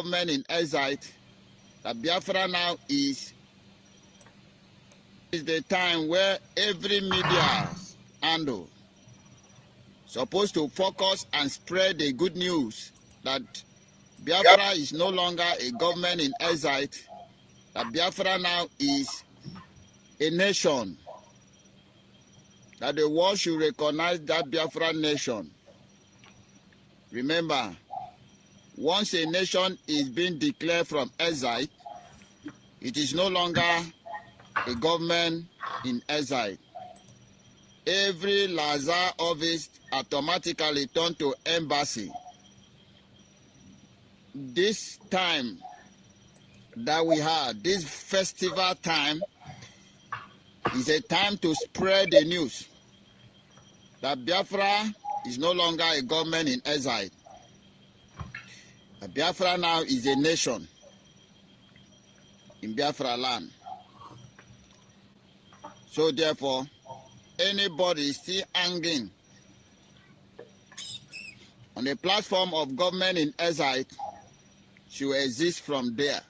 government in exile, that Biafra now is the time where every media handle supposed to focus and spread the good news that Biafra is no longer a government in exile, that Biafra now is a nation, that the world should recognize that Biafra nation. Remember, once a nation is being declared from exile, it is no longer a government in exile. Every Lazar office automatically turned to embassy. This time that we had, this festival time, is a time to spread the news that Biafra is no longer a government in exile. Biafra now is a nation in Biafra land. So therefore, anybody still hanging on the platform of government in exile should exist from there.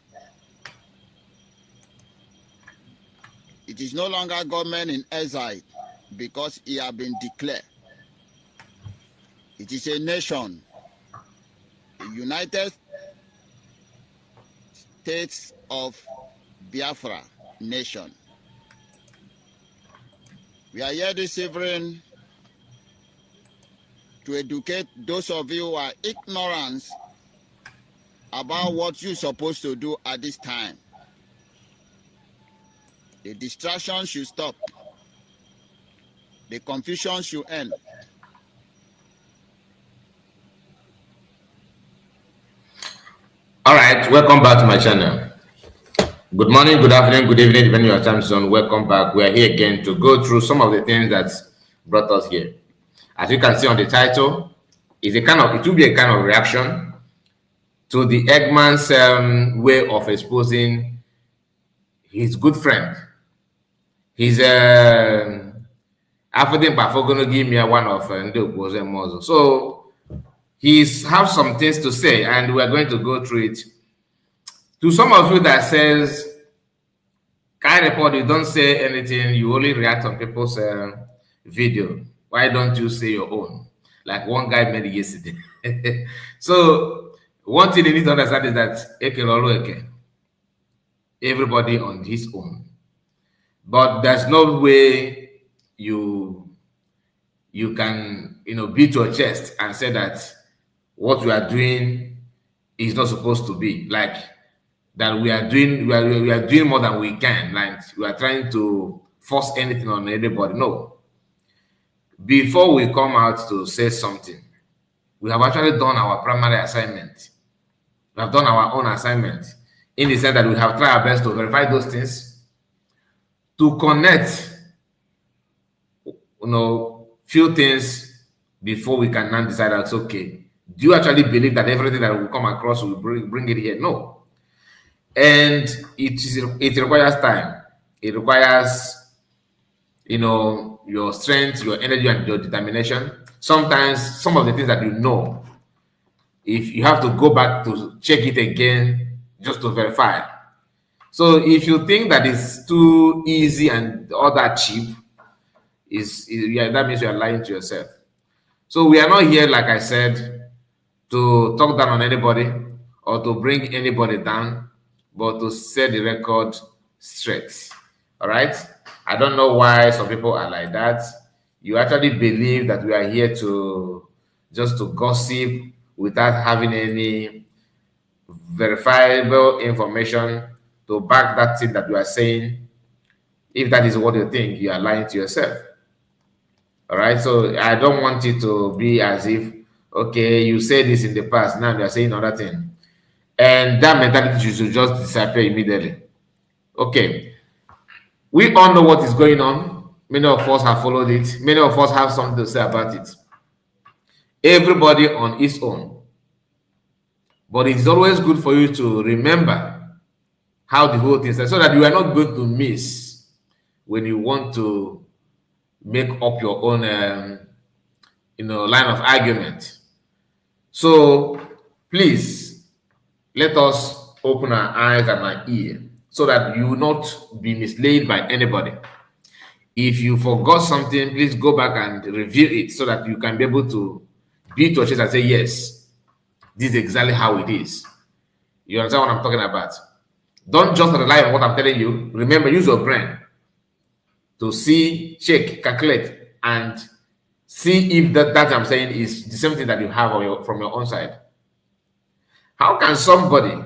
It is no longer government in exile because it has been declared. It is a nation, the United States of Biafra nation. We are here this evening to educate those of you who are ignorant about what you're supposed to do at this time. The distraction should stop. The confusion should end. All right, welcome back to my channel. Good morning, good afternoon, good evening, depending on your time zone. Welcome back. We are here again to go through some of the things that brought us here. As you can see on the title, it will be a kind of reaction to the Eggman's way of exposing his good friend. His Afodin Bafogono give me one of Mozo. So he's have some things to say, and we are going to go through it. To some of you that says, Kai report, you don't say anything, you only react on people's video. Why don't you say your own? Like one guy made it yesterday. So one thing you need to understand is that everybody on his own. But there's no way you can beat your chest and say that what you are doing is not supposed to be like that. We are doing more than we can. Like we are trying to force anything on anybody. No. Before we come out to say something, we have actually done our primary assignment. We have done our own assignment in the sense that we have tried our best to verify those things, to connect, few things before we can now decide that, okay, do you actually believe that everything that will come across will bring it here? No. And it requires time. It requires, your strength, your energy, and your determination. Sometimes some of the things that if you have to go back to check it again just to verify. So if you think that it's too easy and all that cheap, that means you are lying to yourself. So we are not here, like I said, to talk down on anybody or to bring anybody down, but to set the record straight. All right? I don't know why some people are like that. You actually believe that we are here to just to gossip without having any verifiable information to back that thing that you are saying. If that is what you think, you are lying to yourself. All right, so I don't want it to be as if, okay, you said this in the past, now you are saying another thing. And that mentality should just disappear immediately. Okay, we all know what is going on. Many of us have followed it. Many of us have something to say about it. Everybody on his own. But it's always good for you to remember how the whole thing is, so that you are not going to miss when you want to make up your own, line of argument. So please, let us open our eyes and our ear so that you will not be misled by anybody. If you forgot something, please go back and review it so that you can be able to beat your chest and say, yes, this is exactly how it is. You understand what I'm talking about? Don't just rely on what I'm telling you. Remember, use your brain to see, check, calculate, and see if that I'm saying is the same thing that you have from your own side. How can somebody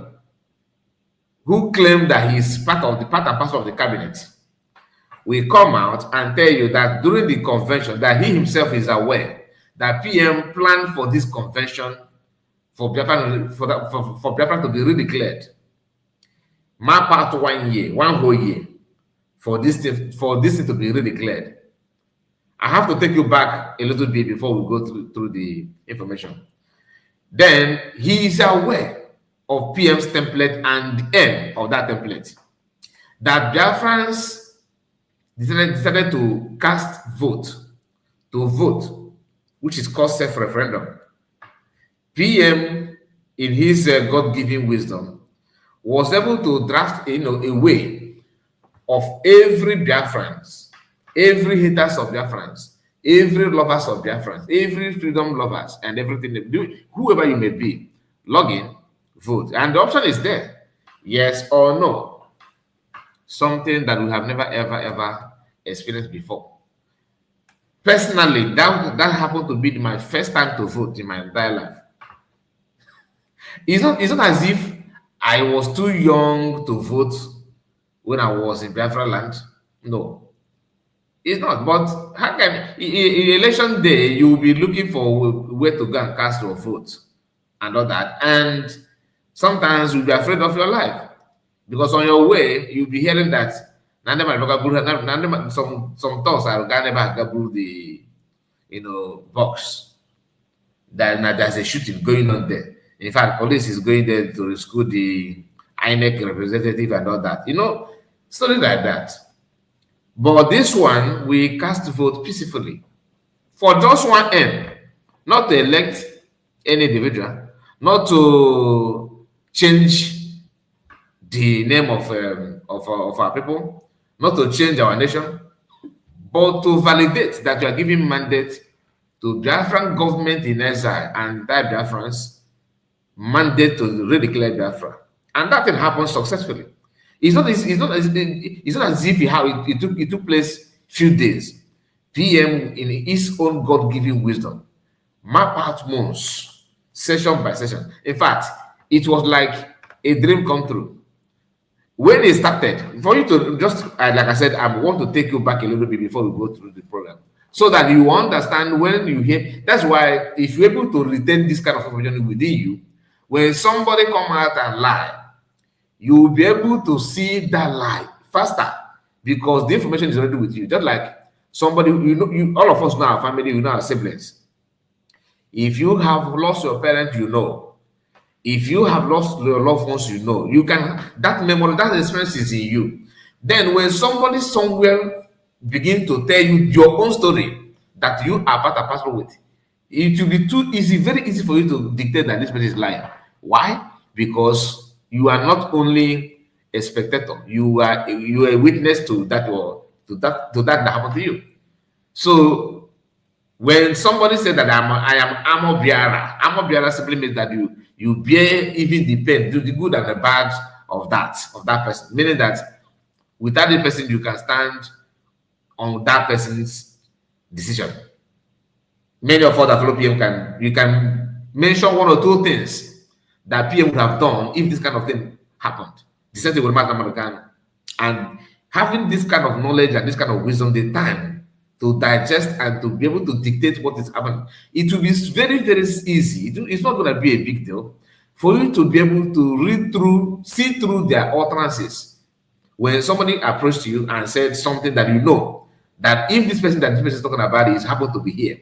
who claimed that he's part and parcel of the cabinet will come out and tell you that during the convention that he himself is aware that PM planned for this convention for Biafra to be redeclared, map out 1 year, 1 whole year for this thing to be redeclared? I have to take you back a little bit before we go through the information. Then he is aware of PM's template and the end of that template, that Biafrans decided to vote, which is called self-referendum. PM, in his God-given wisdom, was able to draft a way of every Biafrans, every haters of Biafrans, every lovers of Biafrans, every freedom lovers, and everything they do, whoever you may be, log in, vote. And the option is there, yes or no. Something that we have never, ever experienced before. Personally, that happened to be my first time to vote in my entire life. It's not as if I was too young to vote when I was in Bafra land. No, it's not. But how can in election day you will be looking for where to go and cast your vote and all that, and sometimes you'll be afraid of your life because on your way you'll be hearing that some thoughts are never the box that there's a shooting going on there. In fact, police is going there to rescue the INEC representative and all that. Stories like that. But this one, we cast vote peacefully for just one end, not to elect any individual, not to change the name of our people, not to change our nation, but to validate that you are giving mandate to Biafran government in exile and that Biafrans mandate to redeclare Biafra, and that thing happened successfully. It's not as if it took place few days. PM, in his own God-given wisdom, map out months, session by session. In fact, it was like a dream come true. When it started, for you to just, like I said, I want to take you back a little bit before we go through the program, so that you understand when you hear. That's why if you're able to retain this kind of information within you, when somebody come out and lie, you will be able to see that lie faster because the information is already with you. Just like somebody, all of us know our family, we know our siblings. If you have lost your parent, you know. If you have lost your loved ones, you know. You can, that memory, that experience is in you. Then when somebody somewhere begin to tell you your own story that you are part and parcel with, it will be too easy, very easy for you to dictate that this person is lying. Why? Because you are not only a spectator, you are a witness to that that happened to you. So when somebody said that I am Amo Biara simply means that you bear even the pain, do the good and the bad of that person. Meaning that without the person you can stand on that person's decision. Many of us that follow PM can mention one or two things that PM would have done if this kind of thing happened. The same thing with American. And having this kind of knowledge and this kind of wisdom, the time to digest and to be able to dictate what is happening, it will be very, very easy. It's not going to be a big deal for you to be able to see through their utterances. When somebody approached you and said something that you know, that if this person is talking about is happened to be here,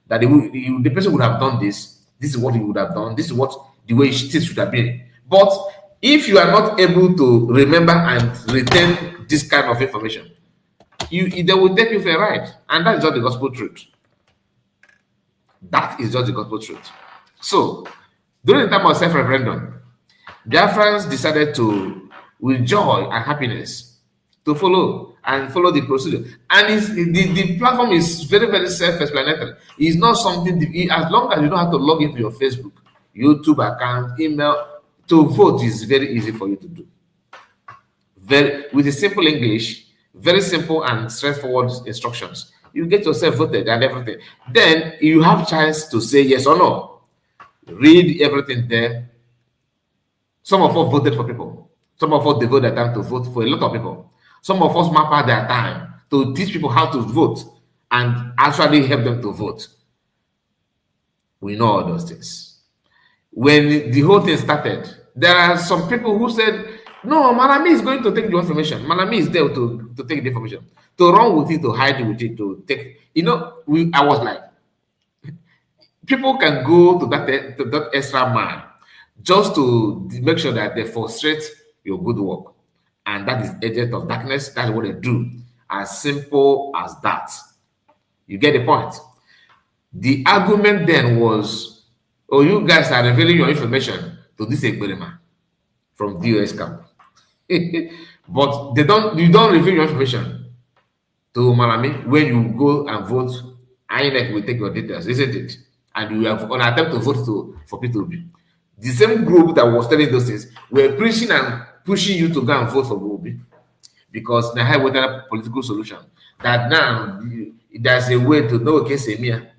that the person would have done this is what he would have done, this is what the way it should have been. But if you are not able to remember and retain this kind of information, they will take you for a ride. And that is just the gospel truth. That is just the gospel truth. So, during the time of self-referendum, Biafrans decided to, with joy and happiness, to follow the procedure. And the platform is very, very self-explanatory. It's not something, as long as you don't have to log into your Facebook, YouTube account, email, to vote is very easy for you to do. Very, with a simple English, very simple and straightforward instructions. You get yourself voted and everything. Then you have chance to say yes or no. Read everything there. Some of us voted for people. Some of us devote their time to vote for a lot of people. Some of us map out their time to teach people how to vote and actually help them to vote. We know all those things. When the whole thing started, there are some people who said, no, Malami is going to take the information. Malami is there to take the information, to run with it, to hide with it, to take. I was like, people can go to that extra mile just to make sure that they frustrate your good work. And that is agent of darkness. That's what they do. As simple as that. You get the point. The argument then was, oh, you guys are revealing your information to this Ekberima from the US camp. But you don't reveal your information to Malami. When you go and vote, INEC will take your details, isn't it? And you have an attempt to vote for P2B. The same group that was telling those things were preaching and pushing you to go and vote for Obi, because they have a political solution. That now there's a way to know case Emia.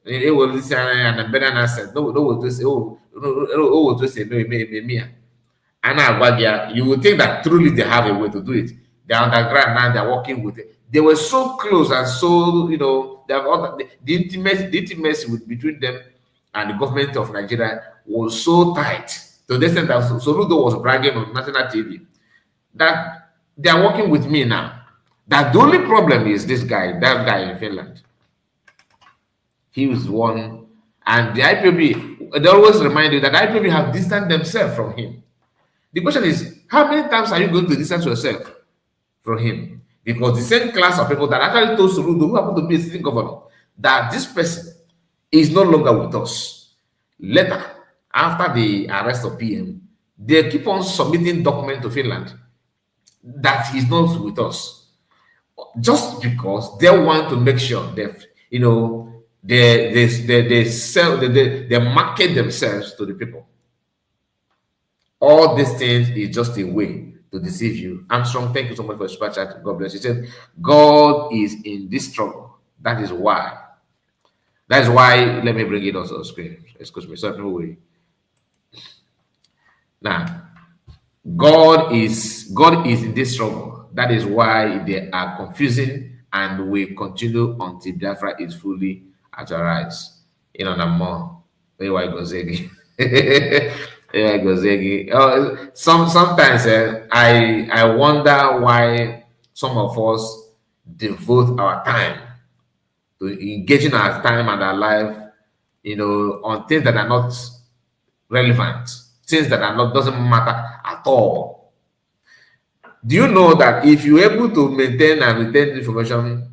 It will listen and better answer. No, to say, to say, me. And you would think that truly they have a way to do it. They're underground now, they're working with it. They were so close and so, they have all the intimacy between them and the government of Nigeria was so tight to the extent that Soludo was bragging on national TV that they are working with me now. That the only problem is that guy in Finland. He was one, and the IPOB, they always remind you that IPOB have distanced themselves from him. The question is, how many times are you going to distance yourself from him? Because the same class of people that actually told Soludo, who happened to be a sitting governor, that this person is no longer with us. Later, after the arrest of PM, they keep on submitting documents to Finland that he's not with us, just because they want to make sure that they market themselves to the people. All these things is just a way to deceive you. Armstrong, thank you so much for your super chat. God bless you. He said, God is in this struggle. That is why. Let me bring it also on screen. Excuse me. Sorry, now, God is in this struggle. That is why they are confusing and will continue until Bafra is fully actualized. More. Sometimes I wonder why some of us devote our time to engaging our time and our life, on things that are not relevant, things that doesn't matter at all. Do you know that if you're able to maintain and retain information,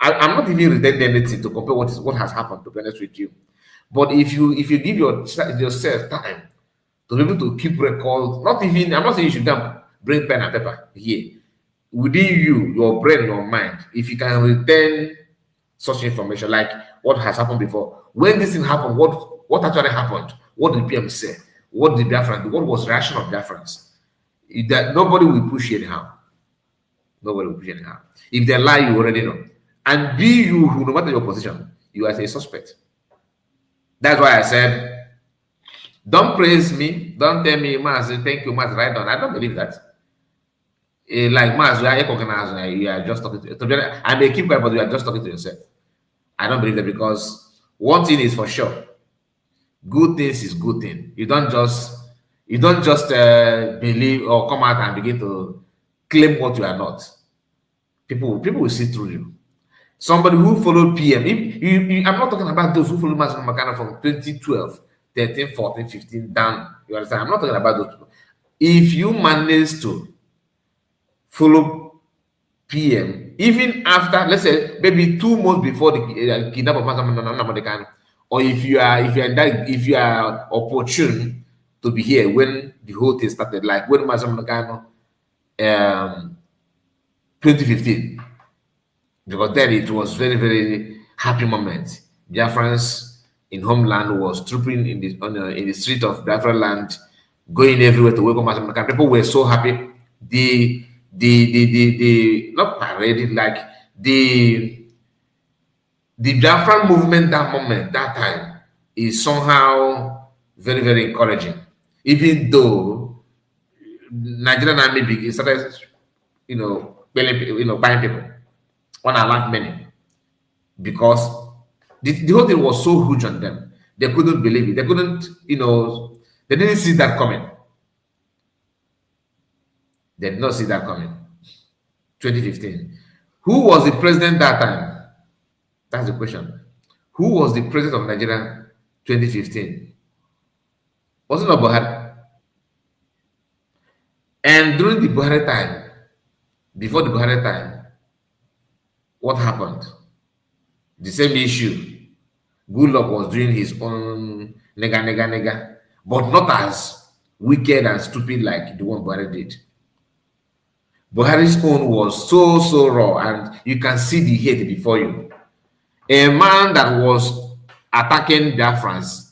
I'm not even retaining anything to compare what has happened, to be honest with you. But if you give yourself time to be able to keep records, I'm not saying you should bring pen and paper here. Within you, your brain, your mind, if you can retain such information, like what has happened before, when this thing happened, what actually happened, what did PM say, what did Biafran do, what was the reaction of Biafrans, that nobody will push you anyhow. Nobody will push you anyhow. If they lie, you already know. And be you, who, no matter your position, you are a suspect. That's why I said, don't praise me. Don't tell me, Mas, thank you, Mas, right on. I don't believe that. Like, Mas, you are just talking to I may keep quiet, but you are just talking to yourself. I don't believe that, because one thing is for sure. Good things is good thing. You don't just believe or come out and begin to claim what you are not. People will see through you. Somebody who followed PM, I'm not talking about those who followed Mas Makana from 2012, 13, 14, 15 down. You understand? I'm not talking about those people. If you manage to follow PM, even after, let's say, maybe 2 months before the kidnap of Mas Makana, or if you are opportune to be here when the whole thing started, like when Mazamagano 2015, because then it was very, very happy moment. Biafrans in homeland was trooping in the street of Biafra land, going everywhere to welcome Mazamagano. People were so happy. The not parade, like the Biafran movement that moment, that time, is somehow very, very encouraging. Even though Nigerian army started, buying people, one unlike many, because the whole thing was so huge on them. They couldn't believe it. They couldn't, they didn't see that coming. They did not see that coming. 2015. Who was the president that time? That's the question. Who was the president of Nigeria 2015? Was it not Buhari? And during the Buhari time, before the Buhari time, what happened? The same issue. Goodluck was doing his own nega, but not as wicked and stupid like the one Buhari did. Buhari's own was so raw, and you can see the hate before you. A man that was attacking Biafrans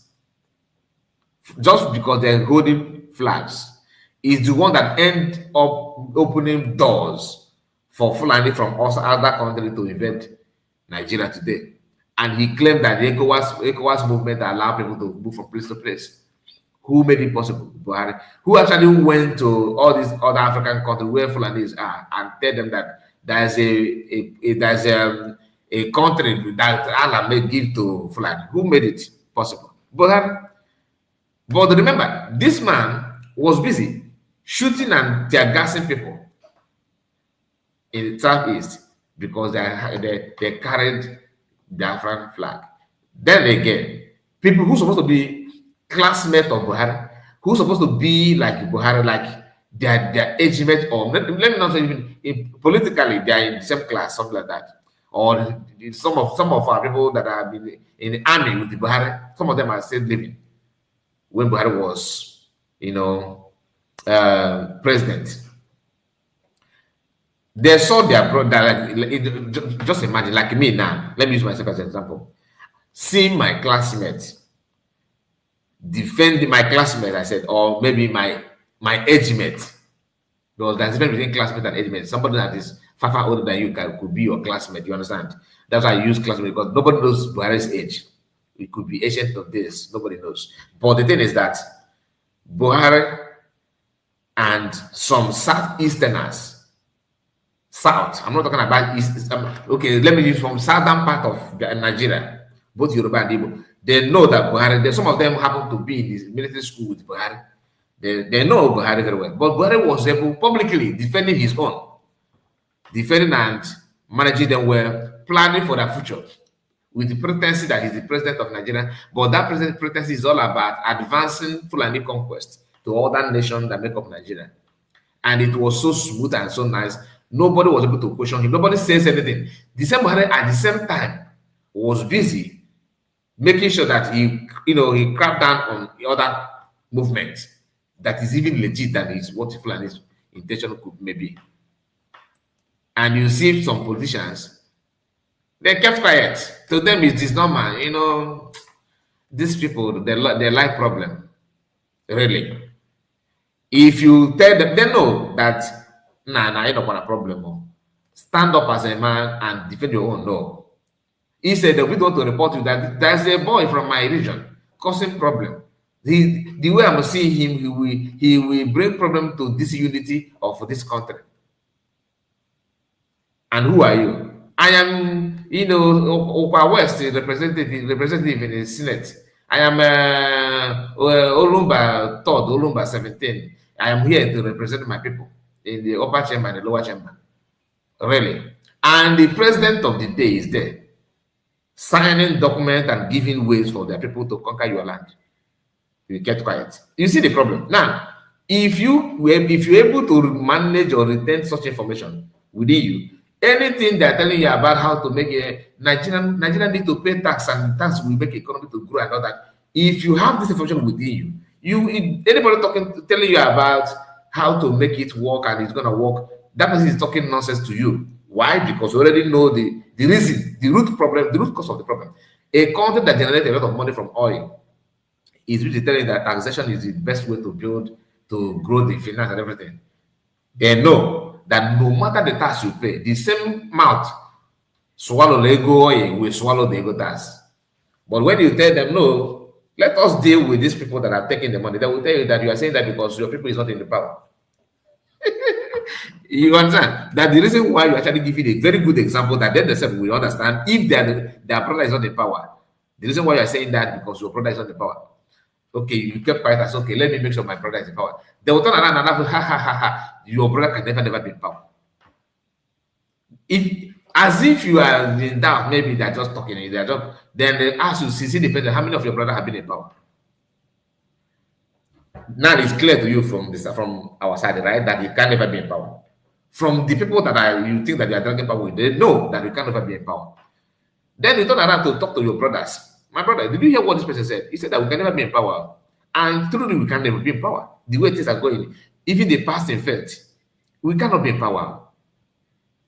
just because they're holding flags is the one that end up opening doors for Fulani from other countries to invade Nigeria today. And he claimed that the ECOWAS movement allowed people to move from place to place. Who made it possible? Buhari. Who actually went to all these other African countries where Fulanis are and tell them that there's a country that Allah may give to Fulani? Who made it possible? Buhari. But remember, this man was busy shooting and tear gassing people in the southeast because they carried the Afghan flag. Then again, people who supposed to be classmates of Buhari, who supposed to be like Buhari, like their age mate, or let me not say even politically they are in the same class, something like that. Or some of our people that have been in the army with the Buhari, some of them are still living when Buhari was, president. They saw their brother, just imagine, like me now. Let me use myself as an example. Seeing my classmate defending my classmate, I said, or maybe my age mate. Because there's a difference between classmate and age mate. Somebody that is far older than you could be your classmate. You understand? That's why I use classmate, because nobody knows Buhari's age. It could be agent of this. Nobody knows. But the thing is that Buhari and some Southeasterners, South, I'm not talking about East, okay, let me use from southern part of Nigeria, both Yoruba and Igbo. They know that Buhari, some of them happen to be in this military school with Buhari. They know Buhari very well. But Buhari was able publicly defending his own, defending and managing them well, planning for their future, with the pretense that he's the president of Nigeria. But that pretense is all about advancing Fulani conquest to other nations that make up Nigeria. And it was so smooth and so nice. Nobody was able to question him. Nobody says anything. The same Buhari at the same time was busy making sure that he cracked down on the other movement that is even legit than is what Fulani's intention could maybe. And you see some politicians, they kept quiet. To them, it is normal. These people, they like problem. Really. If you tell them, they know that, nah, you don't want a problem. Stand up as a man and defend your own law. He said that we don't want to report you that there's a boy from my region causing problem. The way I'm seeing him, he will bring problem to this unity of this country. And who are you? I am, Okwa West representative in the Senate. I am Olumba 3rd, Olumba 17. I am here to represent my people in the upper chamber and the lower chamber. Really. And the president of the day is there, signing documents and giving ways for their people to conquer your land. You get quiet. You see the problem. Now, if you're able to manage or retain such information within you, anything they're telling you about how to make a Nigerian need to pay tax, and tax will make economy to grow and all that. If you have this information within you, Anybody telling you about how to make it work and it's gonna work, that person is talking nonsense to you. Why? Because you already know the reason, the root problem, the root cause of the problem. A country that generates a lot of money from oil is really telling that taxation is the best way to grow the finance and everything. They know that no matter the tax you pay, the same mouth swallow Lego oil will swallow the ego tax. But when you tell them, no, let us deal with these people that are taking the money, they will tell you that you are saying that because your people is not in the power. You understand? That the reason why you actually giving a very good example that they themselves will understand if their brother is not in power. The reason why you are saying that because your brother is not in power. Okay, you kept quiet as okay, let me make sure my brother is in power. They will turn around and laugh, ha ha ha ha. Your brother can never be in power. As if you are in doubt, maybe they're just talking, then they ask you, see the person, how many of your brother have been in power? Now it's clear to you from our side, right, that you can never be in power. From the people that you think that you are dragging power with, they know that you can never be in power. Then you turn around to talk to your brothers. My brother, did you hear what this person said? He said that we can never be in power. And truly, we can never be in power. The way things are going, even the past in fact, we cannot be in power.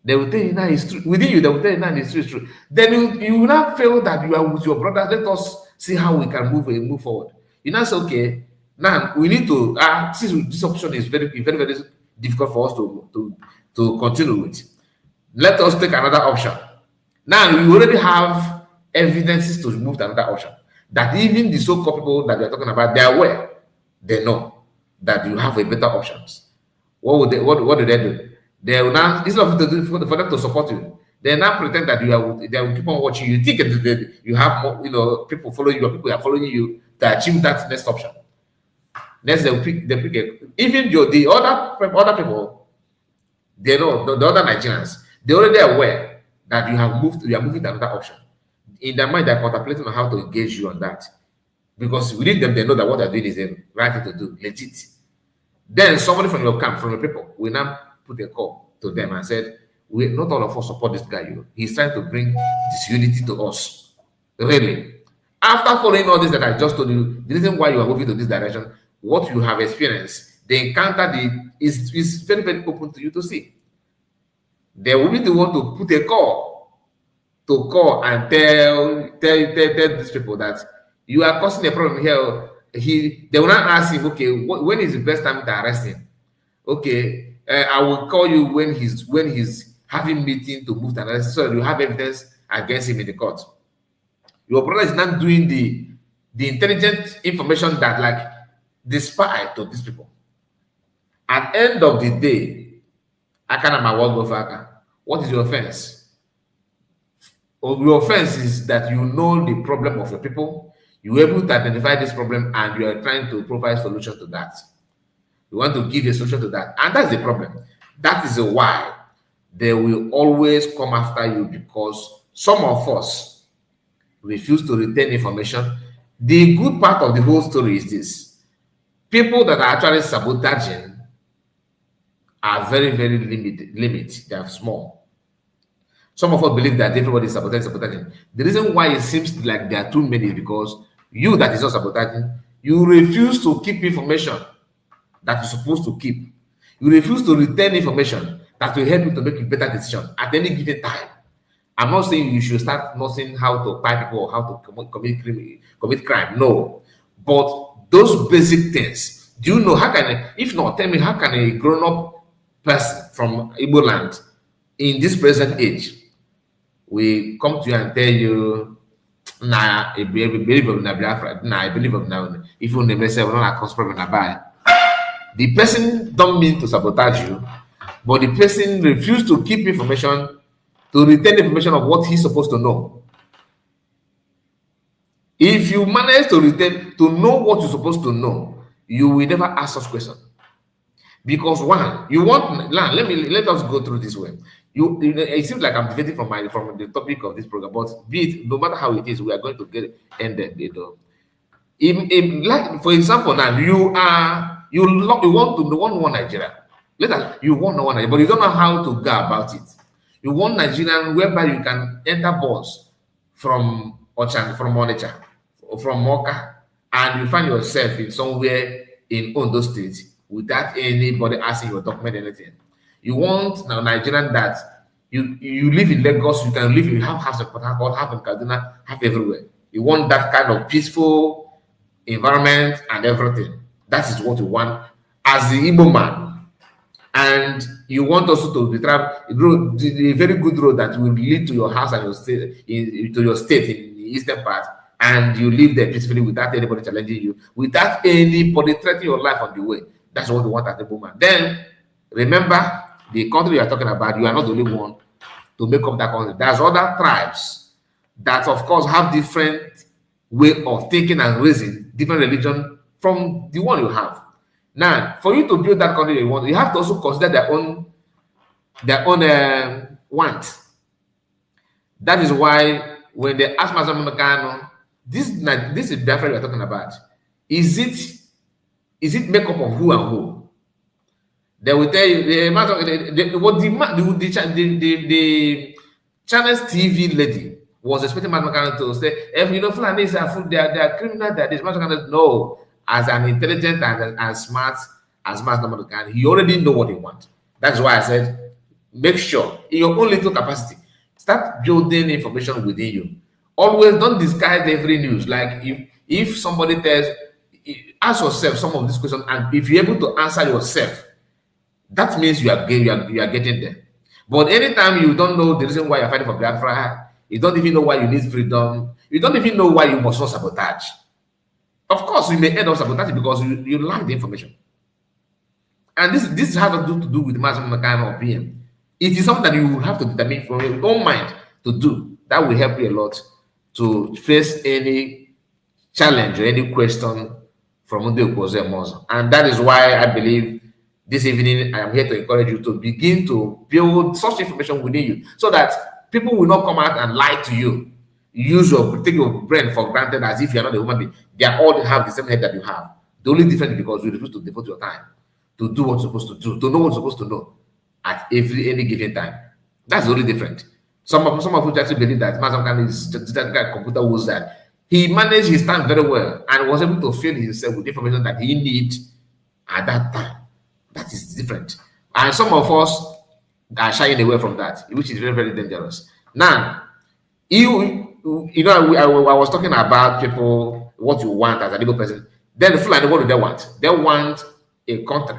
They will tell you now it's true. Within you, they will tell you now it's true. Then you will not feel that you are with your brothers. Let us see how we can move forward. You now say, okay, now we need to, since this option is very, very, very difficult for us to continue with, let us take another option. Now you already have evidences to move to another option. That even the so-called people that we are talking about, they are aware, they know that you have a better options. What do they do? They will now, instead of for them to support you, they now pretend that they will keep on watching you. Think that you have more, people following you, or people are following you to achieve that next option. Next, they pick even the other people, they know the other Nigerians, they're already aware that you are moving to another option. In their mind, they're contemplating on how to engage you on that. Because within them, they know that what they're doing is the right thing to do, legit. Then somebody from your camp, from your people, will now put a call to them and said, not all of us support this guy. He's trying to bring disunity to us. Really. After following all this that I just told you, the reason why you are moving to this direction, what you have experienced, the encounter is very, very open to you to see. They will be the one to put a call and tell these people that you are causing a problem here. They will not ask him, okay, when is the best time to arrest him? Okay, I will call you when he's having meeting to move to another, so that you have evidence against him in the court. Your brother is not doing the intelligent information that like the spy to these people. At the end of the day, what is your offense? Your offense is that you know the problem of your people, you're able to identify this problem, and you are trying to provide solution to that. You want to give a solution to that, and that's the problem. That is why they will always come after you, because some of us refuse to retain information. The good part of the whole story is this: people that are actually sabotaging are very, very limited. They are small. Some of us believe that everybody is sabotaging. The reason why it seems like there are too many is because you that is not sabotaging, you refuse to keep information that you're supposed to keep. You refuse to retain information that will help you to make a better decision at any given time. I'm not saying you should start knowing how to buy people or how to commit crime. No. But those basic things, do you know if not, tell me, how can a grown-up person from Igbo land in this present age we come to you and tell you, nah, I believe of Bafra, nah, I believe of now, if you never say, we're not a problem buy. The person don't mean to sabotage you, but the person refused to keep information, to retain information of what he's supposed to know. If you manage to know what you're supposed to know, you will never ask such questions. Because one, you want land. Let us go through this way. It seems like I'm deviating from the topic of this program, but be it, no matter how it is, we are going to get ended. Like for example, now you want to know one Nigeria. You want one Nigeria, but you don't know how to go about it. You want Nigerian whereby you can enter bus from Onitsha or from Moka and you find yourself in somewhere in Ondo State without anybody asking your document anything. You want now Nigerian that you live in Lagos, you can live, you have house in Port Harcourt, have in Kaduna, have everywhere. You want that kind of peaceful environment and everything. That is what you want as the Igbo man. And you want also to be a very good road that will lead to your house and your state, to your state in the eastern part, and you live there peacefully without anybody challenging you, without anybody threatening your life on the way. That's what we want as the woman. Then remember, the country you are talking about, you are not the only one to make up that country. There's other tribes that, of course, have different way of thinking and raising, different religion from the one you have. Now, for you to build that country you want, you have to also consider their own want. That is why when they ask Mazam Mekano, this is Bafra we are talking about. Is it make up of who and who? They will tell you the Channels TV lady was expecting Mazam Mekano to say, if you know Fulanis are food, they are criminal, that is Mazam Mekano. No. As an intelligent and as smart as Mazam Mekano, he already know what he wants. That's why I said, make sure in your own little capacity, start building information within you. Always don't discard every news. Like if somebody tells, ask yourself some of these questions, and if you're able to answer yourself, that means you are getting there. But anytime you don't know the reason why you're fighting for Biafra, you don't even know why you need freedom, you don't even know why you must not sabotage. Of course, you may end up sabotaging because you lack the information. And this has to do with Mazam Mekano or PM. It is something that you have to determine from your own mind to do. That will help you a lot to face any challenge or any question from the opposing Muslim. And that is why I believe this evening I am here to encourage you to begin to build such information within you so that people will not come out and lie to you. Use take your brain for granted as if you're not a human being. They all have the same head that you have. The only difference is because you refuse to devote your time to do what you're supposed to do, to know what you're supposed to know at any given time. That's the only difference. Some of you actually believe that Mazam Mekano is that guy computer wizard. He managed his time very well and was able to fill himself with information that he needs at that time. That is different. And some of us are shying away from that, which is very, very dangerous. Now, I was talking about people, what you want as a legal person. Then the Fulani, what do they want? They want a country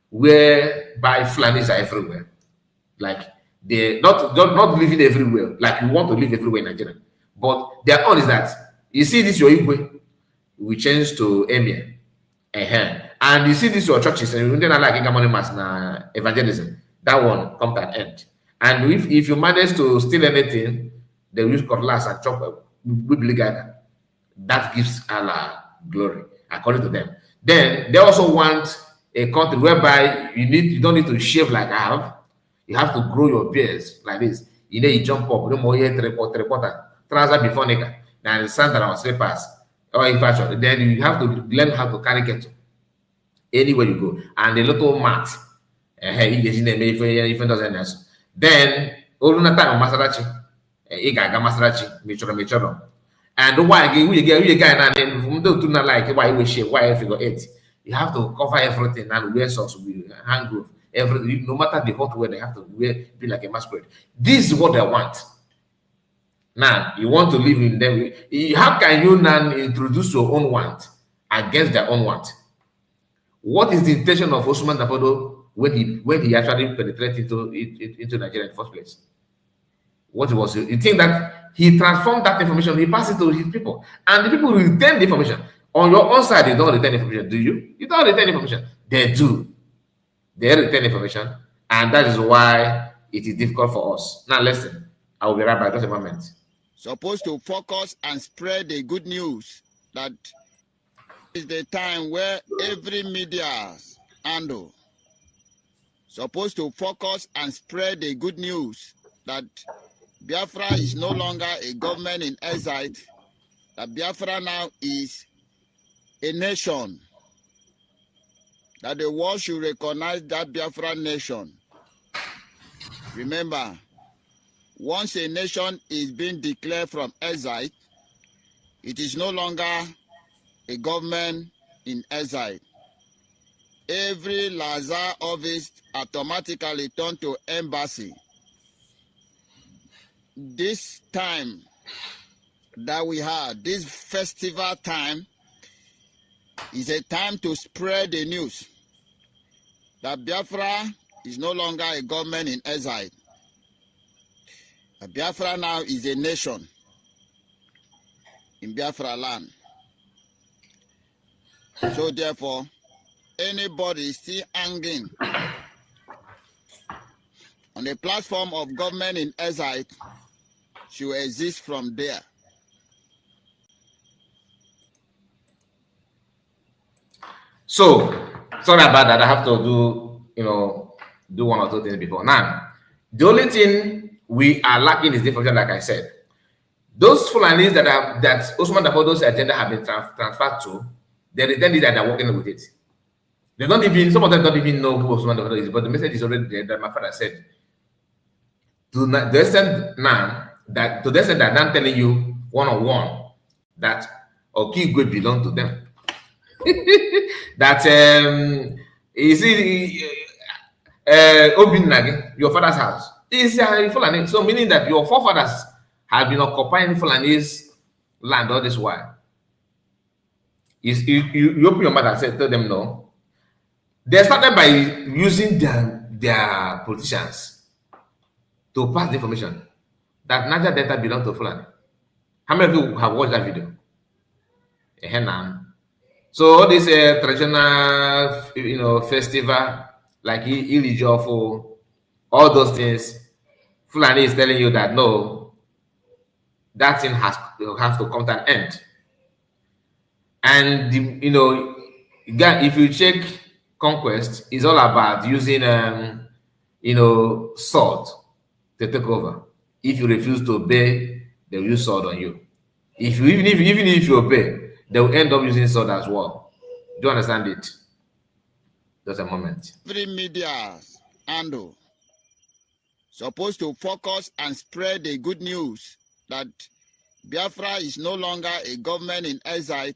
whereby Fulanis are everywhere. Like they're not living everywhere, like you want to live everywhere in Nigeria. But their own is that you see this your Igwe, we change to Emir. And you see this your churches, and you don't like Igamoni Mass na evangelism. That one come to an end. And if you manage to steal anything, they use cutlass and chop gather. That gives Allah glory, according to them. Then they also want a country whereby you don't need to shave like I have. You have to grow your beards like this. You jump up, no more three-quarter, trouser before nigga, then sandal or slippers, or in fashion. Then you have to learn how to carry kettle anywhere you go, and a little mat. If it doesn't else. Then all the time Masarachi. And why we get guy and do not like why we shave, why figure 8. You have to cover everything and wear socks with hand glove. Everything, no matter the hot weather, they have to be like a masquerade. This is what they want. Now you want to live in them. How can you now introduce your own want against their own want? What is the intention of Osman Dafodo when he actually penetrated into Nigeria in the first place? What was it? You think that he transformed that information, he passed it to his people, and the people retain the information. On your own side, you don't retain information, do you? You don't retain information. They do. They retain information, and that is why it is difficult for us. Now listen, I will be right back. Just a moment. Supposed to focus and spread the good news. That is the time where every media handle supposed to focus and spread the good news that Biafra is no longer a government in exile, that Biafra now is a nation, that the world should recognize that Biafra nation. Remember, once a nation is being declared from exile, it is no longer a government in exile. Every Lazar office automatically turned to embassy. This time that we had, this festival time, is a time to spread the news that Biafra is no longer a government in exile. Biafra now is a nation in Biafra land. So therefore, anybody still hanging on a platform of government in exile should exist from there. So, sorry about that. I have to do one or two things before. Now, the only thing we are lacking is the information, like I said. Those Fulanis that Osman Dafodo's agenda have been transferred to, they pretend that they're working with it. They don't even, some of them don't even know who Osman Dafodo is, but the message is already there that my father said. To the extent that I'm telling you one-on-one that Okigwe belong to them. That you see Obinagi, your father's house, is Fulani. So meaning that your forefathers have been occupying Fulani's land all this while. You open your mouth and say, tell them no. They started by using their politicians to pass the information that Niger Delta belong to Fulani. How many of you have watched that video? So all this traditional, festival like Ilijofo, all those things, Fulani is telling you that no, that thing has to come to an end. And again, if you check conquest, it's all about using sword to take over. If you refuse to obey, they'll use sword on you. Even if you obey, they will end up using sword as well. Do you understand it? Just a moment. Every media handle supposed to focus and spread the good news that Biafra is no longer a government in exile,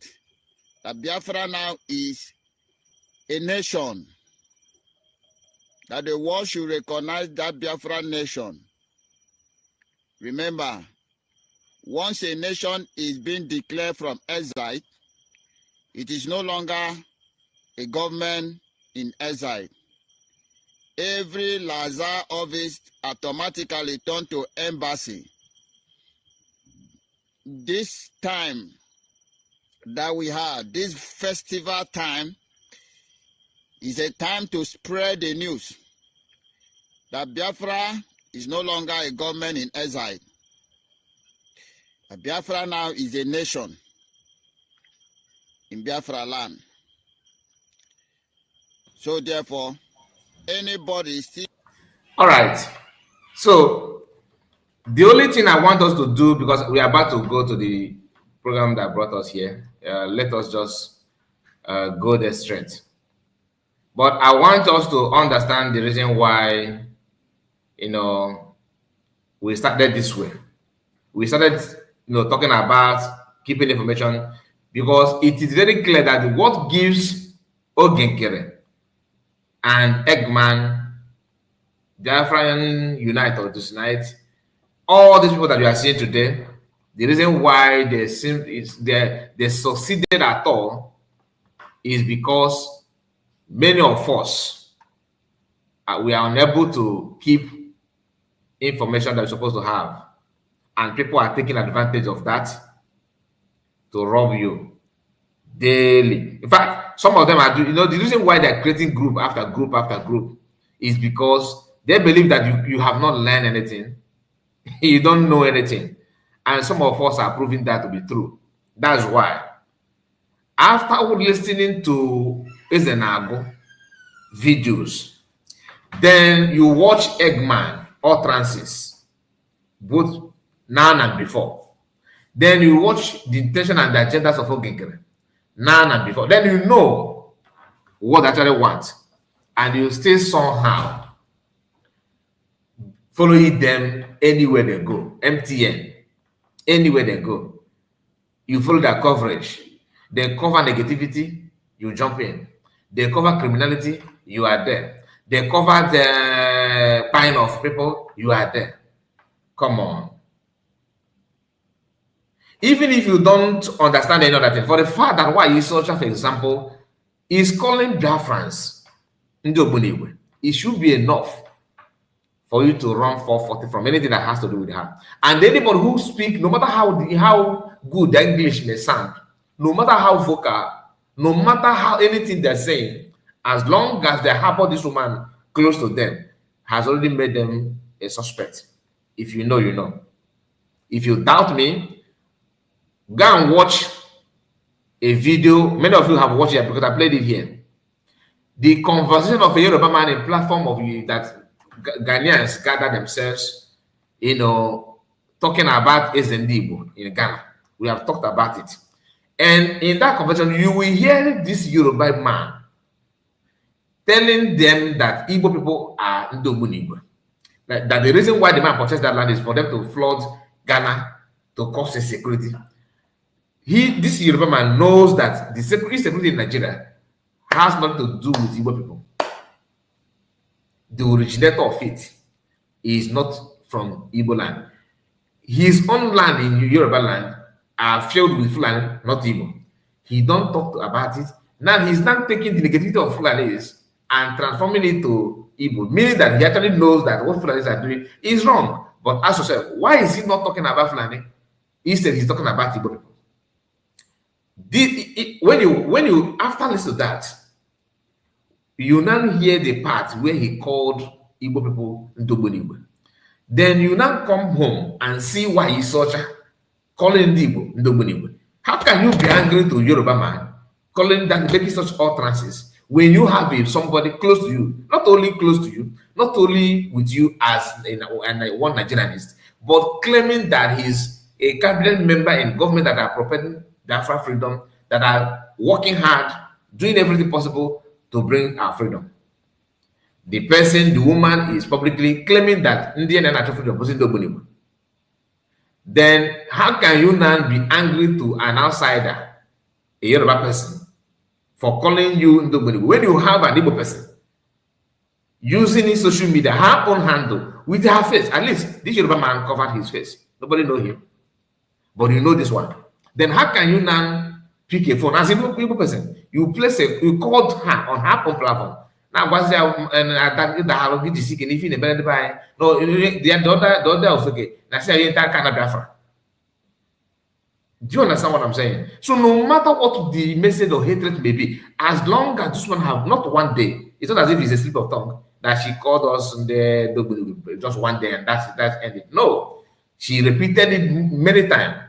that Biafra now is a nation, that the world should recognize that Biafra nation. Remember, once a nation is being declared from exile, it is no longer a government in exile. Every Lazar office automatically turned to embassy. This time that we had, this festival time, is a time to spread the news that Biafra is no longer a government in exile. Biafra now is a nation in Biafra land. So therefore, anybody still... All right. So the only thing I want us to do, because we are about to go to the program that brought us here, let us just go there straight. But I want us to understand the reason why, we started this way. We started, talking about keeping information, because it is very clear that what gives Ogenkere and Eggman, Biafran Unite or Disunite, all these people that you are seeing today, the reason why they succeeded at all is because many of us we are unable to keep information that we're supposed to have, and people are taking advantage of that to rob you daily. In fact, some of them are doing, the reason why they're creating group after group after group is because they believe that you have not learned anything, you don't know anything, and some of us are proving that to be true. That's why, after listening to Ezenago videos, then you watch Eggman utterances, both now and before. Then you watch the intention and the agendas of Ogenkere, now and before. Then you know what they actually want, and you still somehow following them anywhere they go. MTN, anywhere they go, you follow their coverage. They cover negativity, you jump in. They cover criminality, you are there. They cover the buying of people, you are there. Come on. Even if you don't understand any other thing, for the fact that why is such, for example, is calling Biafrans, it should be enough for you to run 440 from anything that has to do with her. And anybody who speak, no matter how good the English may sound, no matter how vocal, no matter how anything they're saying, as long as they harbor this woman close to them, has already made them a suspect. If you know, you know. If you doubt me, go and watch a video. Many of you have watched it because I played it here. The conversation of a Yoruba man in platform of that Ghanaians gather themselves, talking about Ezendibo in Ghana. We have talked about it. And in that conversation, you will hear this Yoruba man telling them that Igbo people are Ndogbunigwe. That the reason why the man purchased that land is for them to flood Ghana to cause insecurity. This Yoruba man knows that the insecurity in Nigeria has nothing to do with Igbo people. The originator of it is not from Igbo land. His own land in Yoruba land are filled with Fulani, not Igbo. He don't talk about it. Now he's not taking the negativity of Fulanis and transforming it to Igbo, meaning that he actually knows that what Fulanis are doing is wrong. But ask yourself, why is he not talking about Fulani? Instead, he's talking about Igbo people. When you after listen to that, you now hear the part where he called Igbo people Ndogbunigwe. Then you now come home and see why he's such calling Igbo Ndogbunigwe. How can you be angry to Yoruba man calling that making such utterances when you have somebody close to you, not only close to you, not only with you as one Nigerianist, but claiming that he's a cabinet member in government that are propelling Bafra freedom, that are working hard, doing everything possible to bring our freedom. The woman is publicly claiming that Indian and natural freedom was Ndogbunigwe. Then how can you now be angry to an outsider, a Yoruba person, for calling you Ndogbunigwe when you have an Igbo person using his social media, her own handle, with her face? At least this Yoruba man covered his face. Nobody know him. But you know this one. Then how can you now pick a phone as a Igbo person? You called her on her own platform. Now, what's there and attack the how did you see anything in the by? No, the other of okay. Now say you can't Bafra. Do you understand what I'm saying? So no matter what the message of hatred may be, as long as this one have not one day, it's not as if it's a slip of tongue that she called us just one day and that's ended. No, she repeated it many times.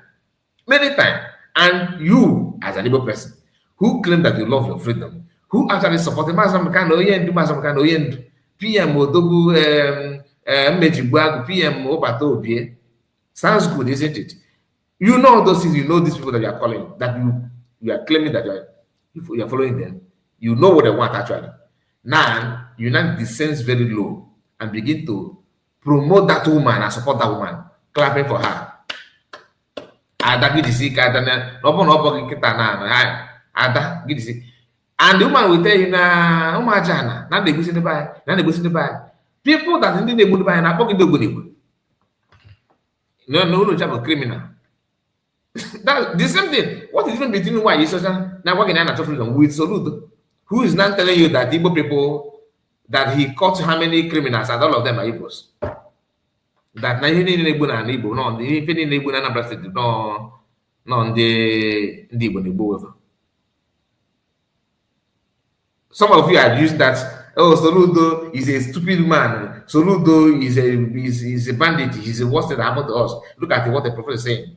And you, as an Igbo person, who claim that you love your freedom, who actually supported PM Odogu Mejigwagu, PM Obato Obie. Sounds good, isn't it? You know those things, you know these people that you are calling, that you are claiming that you are following them. You know what they want actually. Now, you now descends very low and begin to promote that woman and support that woman, clapping for her. And the woman will tell you, now they go to the buy. People that didn't go to buy and are talking to good. No, job criminal. That's the same thing. What is even between why you now working in freedom with Soludo, who is now telling you that Igbo people, that he caught how many criminals and all of them are Igbos? That na hindi na Igbo na Igbo, no, hindi na Igbo na Anambra State, no, the Igbo. Some of you are using that. Oh, Soludo is a stupid man. Soludo is a bandit. He's a worst that happened to us. Look at what the prophet is saying.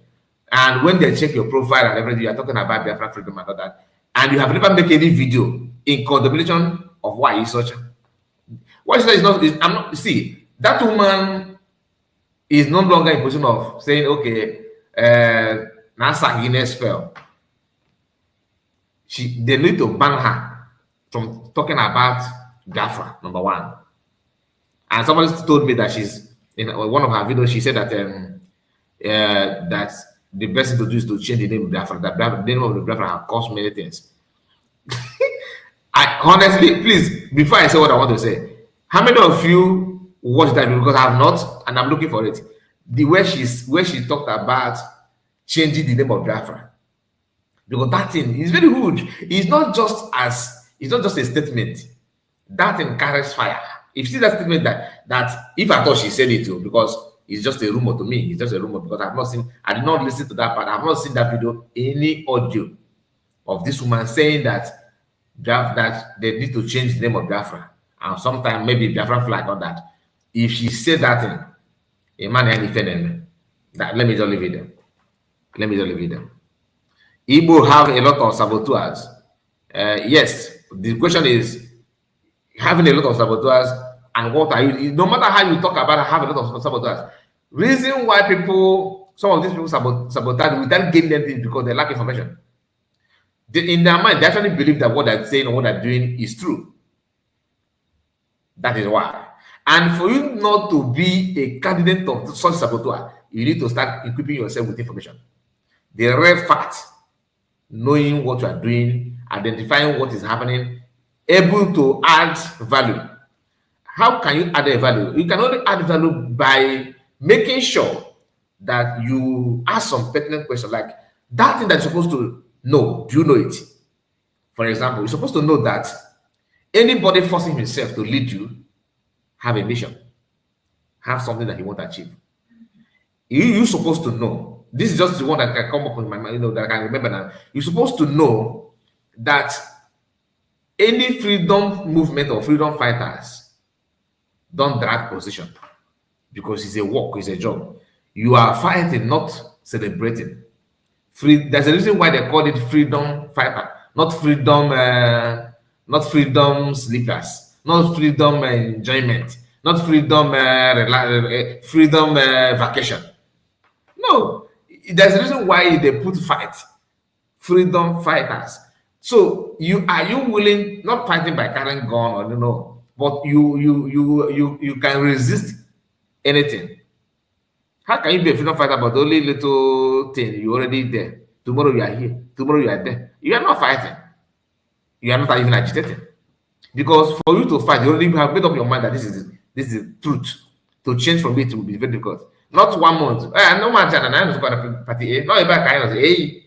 And when they check your profile and everything, you are talking about Bafra freedom and all that. And you have never made any video in contemplation of why he's such. What is that? See, that woman is no longer in position of saying, okay, NASA Guinness spell. They need to ban her from talking about Bafra, number one. And somebody told me that she's in one of her videos, she said that that the best thing to do is to change the name of Biafra. The name of the Biafra has caused many things. I honestly, please, before I say what I want to say, how many of you watched that video? Because I have not, and I'm looking for it. The way she talked about changing the name of Biafra, because that thing is very huge. It's not just a statement. That thing carries fire. If you see that statement, that if I thought she said it too, because it's just a rumor to me. It's just a rumor because I did not listen to that part. I've not seen that video, any audio of this woman saying that they need to change the name of Biafra, and sometimes maybe Biafra flag or that. If she said that thing, a man any defend that, let me just leave it there. Let me just leave it there. Igbo have a lot of saboteurs. Yes, the question is having a lot of saboteurs, and what are you? No matter how you talk about having a lot of saboteurs, reason why some of these people sabotage without getting anything because they lack information. In their mind, they actually believe that what they're saying or what they're doing is true. That is why. And for you not to be a candidate of such saboteur, you need to start equipping yourself with information. The real fact, knowing what you are doing, identifying what is happening, able to add value. How can you add a value? You can only add value by making sure that you ask some pertinent questions, like that thing that you're supposed to know. Do you know it? For example, you're supposed to know that anybody forcing himself to lead you have a mission, have something that he wants to achieve. You're supposed to know. This is just the one that can come up with my mind, that I can remember now. You're supposed to know that any freedom movement or freedom fighters don't drag position because it's a work, it's a job. You are fighting, not celebrating. There's a reason why they call it freedom fighter, not freedom sleepers, not freedom enjoyment, not freedom vacation. No, there's a reason why they put fight, freedom fighters. So are you willing, not fighting by carrying gun or but you can resist anything. How can you be a freedom fighter but only little thing you already there? Tomorrow you are here, tomorrow you are there. You are not fighting. You are not even agitating. Because for you to fight, you already have made up your mind that this is truth. To change from it will be very difficult. Not 1 month. No matter I was going to party A. No, back I was A.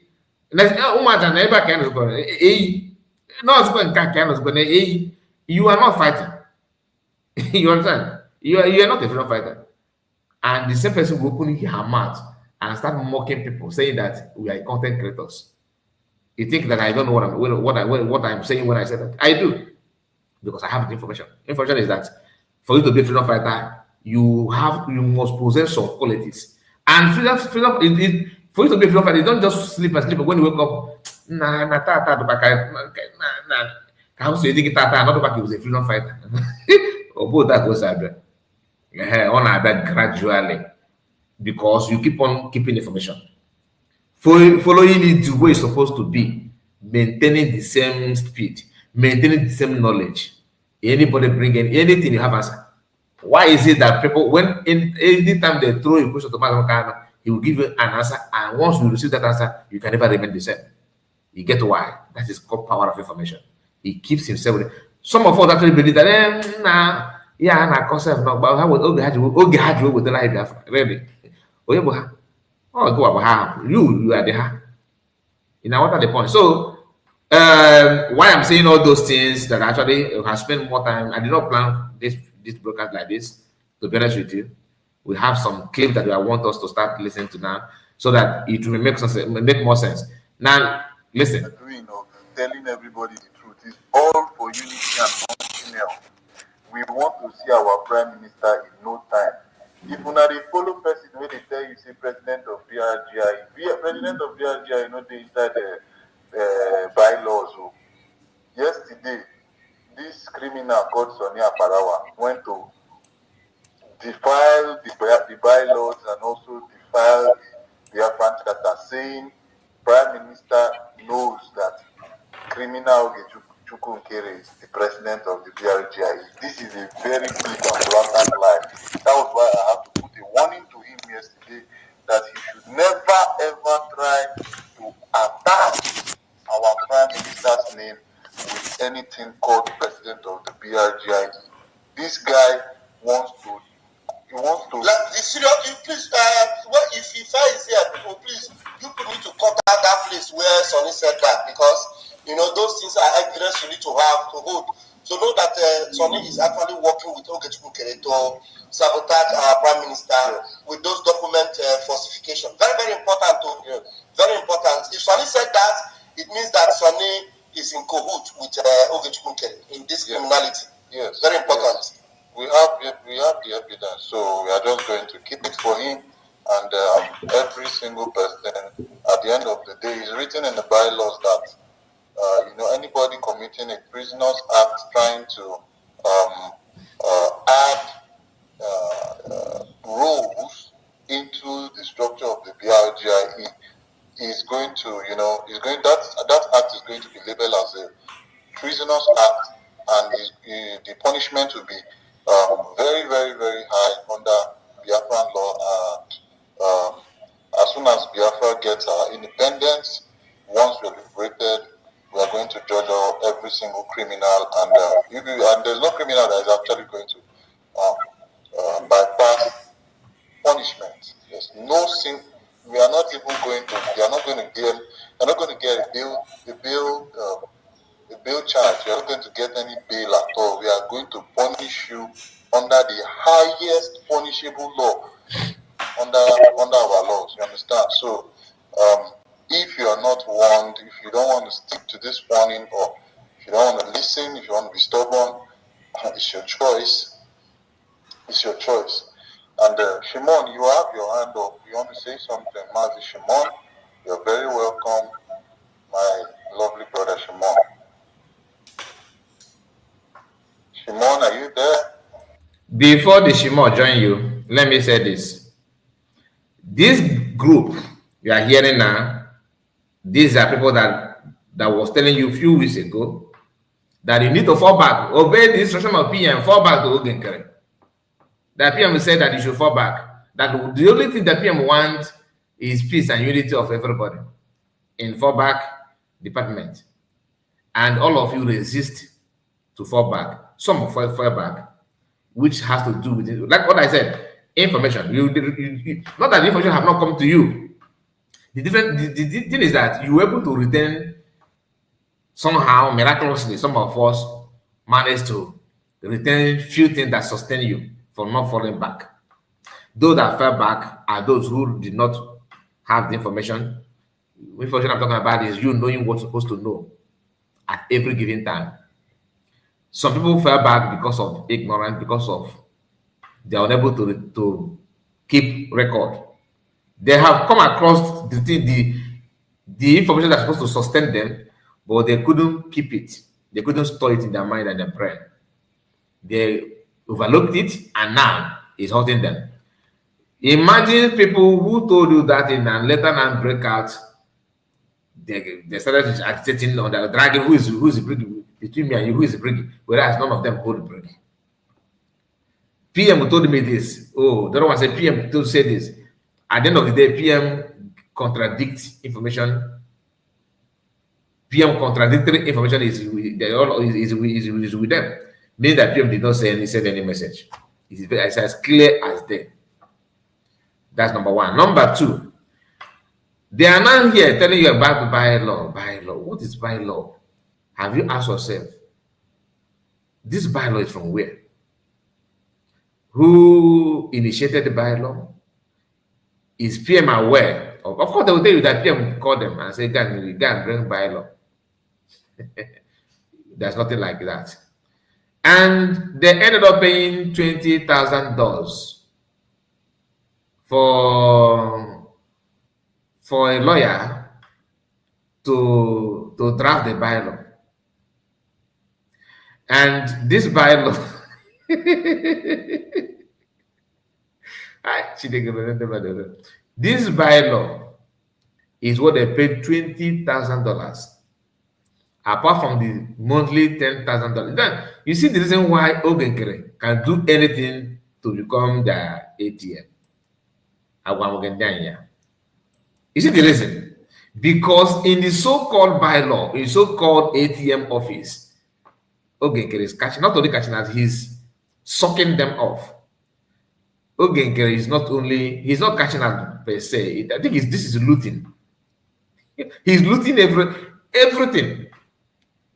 You are not fighting. You understand? You are not a freedom fighter. And the same person will open her mouth and start mocking people, saying that we are content creators. You think that I don't know what I'm saying when I say that? I do, because I have the information. Information is that for you to be a freedom fighter, you must possess some qualities. And freedom for you to be a freedom fighter, you don't just sleep and sleep. But when you wake up, how so you think not back he was a freedom fighter? Or both that goes on gradually, because you keep on keeping information, following it the way it's supposed to be, maintaining the same speed, maintaining the same knowledge. Anybody bring in anything, you have answer. Why is it that people, anytime they throw a question to Master, he will give you an answer, and once you receive that answer, you can never remain the same. You get why? That is called power of information. He keeps himself with it. Some of us actually believe that yeah, na concept no, but how would Oge had you with the life really? Oh, go about you are there. You know what are the points? So why I'm saying all those things that actually have spent more time. I did not plan this broadcast like this, to be honest with you. We have some clips that I want us to start listening to now, so that it will make more sense. Now, listen. Agreeing of telling everybody the truth is all for unity and functional. We want to see our prime minister in no time. If you are the follow person when they tell you say president of BRGI, president of BRGI, they inside the bylaws. So yesterday, this criminal called Sonia Parawa went to defile the bylaws and also defile the Afghan Charter, saying prime minister knows that criminal Chukwunkere is the president of the BRGI. This is a very big and blatant lie. That was why I have to put a warning to him yesterday that he should never ever this guy wants to. Like the serious, please. Well, if Ifa is here, people, please, you need to contact that place where Sonny said that, because those things are evidence you need to have to hold. So know that Sonny is actually working with Okechukwu to sabotage our Prime Minister with those document falsification. Very, very important. Very important. If Sonny said that, it means that Sonny is in cahoot with Okechukwu in this criminality. Yes. Very important. Yes. We have the evidence, so we are just going to keep it for him. And every single person, at the end of the day, is written in the bylaws that anybody committing a prisoner's act trying to add roles into the structure of the BRGI is going to, that act is going to be labeled as a prisoner's act, and the punishment will be very, very, very high under Biafran law. And as soon as Biafra gets our independence, once we're liberated, we are going to judge every single criminal, and there's no criminal that is actually going to bypass punishment. There's no sin. We are not even going to. They are not going to get. They're not going to get a bail charge. You are not going to get any bail at all. We are going to punish you under the highest punishable law under our laws. You understand? So, if you are not warned, if you don't want to stick to this warning, or if you don't want to listen, if you want to be stubborn, it's your choice. It's your choice. And Shimon, you have your hand up. You want to say something, Mazi Shimon? You're very welcome, my lovely brother Shimon. Shimon, are you there? Before the Shimon join you, let me say this. This group you are hearing now, these are people that was telling you a few weeks ago that you need to fall back, obey the instruction of PM, fall back to Ogenkere. That PM said that you should fall back. That the only thing that PM wants is peace and unity of everybody in fallback department. And all of you resist to fall back. Some fall back, which has to do with it. Like what I said, information. Not that the information have not come to you. The thing is that you were able to retain somehow, miraculously, some of us managed to retain few things that sustain you from not falling back. Those that fell back are those who did not have the information. The information I'm talking about is you knowing what you're supposed to know at every given time. Some people fell back because of ignorance, because of they are unable to keep record. They have come across the information that's supposed to sustain them, but they couldn't keep it. They couldn't store it in their mind and their brain. They overlooked it, and now it's hurting them. Imagine people who told you that in and later now break out. They started agitating on the dragging who is bringing between me and you, who is bringing, whereas none of them hold the bringing. PM told me this. Oh, the other one said PM told say this. At the end of the day, PM contradicts information. PM contradictory information is with them. Meaning that PM did not send any message. It's as clear as day. That's number one. Number two, they are now here telling you about the bylaw. Bylaw. What is bylaw? Have you asked yourself? This bylaw is from where? Who initiated the bylaw? Is PM aware? Of course, they will tell you that PM called them and say, go and bring bylaw. There's nothing like that. And they ended up paying $20,000 for a lawyer to draft the bylaw. And this bylaw, this bylaw is what they paid $20,000, apart from the monthly $10,000. Then you see the reason why Ogenkere can do anything to become the ATM. You see the reason? Because in the so-called bylaw, in so-called ATM office, Ogenkere is catching, not only catching as he's sucking them off. Ogenkere is not only, he's not catching out per se. I think this is looting. He's looting everything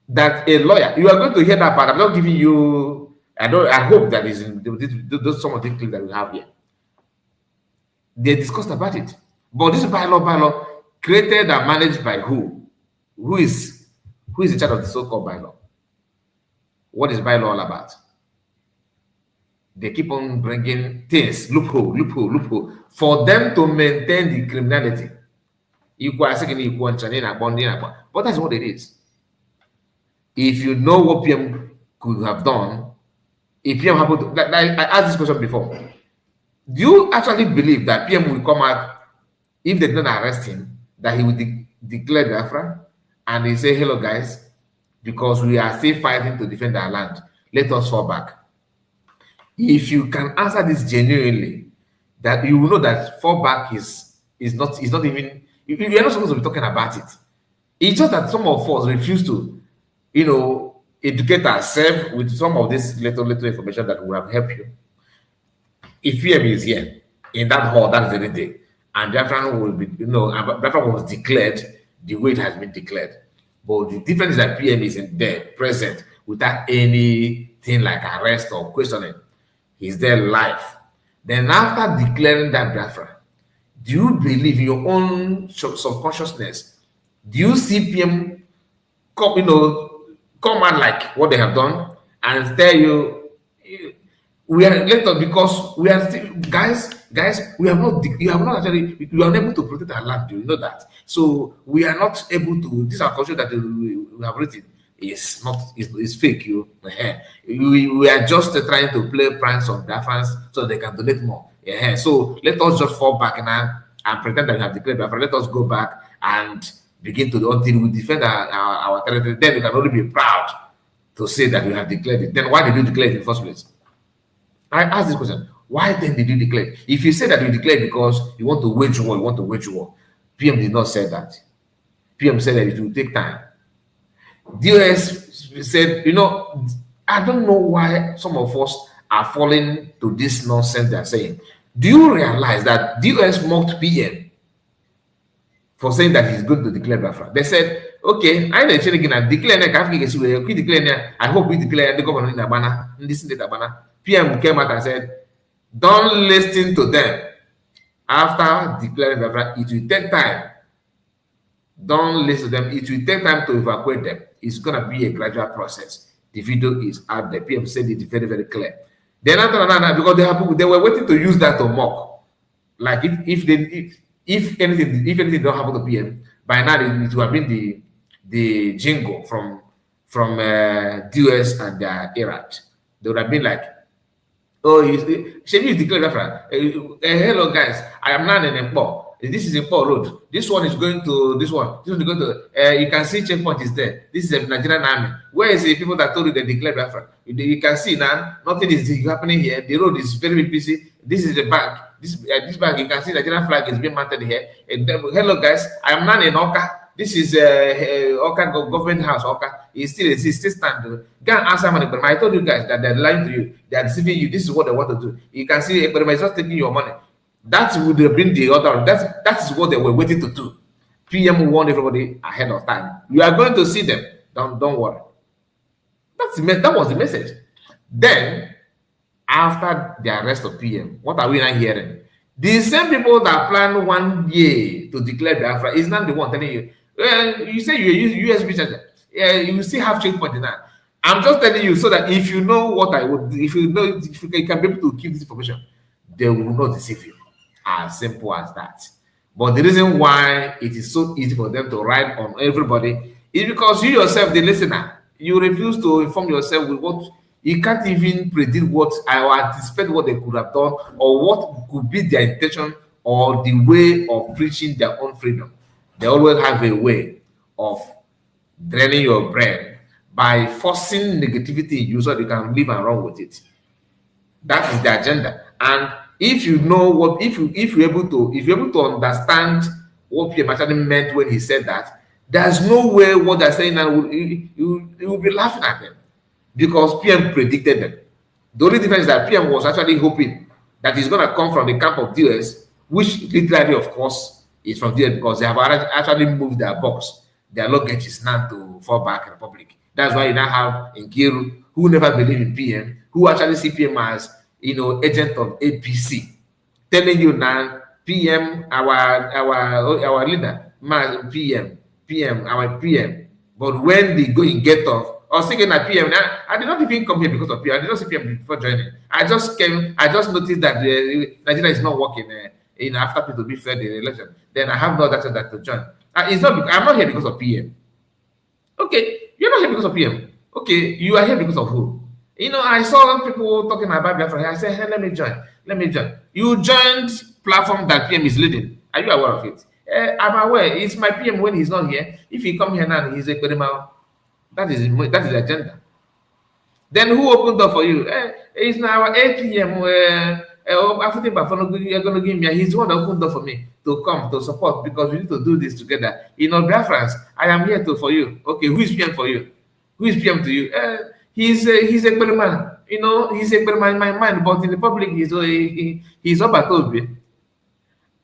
that a lawyer, you are going to hear that part. I'm not giving you, I hope that is in those some of the clips that we have here. They discussed about it. But this bylaw created and managed by who? Who is in charge of the so-called bylaw? What is bylaw all about? They keep on bringing things, loophole, for them to maintain the criminality. But that's what it is. If you know what PM could have done, if PM happened to, like I asked this question before, do you actually believe that PM will come out, if they don't arrest him, that he will declare Bafra and he say, hello guys, because we are still fighting to defend our land, let us fall back? If you can answer this genuinely, that you will know that fall back is not even, you're not supposed to be talking about it. It's just that some of us refuse to, educate ourselves with some of this little information that will have helped you. If PM is here in that hall that very day, and Bafra will be, Bafra was declared the way it has been declared. But the difference is that PM is in there, present, without anything like arrest or questioning. He's there live. Then after declaring that Bafra, do you believe in your own subconsciousness? Do you see PM come out like what they have done and tell you, we are later because we are still guys, we are not actually, we are unable to protect our land, you know that. So we are not able to, this our culture that we have written is not, is fake. We are just trying to play pranks on Biafrans so they can donate more. So let us just fall back now and pretend that we have declared Biafra. Let us go back and begin to, until we defend our territory. Then we can only be proud to say that we have declared it. Then why did you declare it in the first place? I ask this question. Why then did you declare it? If you say that you declared because you want to wage war, PM did not say that. PM said that it will take time. DOS said, I don't know why some of us are falling to this nonsense they're saying. Do you realize that DOS mocked PM for saying that he's going to declare Bafra? They said, okay, I hope we declare the governor in Abana, in this state Abana. PM came out and said, don't listen to them. After declaring Bafra, it will take time. Don't listen to them. It will take time to evacuate them. It's going to be a gradual process. The video is out there. PM said it very, very clear. Then after that, because they were waiting to use that to mock. Like if anything don't happen to PM, by now it would have been the jingle from DOS and Iraq. They would have been like, oh, should you declare Bafra? Hello guys, I am now in Empo. This is Empo Road. This one is going to this one. This one is going to. You can see checkpoint is there. This is a Nigerian army. Where is the people that told you they declared Bafra? You can see now nothing is happening here. The road is very busy. This is the bank. This bank, you can see the Nigerian flag is being mounted here. Hello guys, I am now in Oka. This is Oka government house. Oka is still stand. Go and answer money, but I told you guys that they're lying to you. They are deceiving you. This is what they want to do. You can see, but it's just taking your money. That would have been the other. That is what they were waiting to do. PM warned everybody ahead of time. You are going to see them. Don't worry. That was the message. Then, after the arrest of PM, what are we now hearing? The same people that planned 1 year to declare Bafra is not the one telling you. You say you use USB charger. You still have checkpoint in that. I'm just telling you so that if you know what I would, if you can be able to keep this information, they will not deceive you. As simple as that. But the reason why it is so easy for them to write on everybody is because you yourself, the listener, you refuse to inform yourself with what you can't even predict what or anticipate what they could have done or what could be their intention or the way of preaching their own freedom. They always have a way of draining your brain by forcing negativity in you so you can live and run with it. That is the agenda. And if you know what, if you're able to understand what PM actually meant when he said that, there's no way what they're saying now you will be laughing at them because PM predicted them. The only difference is that PM was actually hoping that it's going to come from the camp of DS, which literally, of course, is from DS because they have actually moved their box, their luggage is now to fall back Republic. That's why you now have Nkiru, who never believed in PM, who actually see PM as, agent of APC, telling you now, PM, our leader, PM, our PM. But when they go in get off, I was thinking at PM. I did not even come here because of PM. I did not see PM before joining. I just noticed that Nigeria is not working. After people be fair the election, then I have no other that to join. It's not. I'm not here because of PM. Okay, you're not here because of PM. Okay, you are here because of who? I saw people talking about Bafra. I said, hey, let me join. You joined platform that PM is leading. Are you aware of it? I'm aware. It's my PM when he's not here. If he come here now, he's a criminal. That is the agenda. Then who opened door for you? It's now our 8 p.m. After the Bafra, you're going to give me. He's the one that opened door for me to come to support because we need to do this together. Biafrans, I am here for you. Okay, who is PM for you? Who is PM to you? He's a better man. He's a better man in my mind, but in the public, he's up at all.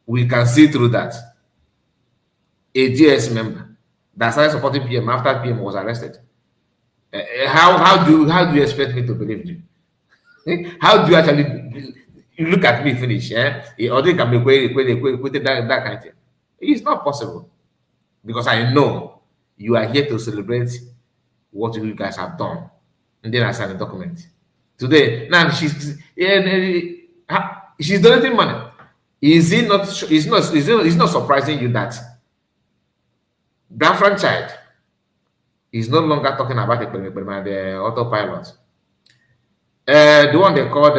We can see through that. A DS member that started supporting PM after PM was arrested. How do you expect me to believe you? How do you actually look at me finish? Or they can be quoted that kind of thing. It's not possible because I know you are here to celebrate what you guys have done, and then I sign the document today. Now she's donating money. Is it not? It's not surprising you that Bafra child is no longer talking about the autopilot. The one they called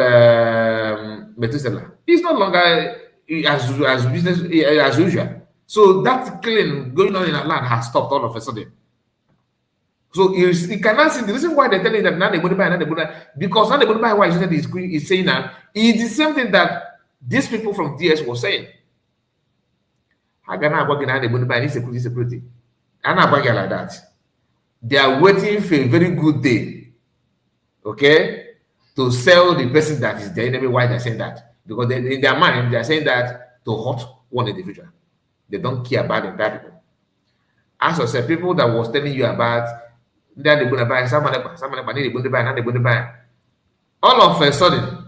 Methuselah is no longer as business as usual. So that killing going on in our land has stopped all of a sudden. So you cannot see the reason why they're telling that now they buy, because now they buy why is saying that it's the same thing that these people from DS were saying. Security. I'm not like that. They are waiting for a very good day, okay, to sell the person that is the enemy. Why they're saying that? Because in their mind, they're saying that to hurt one individual. They don't care about the entire people. As I said, people that was telling you about that they're going to buy, all of a sudden,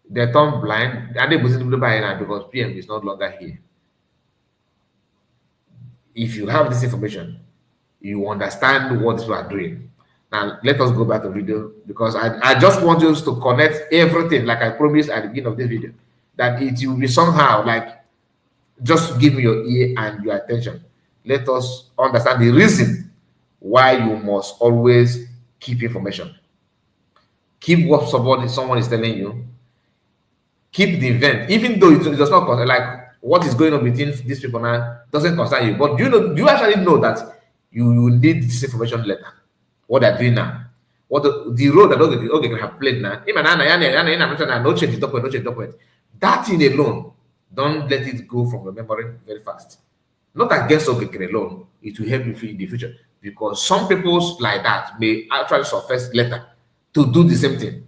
they turn blind and they're going to buy now because PM is no longer here. If you have this information, you understand what you are doing. Now, let us go back to the video because I just want you to connect everything like I promised at the beginning of this video, that it will be somehow like, just give me your ear and your attention. Let us understand the reason why you must always keep information. Keep what someone is telling you. Keep the event, even though it does not concern, like what is going on between these people now doesn't concern you. But you actually know that you need this information later. What they're doing now, what the role that okay can have played now. No change the document. That thing alone, don't let it go from your memory very fast. Not against okay alone, it will help you in the future because some people like that may actually surface later to do the same thing.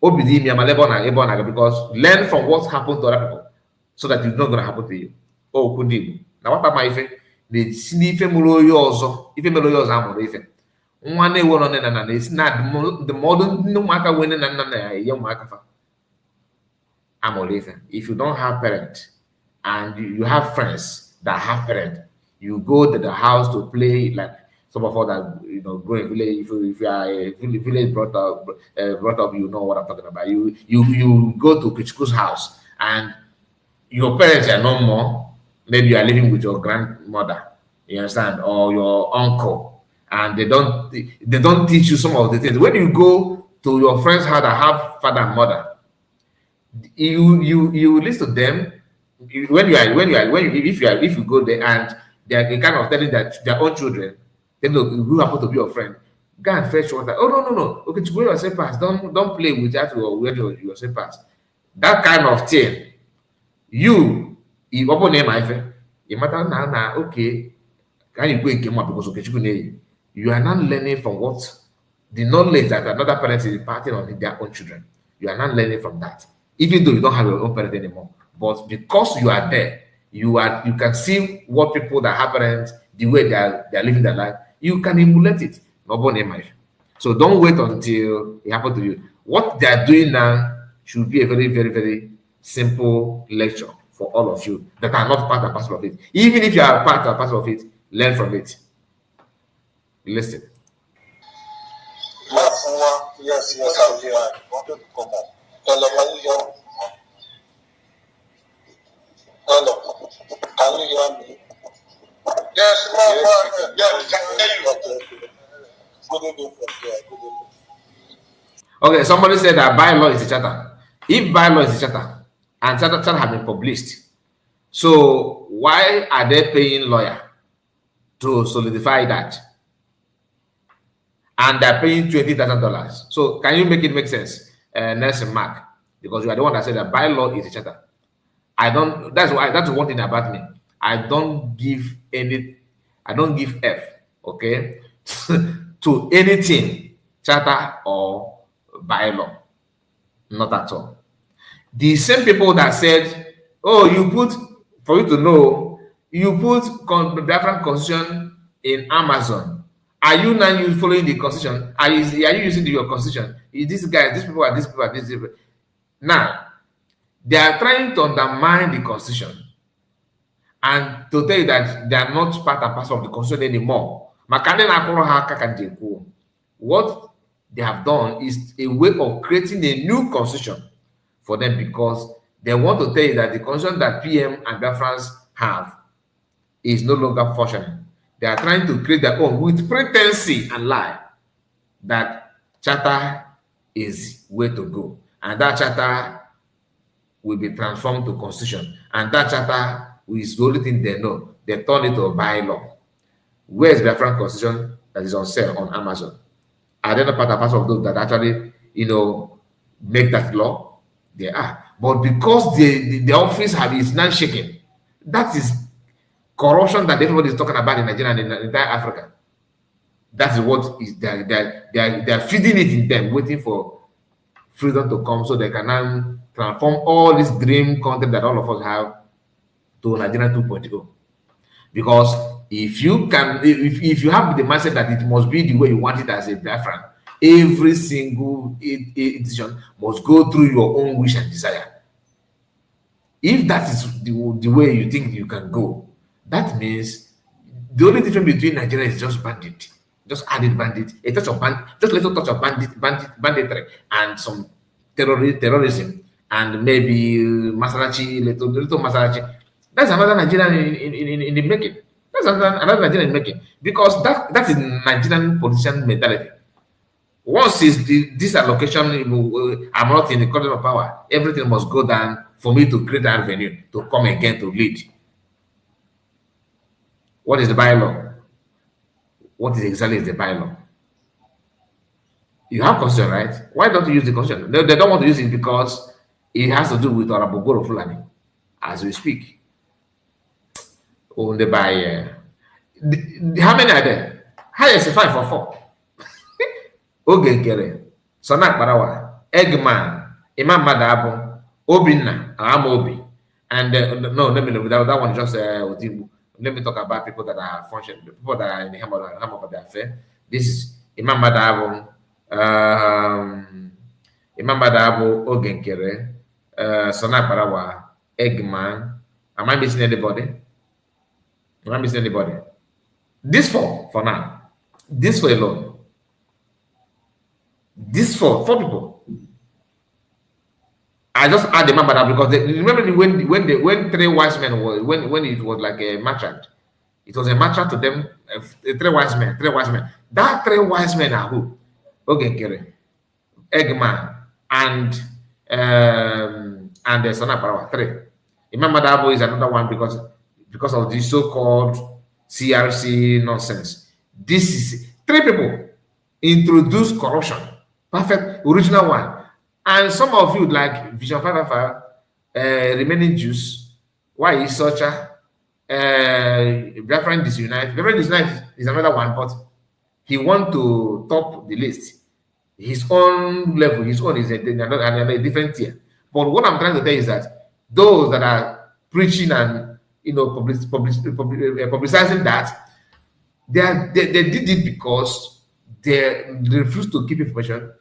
Because learn from what happened to other people so that it's not going to happen to you. Oh, now what am I saying? The sniffy moloyoso, if you moloyos amor, if one day one on another, it's not the modern no matter when another young makafa. If you don't have parents and you have friends that have parents, you go to the house to play like some of us that grow in village. If you are a village brought up, you know what I'm talking about. You go to Kichiku's house and your parents are no more. Maybe you are living with your grandmother, you understand, or your uncle, and they don't teach you some of the things. When you go to your friend's house that have father and mother, you listen to them. If you go there and they are kind of telling that their own children, then look, who happen to be your friend, go and fetch water. Oh no. Okay, to go your same pass. Don't play with that or wear your same pass. That kind of thing. You open name my friend. You matter now. Okay, can you go and come up because okay, you are not learning from what the knowledge that another parent is imparting on their own children. You are not learning from that, even though you don't have your own parent anymore. But because you are there, you can see what people that have parents, the way they are living their life. You can emulate it. So don't wait until it happens to you. What they are doing now should be a very, very, very simple lecture for all of you that are not part and parcel of it. Even if you are part and parcel of it, learn from it. Listen. Yes, I'm here. I wanted to come on. Hello, can you hear me? Hello, can you hear me? Yes, we can hear you. Okay. Good evening from here. Good evening. Okay, somebody said that bylaw is a charter. If bylaw is a charter and charter have been published, so why are they paying lawyer to solidify that? And they're paying $20,000. So can you make it make sense, Nelson Mark? Because you are the one that said that bylaw is a charter. I don't. That's one thing about me. I don't give F, okay, to anything, charter or bylaw. Not at all. The same people that said, oh, for you to know, you put the Bafra constitution in Amazon. Are you now following the constitution? Are you using your constitution? These people are these people. Now, they are trying to undermine the constitution and to tell you that they are not part and parcel of the constitution anymore. What they have done is a way of creating a new constitution for them, because they want to tell you that the constitution that PM and Bafrans have is no longer functioning. They are trying to create their own with pretense and lie that charter is way to go, and that charter will be transformed to constitution, and that charter is the only thing they know. They turn it to a bylaw. Where is the Bafran constitution that is on sale on Amazon? Are they not part and parcel of those that actually, make that law? They are. But because the office is not shaking, that is corruption that everybody is talking about in Nigeria and in entire Africa. That is what is they are feeding it in them, waiting for freedom to come so they can now transform all this dream content that all of us have to Nigeria 2.0. Because if you have the mindset that it must be the way you want it as a Biafran, every single decision must go through your own wish and desire. If that is the way you think you can go, that means the only difference between Nigeria is just bandit, just added bandit, a touch of just a little touch of banditry, and some terrorism, and maybe Masarachi, little Masarachi. That's another Nigerian in the making. That's another Nigerian in the making, because that is Nigerian politician mentality. Once this allocation, I'm not in the corner of power, everything must go down for me to create an avenue to come again to lead. What is the bylaw? What is exactly the bylaw? You have constitution, right? Why don't you use the constitution? They don't want to use it because it has to do with Orabogoro Fulani as we speak. Owned by how many are there? Highest 5 or 4. Oge Kere, Sonak Barawa, Eggman, Imam Madabo, Obinna, Amobi, and no, let me know that one just let me talk about people that are functioning, people that are in the ham of the affair. This is Imam Madabo, Oge Kere, Sonak Barawa, Eggman. Am I missing anybody? Am I missing anybody? This for now. This for alone. This four people. I just add the number that because remember when 3 wise men were when it was like a merchant. It was a merchant to them. 3 wise men. That 3 wise men are who? Okay, Kere, Eggman, and the Sana Parawa. 3. Imam Madabo is another one because of the so-called CRC nonsense. This is 3 people introduce corruption. Perfect, original one. And some of you like Vision 555, remaining Jews, why is such a Referendum disunite? Referendum disunite is another one, but he want to top the list. his own level, his own is a different tier. But what I'm trying to tell you is that those that are preaching and publicizing that, they did it because they refuse to keep information.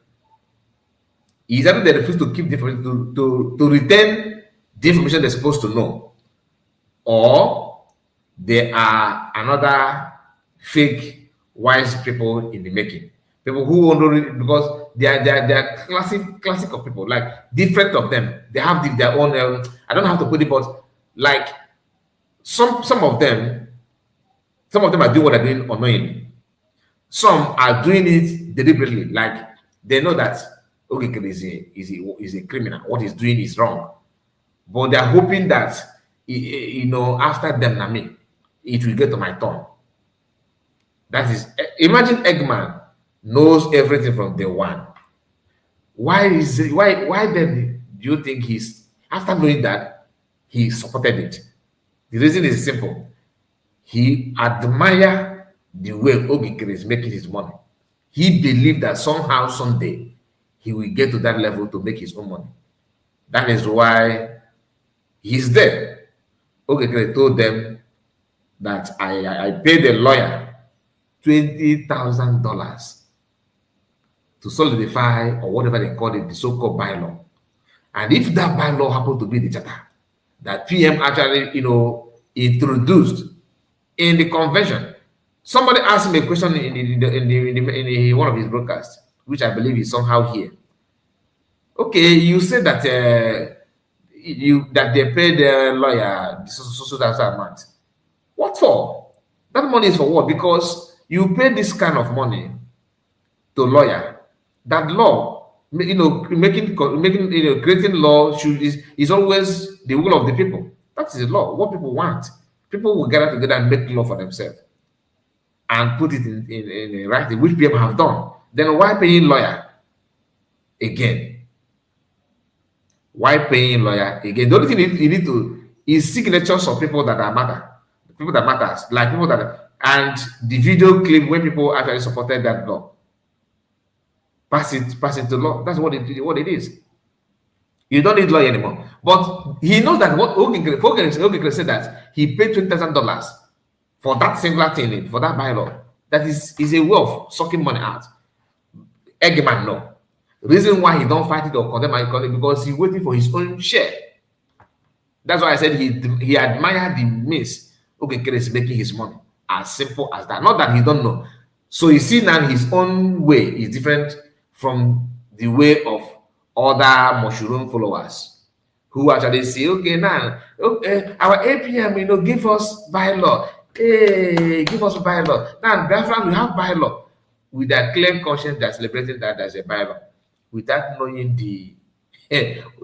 Either they refuse to keep the information to retain the information they're supposed to know, or they are another fake wise people in the making. People who only because they are classic of people, like different of them. They have their own. I don't know how to put it, but like some of them are doing what they're doing unknowingly. Some are doing it deliberately, like they know that okay, is a criminal. What he's doing is wrong, but they're hoping that after them, na me, it will get to my turn. That is, imagine Eggman knows everything from day one. Why then do you think he's after knowing that he supported it? The reason is simple. He admired the way Ogikere is making his money. He believed that somehow, someday, he will get to that level to make his own money. That is why he's there. Ogikere told them that I paid a lawyer $20,000 to solidify, or whatever they call it, the so-called bylaw. And if that bylaw happened to be the charter that PM actually, introduced in the convention, somebody asked him a question in one of his broadcasts, which I believe is somehow here. Okay, you said that that they paid the lawyer so amount. What for? That money is for what? Because you pay this kind of money to lawyer. That law, creating law is always the will of the people. That is the law. What people want. People will gather together and make law for themselves and put it in writing, which people have done. Then why paying lawyer again? Why paying lawyer again? The only thing you need to is signatures of people that matters, like people that, and the video clip when people actually supported that law. Pass it to law. That's what it is. You don't need lawyer anymore. But he knows that what Ogikere said that he paid $20,000 for that singular thing, for that bylaw. That is a way of sucking money out. Eggman no. Reason why he don't fight it or condemn it because he's waiting for his own share. That's why I said he admired the means Ogikere is making his money. As simple as that. Not that he don't know. So you see now his own way is different from the way of other mushroom followers who actually say, okay, now our APM, give us bylaw. Hey, give us a bylaw. Now, Bafra, we have bylaw. With a clear conscience that celebrating that as a bylaw, without knowing the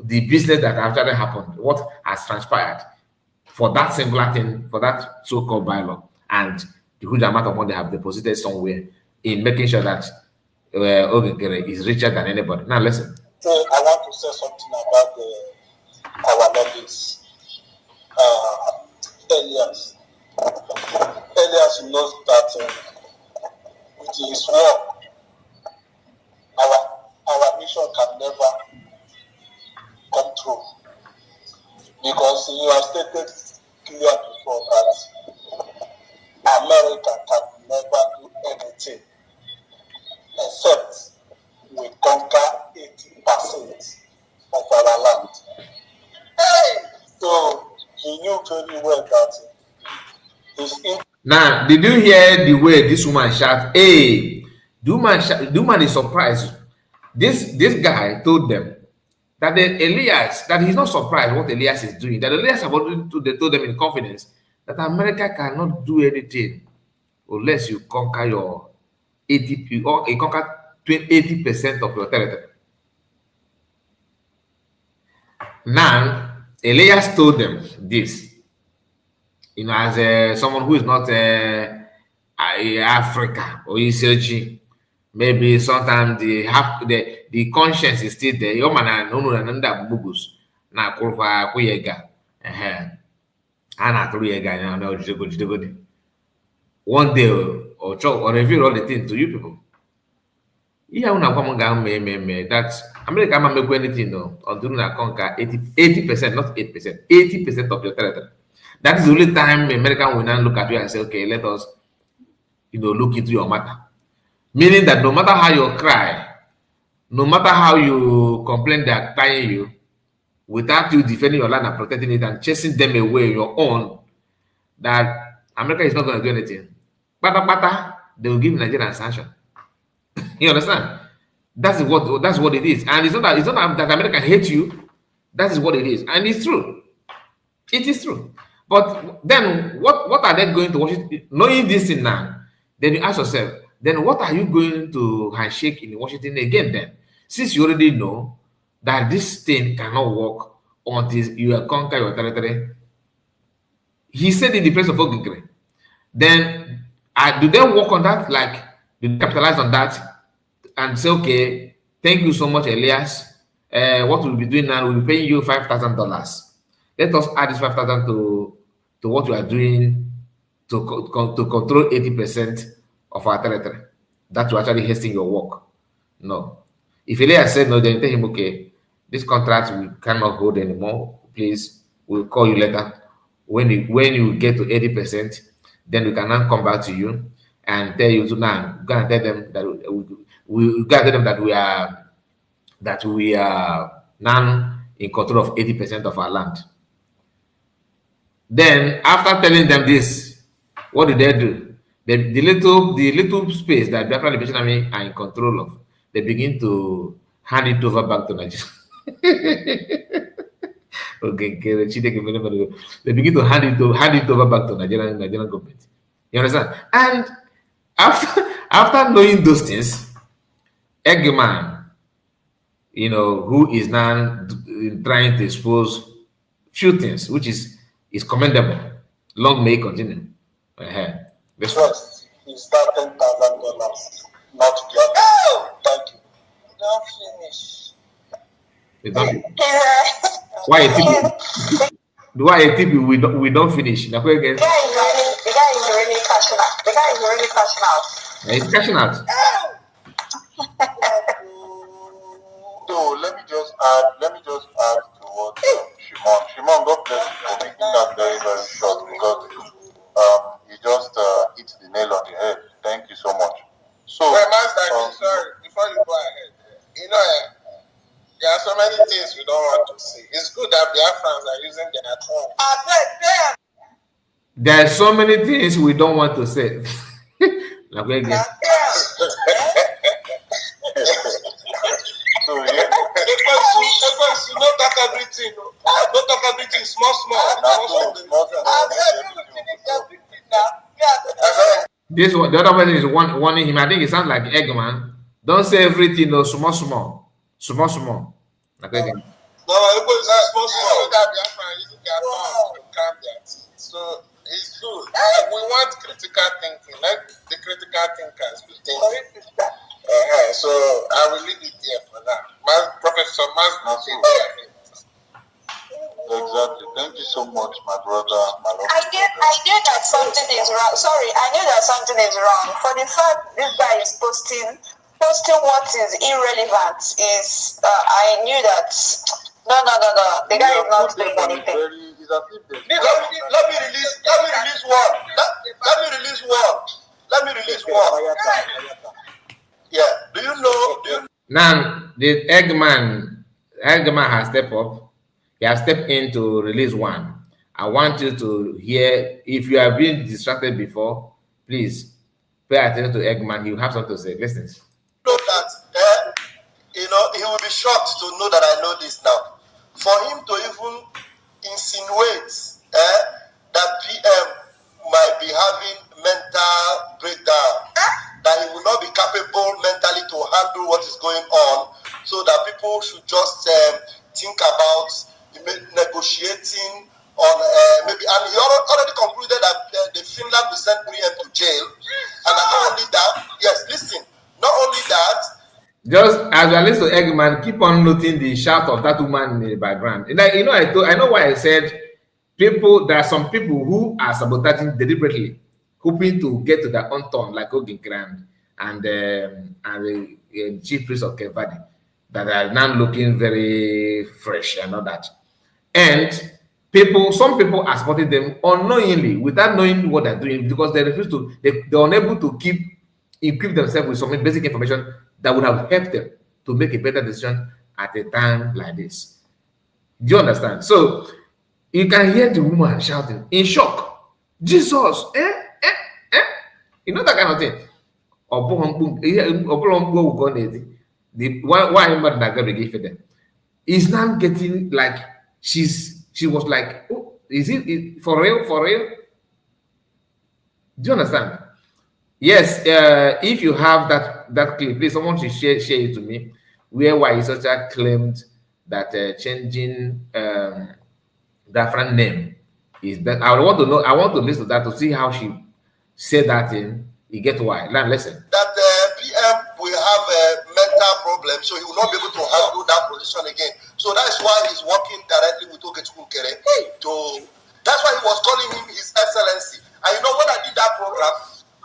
business that actually happened, what has transpired for that singular thing, for that so-called bylaw, and the huge amount of money they have deposited somewhere in making sure that Ogikere is richer than anybody. Now listen. So I want to say something about our lobbies. Elias knows that with his work, our mission can never come true. Because you have stated clear before that America can never do anything except we conquer 80% of our land. Hey! So he knew very well that now, did you hear the way this woman shout? Hey, the woman is surprised. This guy told them that that he's not surprised what Elias is doing. That Elias have already told them in confidence that America cannot do anything unless you conquer your 80% of your territory. Now, Elias told them this. As someone who is not Africa or ECG, maybe sometimes the conscience is still there. Your man no bugus na kurfa kuyega. Ana turiyega na jigodi. One day or reveal all the things to you people. Yeah, una come me that America ma make anything no until una conquer 80%, not 8%, 80% of your territory. That is the only time America will now look at you and say, okay, let us, look into your matter. Meaning that no matter how you cry, no matter how you complain they are tying you, without you defending your land and protecting it and chasing them away your own, that America is not going to do anything. Pata, they will give Nigeria a sanction. You understand? That's what it is. And it's not that America hates you. That is what it is. And it's true. It is true. But then what are they going to Washington? Knowing this thing now, then you ask yourself, then what are you going to handshake in Washington again then? Since you already know that this thing cannot work until you conquer your territory. He said in the place of Ogigre. Then do they work on that? Like, do they capitalize on that and say, okay, thank you so much, Elias. What we'll be doing now, we'll be paying you $5,000. Let us add this 5,000 to what we are doing to control 80% of our territory. That will actually hasten your work. No. If Elias said no, then tell him, okay, this contract we cannot hold anymore. Please, we'll call you later. When you get to 80%, then we can now come back to you and tell you to now go and tell them that we got to tell them that we are now in control of 80% of our land. Then after telling them this, what did they do? The little space that Bafra Liberation Army are in control of, they begin to hand it over back to Nigeria. Okay, they begin to hand it over back to Nigerian government. You understand? And after knowing those things, Eggman, who is now trying to expose few things, which is commendable. Long may it continue. First, is that $10,000, not the other. Oh, thank you. Don't finish. Why a tip? Why a tip? We don't finish. The guy is already cashing out. The guy is already cashing out. He's cashing out. So let me just add to what Shimon, God bless you for making that very, very short, because you just hit the nail on the head. Thank you so much. So, sorry, before you go ahead, there are so many things we don't want to see. It's good that Biafrans are using their tongue. There are so many things we don't want to say. So yeah. Because you don't talk everything. Don't talk everything. Small. This one, the other person is warning him. I think it sounds like Eggman. Don't say everything. No, small. Like again. No, everybody's small. So it's good. We want critical thinking. Let the critical thinkers be thinking. So I will leave it there for now. Professor Mas. Exactly. Thank you so much, my brother. I knew that something is wrong. Sorry, I knew that something is wrong. For the fact this guy is posting what is irrelevant is I knew that no. The guy is not doing anything. Let me release one. Yeah. Do you know? Now the Eggman has stepped up. He has stepped in to release one. I want you to hear. If you have been distracted before, please pay attention to Eggman. He will have something to say. Listen. Know that he will be shocked to know that I know this now. For him to even insinuate that PM might be having mental breakdown, that he will not be capable mentally to handle what is going on, so that people should just think about negotiating on maybe, and he already concluded that the Finland will send PM to jail, and not only that, yes, listen, not only that. Just as you listen to Eggman, keep on noting the shout of that woman in the background. I know why I said there are some people who are sabotaging deliberately, hoping to get to their own turn, like Ogin Grand and chief priest of Kevadi that are now looking very fresh and all that. And some people are supporting them unknowingly without knowing what they're doing because they refuse to, they're unable to equip themselves with some basic information that would have helped them to make a better decision at a time like this. Do you understand? So you can hear the woman shouting in shock, Jesus, you know that kind of thing. Is now getting like she was like, oh, is it for real? For real? Do you understand? Yes, if you have that clip, please someone should share it to me, where Waisocha claimed that changing Bafra name is better. I want to know, I want to listen to that to see how she said that in. You get why. Now listen. That PM will have a mental problem, so he will not be able to handle that position again. So that's why he's working directly with Ogechukukere. That's why he was calling him His Excellency. And you know, when I did that program,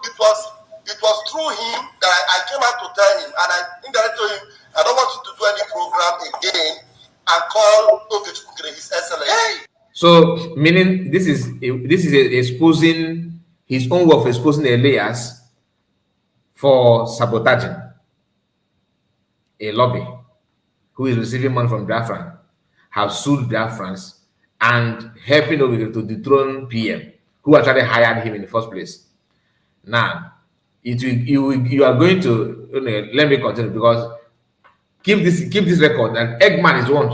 it was through him that I came out to tell him, and I indirectly told him, I don't want you to do any program again and call Ogechukukere His Excellency. So meaning this is exposing his own work, exposing Elias for sabotaging a lobby who is receiving money from Bafra, have sued Biafrans and helping over to dethrone PM, who actually hired him in the first place. Now, you are going to let me continue because keep this record. And Eggman is one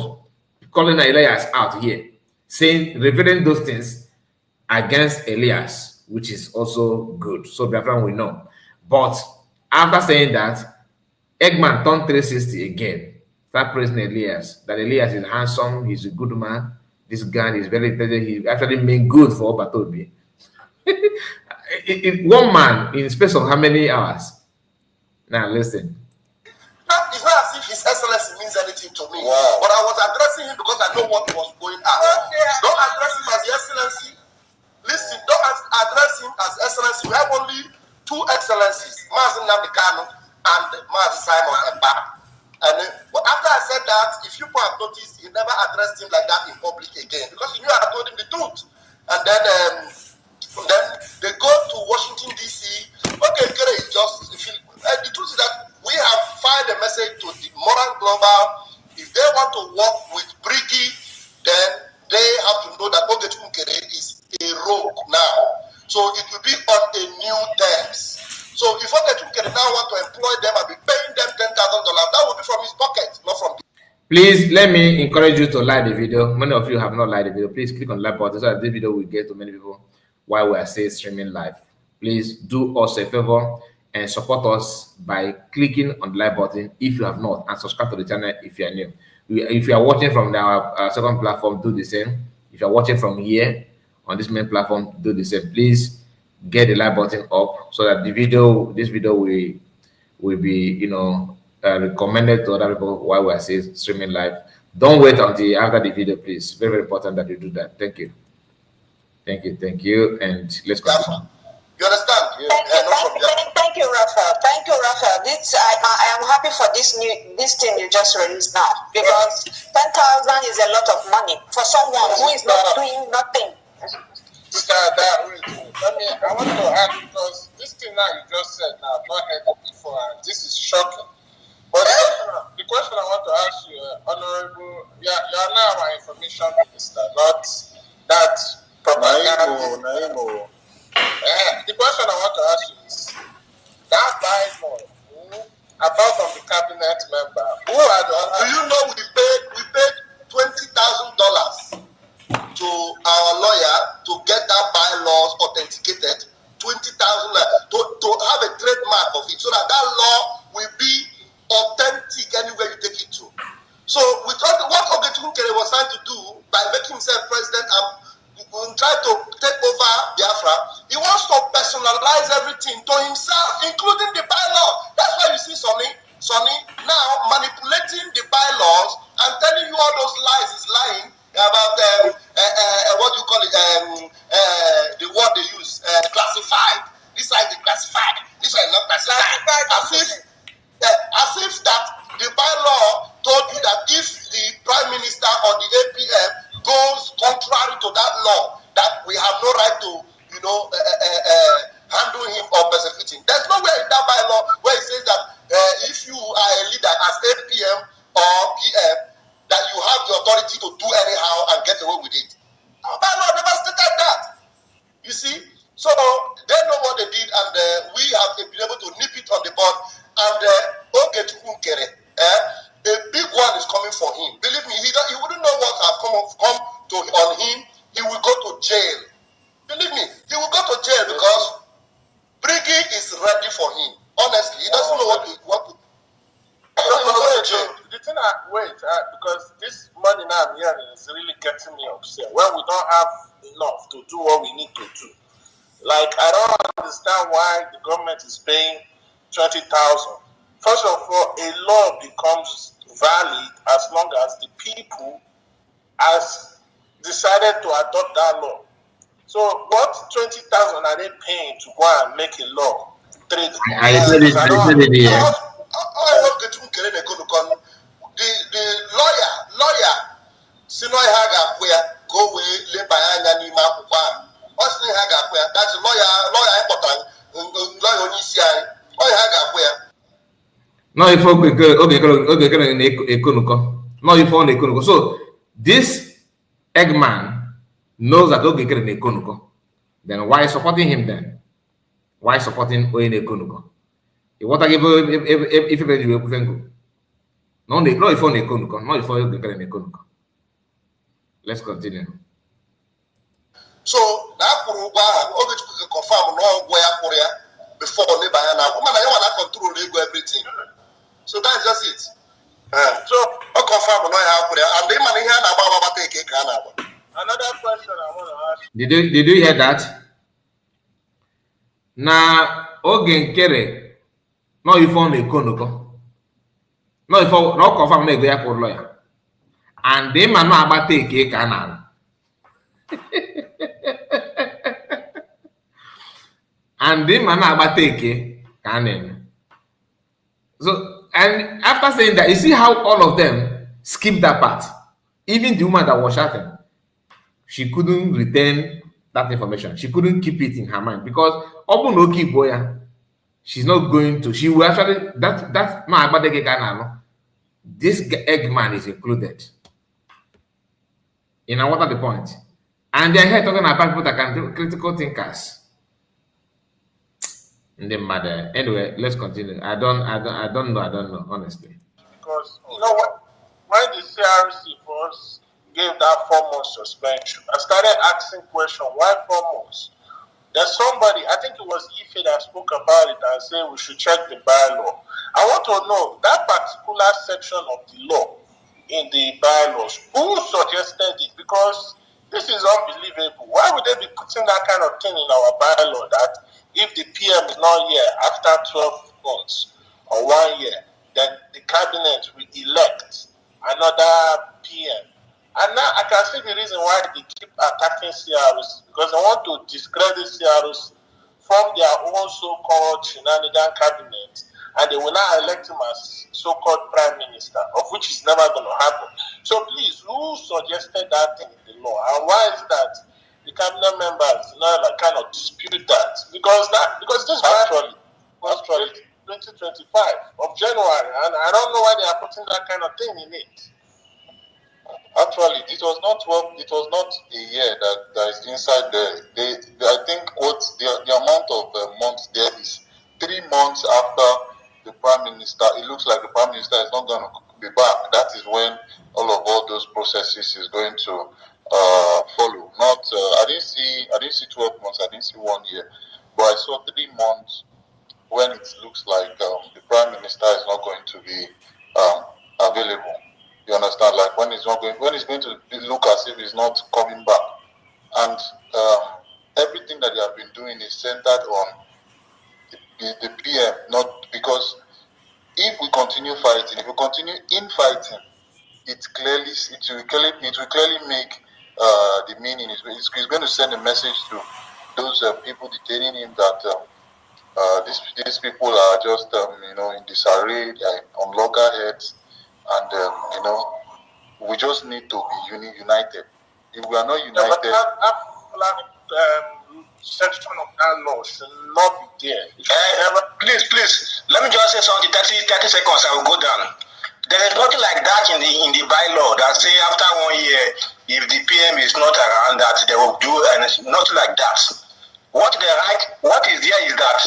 calling Elias out here, saying revealing those things against Elias, which is also good. So Biafran will know. But after saying that, Eggman turned 360 again. Start praising Elias. That Elias is handsome, he's a good man. This guy is very intelligent. He actually made good for Obatobi. One man in space of how many hours? Now listen. It's not as if His Excellency means anything to me. Wow. But I was addressing him because I know what was going on. Don't address him as the Excellency. Listen, don't address him as Excellency. We have only two Excellencies, Mazin Namikano and Mazin Simon Emba. And after I said that, if you have noticed, he never addressed him like that in public again because he knew I told him the truth. And then they go to Washington, D.C. Okay, is just, the truth is that we have filed a message to the Moral Global. If they want to work with Briggy, then they have to know that Ogechukukere is a rogue now. So it will be on a new terms. So if Ogechukukere now want to employ them and be paying them $10,000, that will be from his pocket, not from the... Please let me encourage you to like the video. Many of you have not liked the video. Please click on the like button so that this video will get to many people while we are still streaming live. Please do us a favor and support us by clicking on the like button if you have not, and subscribe to the channel if you are new. If you are watching from our second platform, do the same. If you are watching from here on this main platform, do the same. Please get the like button up so that this video will be recommended to other people while we are still streaming live. Don't wait until after the video, please. Very, very important that you do that. Thank you. Thank you. And let's continue. You understand? Thank you, Raphael. Thank you, Raphael. I am happy for this thing you just released now because 10,000 is a lot of money for someone who is not doing nothing. I want to add because this thing now you just said now I've not heard it before and this is shocking. But the question I want to ask you, Honorable, you are now our information minister, not that propaganda. The question I want to ask you is that Bylaw apart from the cabinet member, who are the other? Do you know we paid $20,000 to our lawyer to get that bylaws authenticated? $20,000 to have a trademark of it, so that law will be authentic anywhere you take it to. So with what Ogechukukere was trying to do by making himself president and try to take over Biafra, he wants to personalize everything to himself, including the bylaw. That's why you see Sonny now manipulating the bylaws and telling you all those lies he's lying about what you call it, the word they use, classified. This is classified. This is not classified. As if PM goes contrary to that law, that we have no right to, handle him or persecute him. There's nowhere in that bylaw where it says that if you are a leader as a PM or PM, that you have the authority to do anyhow and get away with it. Our bylaw never stated that. You see? So they know what they did, and we have been able to nip it on the bud. And a big one is coming for him. Believe me, he wouldn't know what has come on him. He will go to jail. Believe me, he will go to jail because Briggy is ready for him. Honestly, he doesn't know what to. The thing because this money now I'm hearing is really getting me upset. When we don't have enough to do what we need to do. Like, I don't understand why the government is paying 20,000. First of all, a law becomes valid as long as the people has decided to adopt that law. So what 20,000 are they paying to go and make a law? The lawyer go away that's lawyer important. No, if okay, so this Eggman knows that okay, then why supporting him then? Why supporting Oyenekonuko? What I give if you no, if on Ekonuko, not if you let's continue. So that confirm no where before woman I control everything. So that's just it. So confirm no and the man here na take another question I want to ask. Did you hear that? Na oge nkere no if on Ekonuko. No if no confirm na go ya for lawyer. And the man no about take kana. And the man about take canon. So, and after saying that, you see how all of them skipped that part. Even the woman that was shouting, she couldn't retain that information. She couldn't keep it in her mind because Obunoki Boya, she's not going to. She will actually that's not about the this Eggman is included. You know what are the point? And they're here talking about people that can do critical thinkers. Matter. Anyway, let's continue. I don't know, honestly. Because you know what? When the CRC first gave that 4-month suspension, I started asking questions. Why 4 months? There's somebody, I think it was Ife that spoke about it and said we should check the bylaw. I want to know that particular section of the law in the bylaws. Who suggested it? Because this is unbelievable. Why would they be putting that kind of thing in our bylaw that if the PM is not here after 12 months or 1 year, then the cabinet will elect another PM? And now I can see the reason why they keep attacking CROs, because they want to discredit CROs from their own so-called shenanigan cabinet, and they will now elect him as so-called prime minister, of which is never going to happen. So please, who suggested that in the law? And why is that the cabinet members like kind of dispute that? Because this is actually 2025 of January, and I don't know why they are putting that kind of thing in it. Actually, it was not a year that is inside there. I think what the amount of months there is 3 months after the prime minister. It looks like the prime minister is not going to be back. That is when all those processes is going to follow. Not I didn't see 12 months. I didn't see 1 year, but I saw 3 months when it looks like the prime minister is not going to be available. You understand? Like when it's going to look as if he's not coming back, and everything that they have been doing is centered on the PM. Not because if we continue fighting, if we continue infighting, it will clearly make the meaning. It's going to send a message to those people detaining him that these people are just in disarray, on loggerheads, and We just need to be united. If we are not united, section of that law should not be there. Please, let me just say something. 30 seconds, I will go down. There is nothing like that in the bylaw that say after 1 year, if the PM is not around, that they will do anything. Nothing like that. What is there is that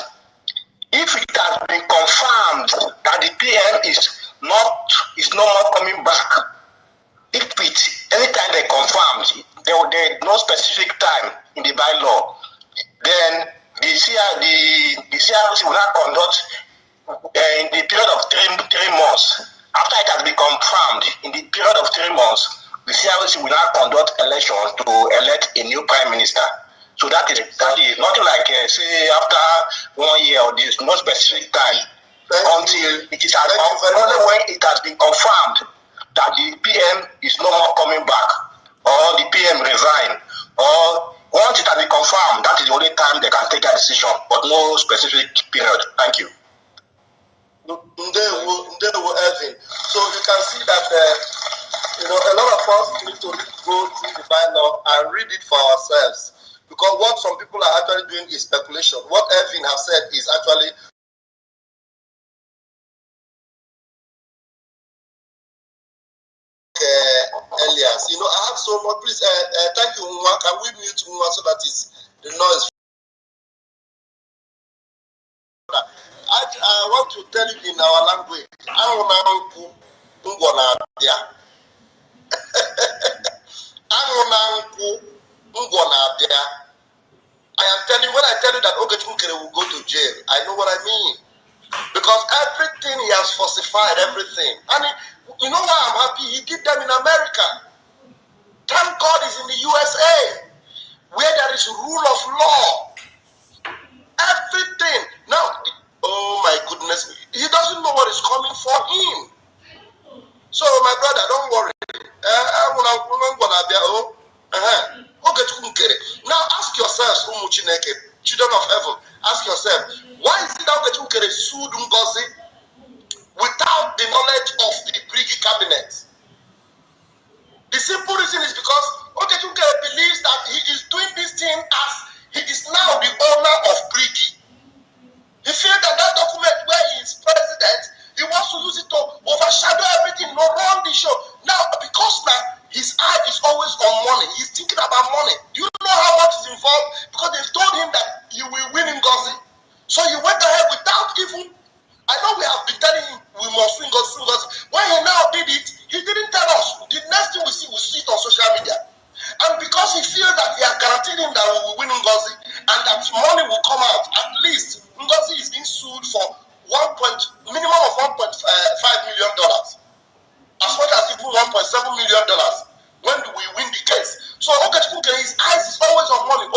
if it has been confirmed that the PM is no more coming back, anytime they confirm, there is no specific time in the bylaw, then the CRC will not conduct in the period of three months. After it has been confirmed, in the period of 3 months, the CRC will not conduct elections to elect a new prime minister. So that is nothing like say after 1 year or there's no specific time until it is only when it has been confirmed that the PM is no more coming back or the PM resign, or once it has been confirmed, that is the only time they can take a decision, but no specific period. Thank you. Evan. So you can see that a lot of us need to go through the bylaw and read it for ourselves, because what some people are actually doing is speculation. What Evan has said is actually Elias. I have so much. Please, thank you, Nwa. Can we mute Nwa so that the noise? I want to tell you in our language. I am telling you, when I tell you that Okechukwu will go to jail, I know what I mean. Because everything he has falsified, everything. And you know why I'm happy? He did them in America. Thank God he's in the USA, where there is rule of law. Everything. Now, oh my goodness, he doesn't know what is coming for him. So, my brother, don't worry. Now, ask yourselves, children of heaven, ask yourself, why is it that Okechukwu sued Ngozi without the knowledge of the Brigi cabinet? The simple reason is because Okechukwu believes that he is doing this thing as he is now the owner of Brigi. He feels that document where he is president, he wants to use it to overshadow everything, run the show. Now, because now his eye is always on money, he's thinking about money. Do you know how much is involved? Because they've told him that he will win Ngozi. So he went ahead without even, I know we have been telling him we must win Ngozi. When he now did it, he didn't tell us. The next thing we see it on social media. And because he feels that he has guaranteed him that we will win Ngozi and that money will come out, at least Ngozi is being sued for minimum of $1.5 million, as much as even $1.7 million. When do we win the case? So Okechukwu, his eyes is always on money.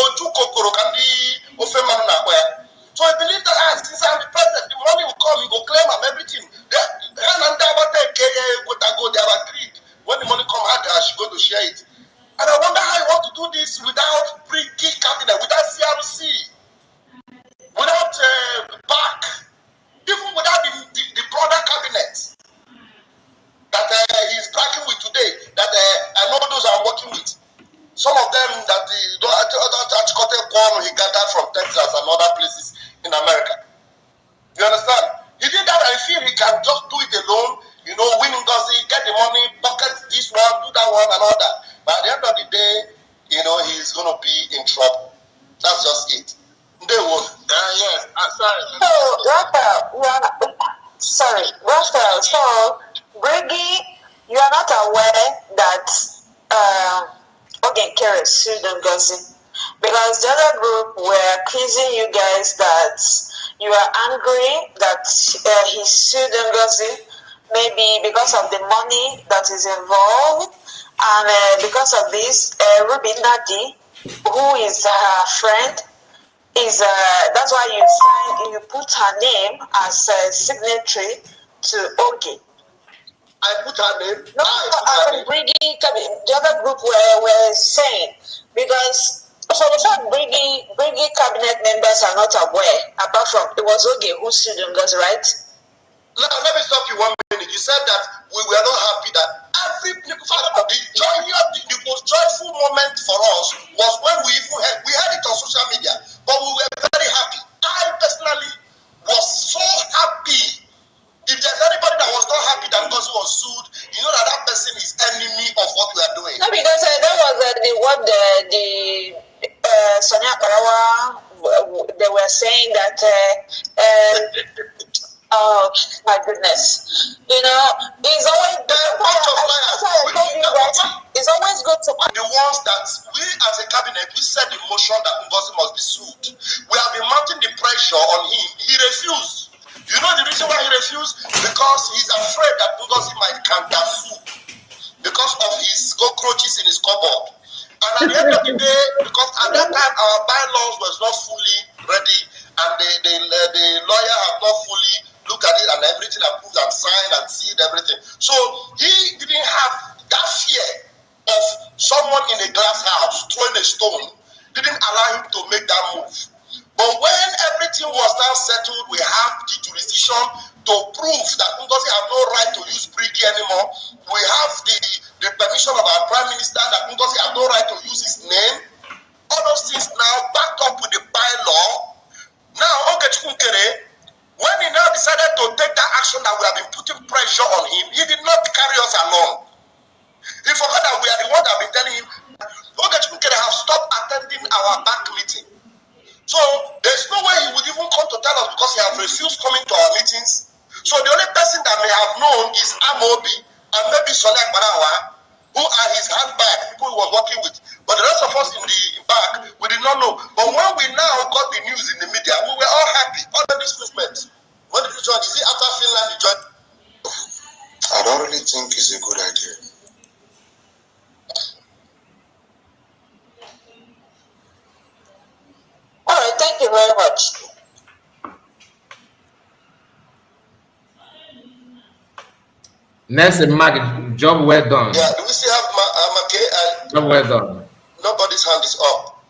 So I believe that since I'm the president, the money will come, he will claim and everything. When the money come out, I should go to share it. And I wonder how you want to do this without Brigi cabinet, without CRC, without BAC, even without the broader cabinet that he's backing with today, that I know those I'm working with. Some of them that he gathered from Texas and other places in America. You understand? He did that and I feel he can just do it alone, win Ngozi, get the money, pocket this one, do that one and all that. But at the end of the day, he's going to be in trouble. That's just it. They won't. Yes, sorry. Sorry, Raphael. So, Brigi, you are not aware that Ogenkere sued Ngozi, because the other group were accusing you guys that you are angry that he sued Ngozi, maybe because of the money that is involved, and because of this, Ruby Nadi, who is her friend, is that's why you put her name as a signatory to Ogi. I put her name. No, the other group were saying, because for the fact Brigi cabinet members are not aware, apart from it was Ogi who sued Ngozi, right? let me stop you 1 minute. You said that we were not happy that the most joyful moment for us was when we had it on social media, but we were very happy. I personally was so happy. If there's anybody that was not happy that because he was sued, you know that person is enemy of what we are doing. No, because that was Sonia Karawa, they were saying that oh my goodness. You know, it's always it's always good to the ones that we as a cabinet we set the motion that Ngozi must be sued. We have been mounting the pressure on him. He refused. You know the reason why he refused? Because he's afraid that Ngozi might counter sue because of his cockroaches in his cupboard. And at the end of the day, because at that time our bylaws was not fully ready, and the lawyer had not fully looked at it and everything approved and signed and sealed everything. So he didn't have that fear of someone in a glass house throwing a stone, didn't allow him to make that move. But when everything was now settled, we have the jurisdiction to prove that Ngozi have no right to use Brigi anymore. We have the permission of our Prime Minister that Ngozi have no right to use his name. All those things now backed up with the bylaw. Now, when he now decided to take that action that we have been putting pressure on him, he did not carry us along. He forgot that we are the ones that have been telling him, have stopped attending our back meeting. So there's no way he would even come to tell us because he has refused coming to our meetings. So the only person that may have known is Amobi and maybe Sonia Barawa, who are his handbag, people he was working with. But the rest of us in the back, we did not know. But when we now got the news in the media, we were all happy. Under this movement. When did you join? Is it after Finland you joined? I don't really think it's a good idea. all right, thank you very much. Next, Mark, job well done. Yeah, do we still have Make? Job well done. Nobody's hand is up.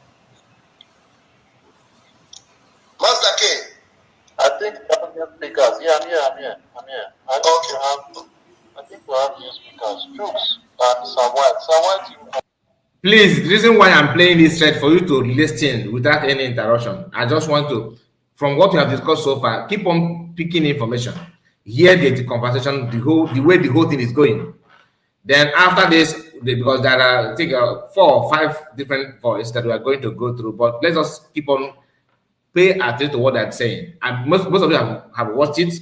Mazda K. I think we have new speakers. Yeah, I'm here. I think we have new speakers. Troops and Samwite. Please, the reason why I'm playing this thread for you to listen without any interruption. I just want to, from what we have discussed so far, keep on picking information. Hear the conversation, the way the whole thing is going. Then after this, because there are I think 4 or 5 different voices that we are going to go through, but let's just keep on pay attention to what they're saying. And most of you have watched it,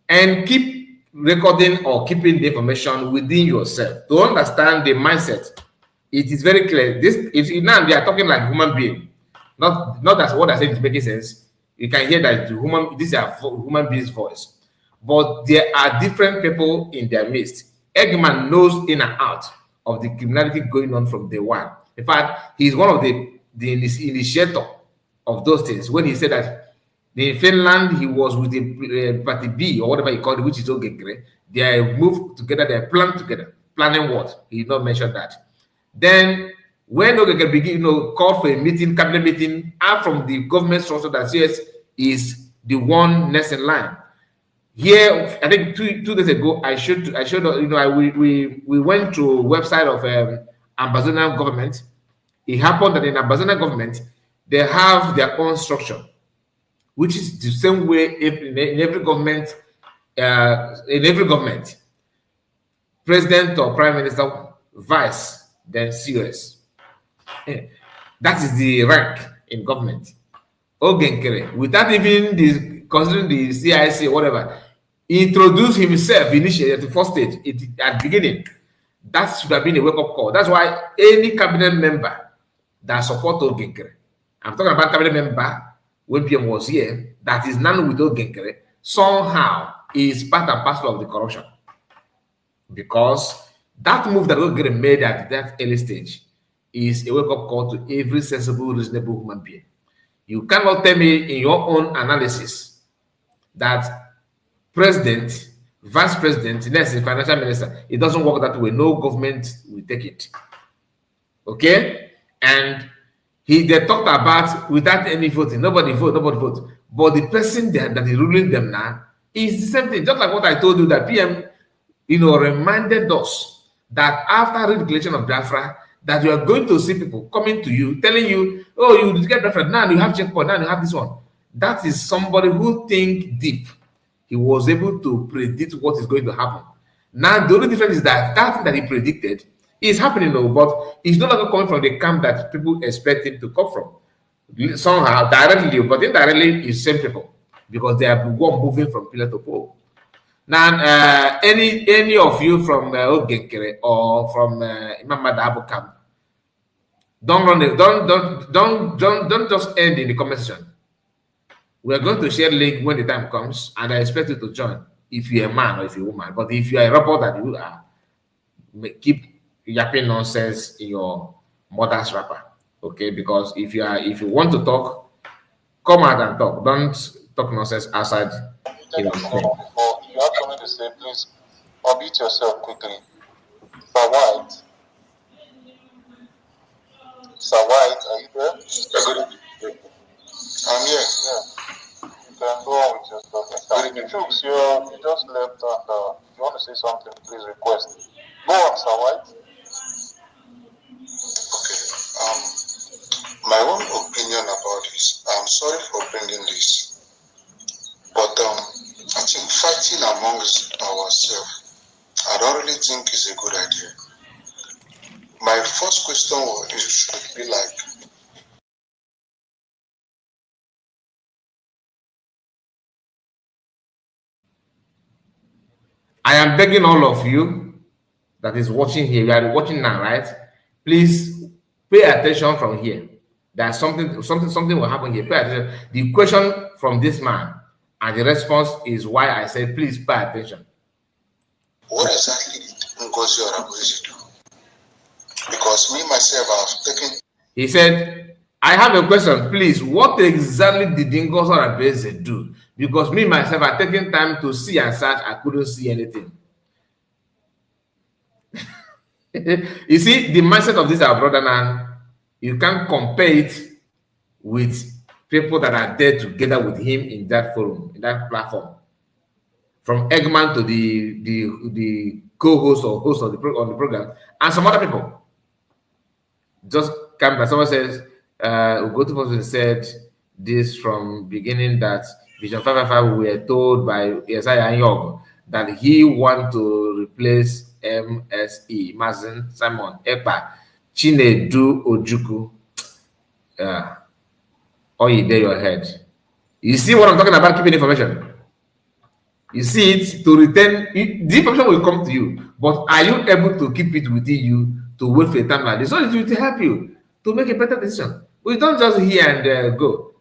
and keep recording or keeping the information within yourself to understand the mindset. It is very clear. Now they are talking like human being, not that what I said is making sense. You can hear that this is a human being's voice, but there are different people in their midst. Eggman knows in and out of the criminality going on from day one. In fact, he's one of the initiator of those things. When he said that in Finland he was with the party B or whatever he called it, which is Ogekre, they moved together, they planned together. Planning what? He did not mention that. Then when Ogekre begin, called for a meeting, cabinet meeting, out from the government structure that says is the one next in line. Here, I think two days ago, I showed we went to a website of Ambazonian government. It happened that in Ambazonian government, they have their own structure, which is the same way in every government. President or prime minister, vice, then CS. That is the rank in government. Ogenkere, without even considering the CIC or whatever, introduced himself initially at the first stage, at the beginning. That should have been a wake-up call. That's why any cabinet member that supports Ogenkere, I'm talking about cabinet member when PM was here, that is none with Ogenkere, somehow is part and parcel of the corruption. Because that move that Ogenkere made at that early stage is a wake-up call to every sensible, reasonable human being. You cannot tell me in your own analysis that president, vice president, next financial minister, it doesn't work that way. No government will take it. Okay? And they talked about without any voting, nobody vote. But the person that is ruling them now It's the same thing. Just like what I told you that PM, reminded us that after re-declaration of Bafra, that you are going to see people coming to you, telling you, oh, you get Bafra, now you have checkpoint, now you have this one. That is somebody who think deep. He was able to predict what is going to happen. Now, the only difference is that that thing that he predicted is happening, though, but it's no longer coming from the camp that people expect him to come from. Somehow, directly, but indirectly, it's same people because they are the one moving from pillar to pole. Now, any of you from Ogenkere or from Imam Madabo camp, don't just end in the comment section. We are going to share link when the time comes, and I expect you to join if you're a man or if you're a woman. But if you are a robot that you are, keep yapping nonsense in your mother's wrapper, okay? Because if you want to talk, come out and talk. Don't talk nonsense outside. Before you have something to say, please unmute yourself quickly. Sir White. Sir White, are you there? I'm here. Yeah. You can go on with your stuff. Chooks, you just left, and if you want to say something, please request. Go on, Sir White. Okay. My own opinion about this, I'm sorry for bringing this, but I think fighting amongst ourselves, I don't really think is a good idea. My first question should be like, I am begging all of you that is watching here, you are watching now, right? Please pay attention from here. There's something will happen here. Pay attention. The question from this man and the response is why I said please pay attention. What exactly did Ngozi Orabuezi do? Because me myself, I've taken. He said, I have a question, please. What exactly did Ngozi Orabuezi do? Because me myself, I've taken time to see and search, I couldn't see anything. You see, the mindset of this our brother now, you can't compare it with people that are there together with him in that forum, in that platform. From Eggman to the co-host or host of the program, and some other people. Just come back. Someone says, Ugotu said this from beginning that Vision 555 we were told by Isaiah Young that he want to replace MSE, Mazen Simon Ekpa, Chinedu Ojuku. Or you dare your head. You see what I'm talking about? Keeping information. You see it to return. The information will come to you, but are you able to keep it within you to wait for a time like this? So it will help you to make a better decision. We don't just hear and go.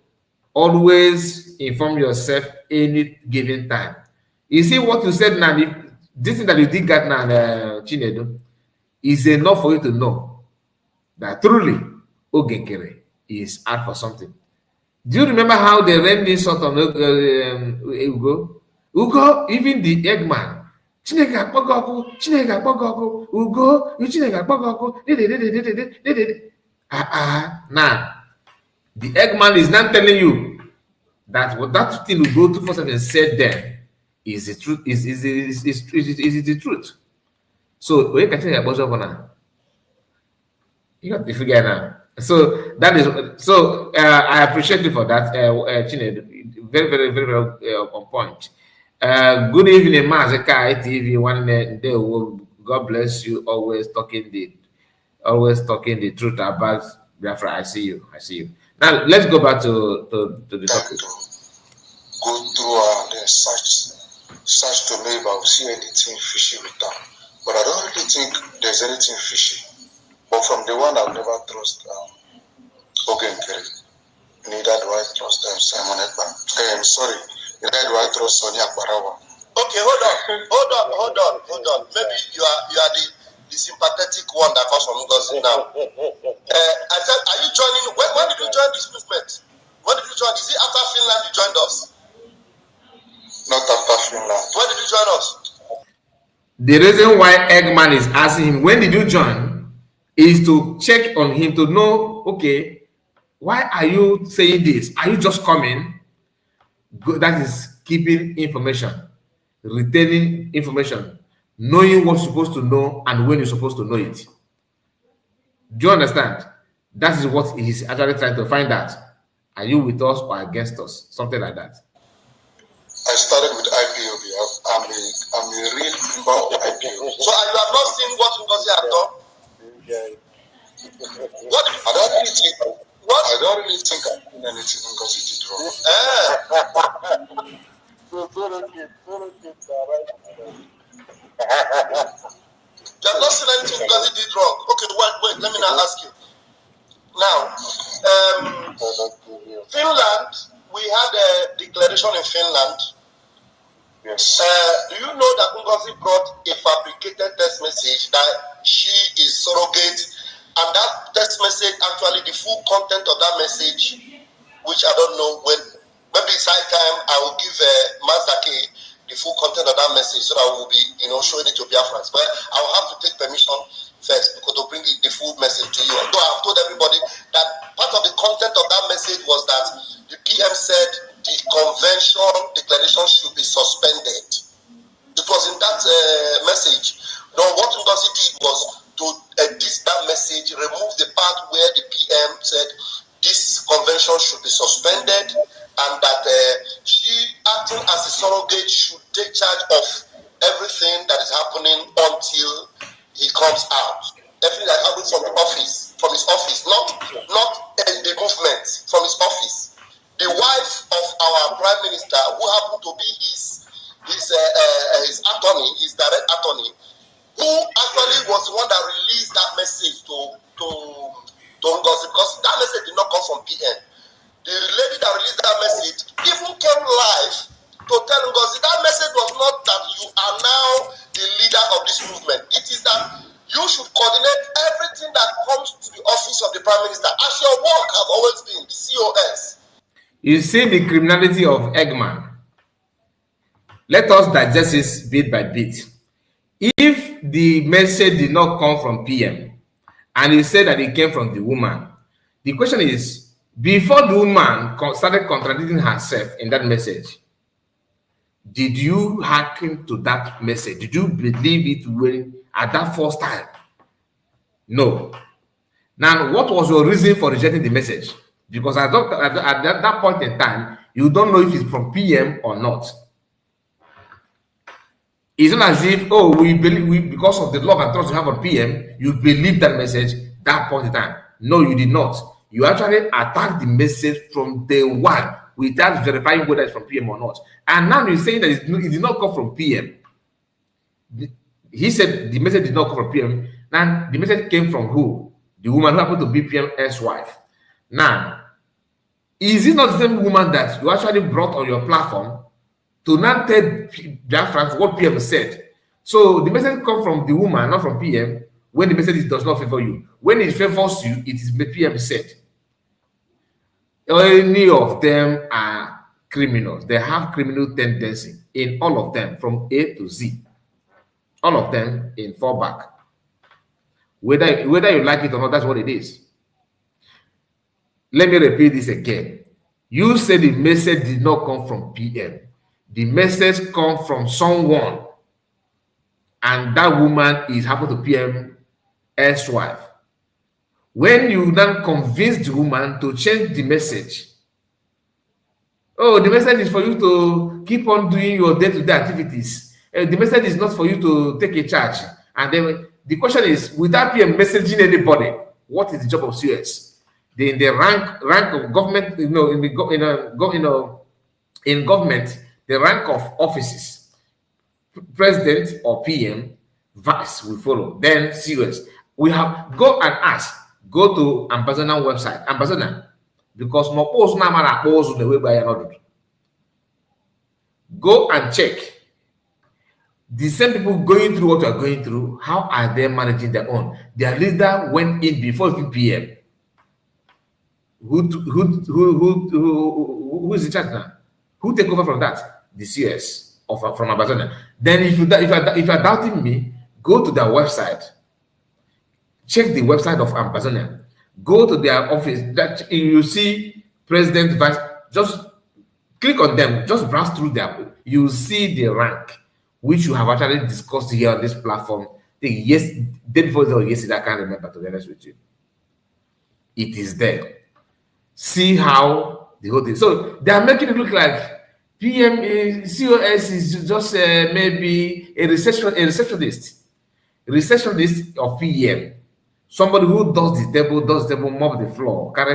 Always inform yourself any given time. You see what you said now. This thing that you did get now, Chinedu, is enough for you to know that truly Ogenkere is out for something. Do you remember how they ran this sort of Ugo? Ugo, even the Eggman. Chinega Bogoku, Chinega Bogoku, Ugo, you Chinega Bogoku. Now, the Eggman is not telling you that what that thing Ugo 247 said there is the truth, is the truth. So, we can change your now. You got the figure now. So that is I appreciate you for that, Chinedu. Very, very, very, very on point. Good evening, Mazeka TV. One day, God bless you. Always talking the truth about Biafra. I see you. Now let's go back to the topic. Go through and then search to know if I will see anything fishy with them. But I don't really think there's anything fishy. But from the one I've never trust Ogenkere, neither do I trust Simon Ekpa. Sorry, neither do I trust Sonia Akbarawa. Okay, hold on. Maybe you are the sympathetic one that comes from Ngozi now. I said, are you joining? When did you join this movement? When did you join? Is it after Finland you joined us? Not after Finland. When did you join us? The reason why Eggman is asking him, when did you join? Is to check on him to know, okay, why are you saying this? Are you just coming? That is keeping information, retaining information, knowing what you're supposed to know and when you're supposed to know it. Do you understand? That is what he's actually trying to find out. Are you with us or against us? Something like that. I started with IPOB. I'm a real member of IPOB. So you have not seen what Ngozi has done? What? I don't really think I've seen anything Ngozi did wrong. You have not seen anything Ngozi did wrong. Okay, wait, let me now ask you. Now, Finland, we had a declaration in Finland. Yes. Do you know that Ngozi brought a fabricated text message that she is surrogate, and that text message, actually the full content of that message, which I don't know when, maybe it's high time I will give Mazake the full content of that message so that we will be, showing it to Biafrans. But I will have to take permission first because to bring the full message to you. Although I've told everybody that part of the content of that message was that the PM said the convention declaration should be suspended. It was in that message. Now, what Ngozi did was to edit that message, remove the part where the PM said this convention should be suspended and that she, acting as a surrogate, should take charge of everything that is happening until he comes out. Everything that happens from his office, not in the movement, from his office. The wife of our prime minister, who happened to be his attorney, his direct attorney, who actually was the one that released that message to Ngozi, because that message did not come from PM. The lady that released that message even came live to tell Ngozi that message was not that you are now the leader of this movement. It is that you should coordinate everything that comes to the office of the prime minister, as your work have always been, the COS. You see the criminality of Eggman. Let us digest this bit by bit. If the message did not come from PM and he said that it came from the woman, the question is, before the woman started contradicting herself in that message, did you hearken to that message? Did you believe it when at that first time? No. Now, what was your reason for rejecting the message? Because at that point in time, you don't know if it's from PM or not. It's not as if, we believe because of the love and trust you have on PM, you believe that message that point in time. No, you did not. You actually attacked the message from day one without verifying whether it's from PM or not. And now you're saying that it did not come from PM. He said the message did not come from PM. Now, the message came from who? The woman who happened to be PM's wife. Now, is it not the same woman that you actually brought on your platform to now tell Biafrans what PM said? So the message comes from the woman, not from PM, when the message does not favor you. When it favors you, it is the PM said. Any of them are criminals. They have criminal tendency in all of them, from A to Z. All of them in fallback. Whether you like it or not, that's what it is. Let me repeat this again. You said the message did not come from PM. The message comes from someone, and that woman is happened to PM's wife. When you then convince the woman to change the message, the message is for you to keep on doing your day-to-day activities. The message is not for you to take a charge. And then the question is, without PM messaging anybody, what is the job of CS? In the rank of government, in government, the rank of offices, president or PM, vice will follow. Then CS. We have go and ask. Go to Ambassador website, Ambassador, because no post na man post the way by another. Go and check. The same people going through what you are going through, how are they managing their own? Their leader went in before the PM. Who is in charge now? Who take over from that? The CS from Ambassador. Then if you are doubting me, go to their website. Check the website of Ambassador. Go to their office. That you see President, Vice. Just click on them, just browse through them. You see the rank, which you have actually discussed here on this platform. Yes, day before or yesterday, I can't remember, to be honest with you. It is there. See how the whole thing. So they are making it look like PM COS is just maybe a receptionist of PM. Somebody who does the table, mop the floor, carry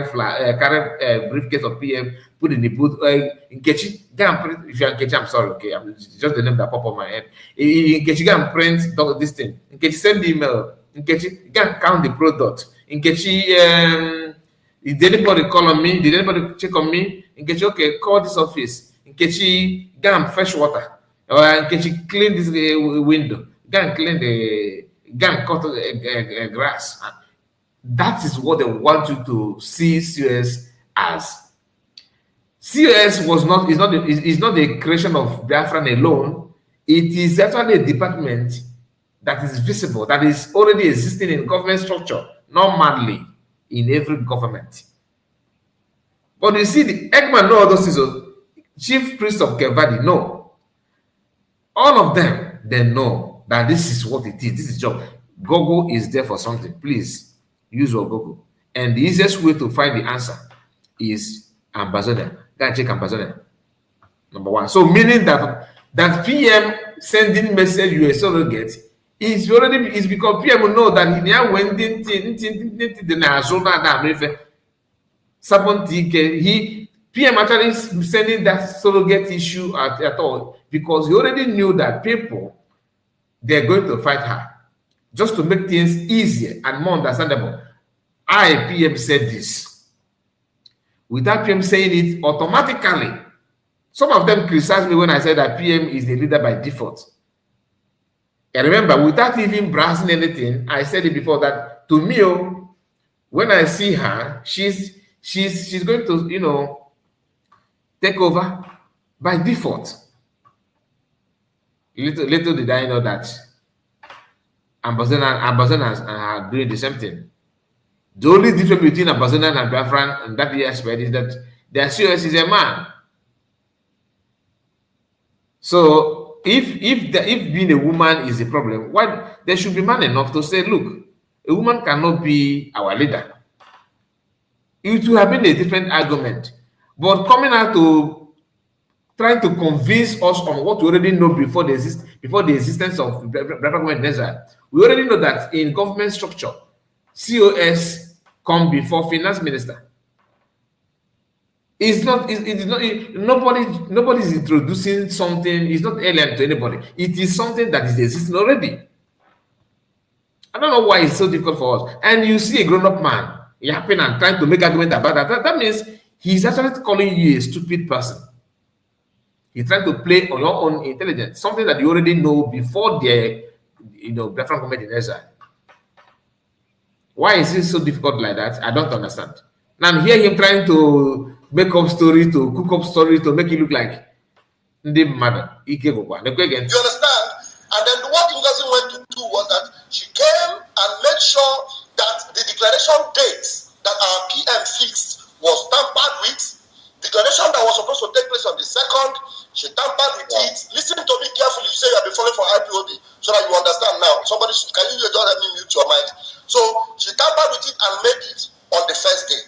briefcase of PM, put in the booth. Nkechi, go and print. If you're Nkechi, I'm sorry, okay, just the name that pop on my head. Nkechi, go and print this thing. Nkechi, send the email. Nkechi, go and count the product. Nkechi, did anybody call on me? Did anybody check on me? Nkechi, okay, call this office. Nkechi, go and fetch water. Or Nkechi, clean this window. Go and clean the. Go and cut grass. That is what they want you to see COS as. COS is not the creation of Biafran alone. It is actually a department that is visible, that is already existing in government structure normally in every government. But you see, the Eggman know all those things. So Chief Priest of Kevadi, no. All of them, they know that this is what it is. This is job. Google is there for something. Please use your Google. And the easiest way to find the answer is ambassador. Go and check ambassador. Number one. So meaning that PM sending message you a surrogate is because PM will know that he PM actually sending that surrogate issue at all because he already knew that people, they're going to fight her just to make things easier and more understandable. PM said this. Without PM saying it automatically, some of them criticized me when I said that PM is the leader by default. And remember, without even browsing anything, I said it before that to me, when I see her, she's going to, take over by default. Little did I know that Ambassador are doing the same thing. The only difference between Ambassador and Bafra and that aspect is that their COS is a man. So if being a woman is a problem, why there should be man enough to say, look, a woman cannot be our leader. It would have been a different argument. But coming out to trying to convince us on what we already know before the existence of government measure, we already know that in government structure, COS come before finance minister. Nobody is introducing something. It's not alien to anybody. It is something that is existing already. I don't know why it's so difficult for us. And you see a grown-up man yapping and trying to make argument about that. That means he's actually calling you a stupid person. He's trying to play on your own intelligence, something that you already know before the different government in exile. Why is it so difficult like that? I don't understand. Now I hear him trying to make up story, to cook up story, to make it look like the mother. You understand? And then what Ngozi went to do was that she came and made sure that the declaration dates that our PM fixed was tampered with. Declaration that was supposed to take place on the 2nd, she tampered with it. Listen to me carefully. You say you have been following for IPOB so that you understand now. Can you just let me mute your mic? So she tampered with it and made it on the first day.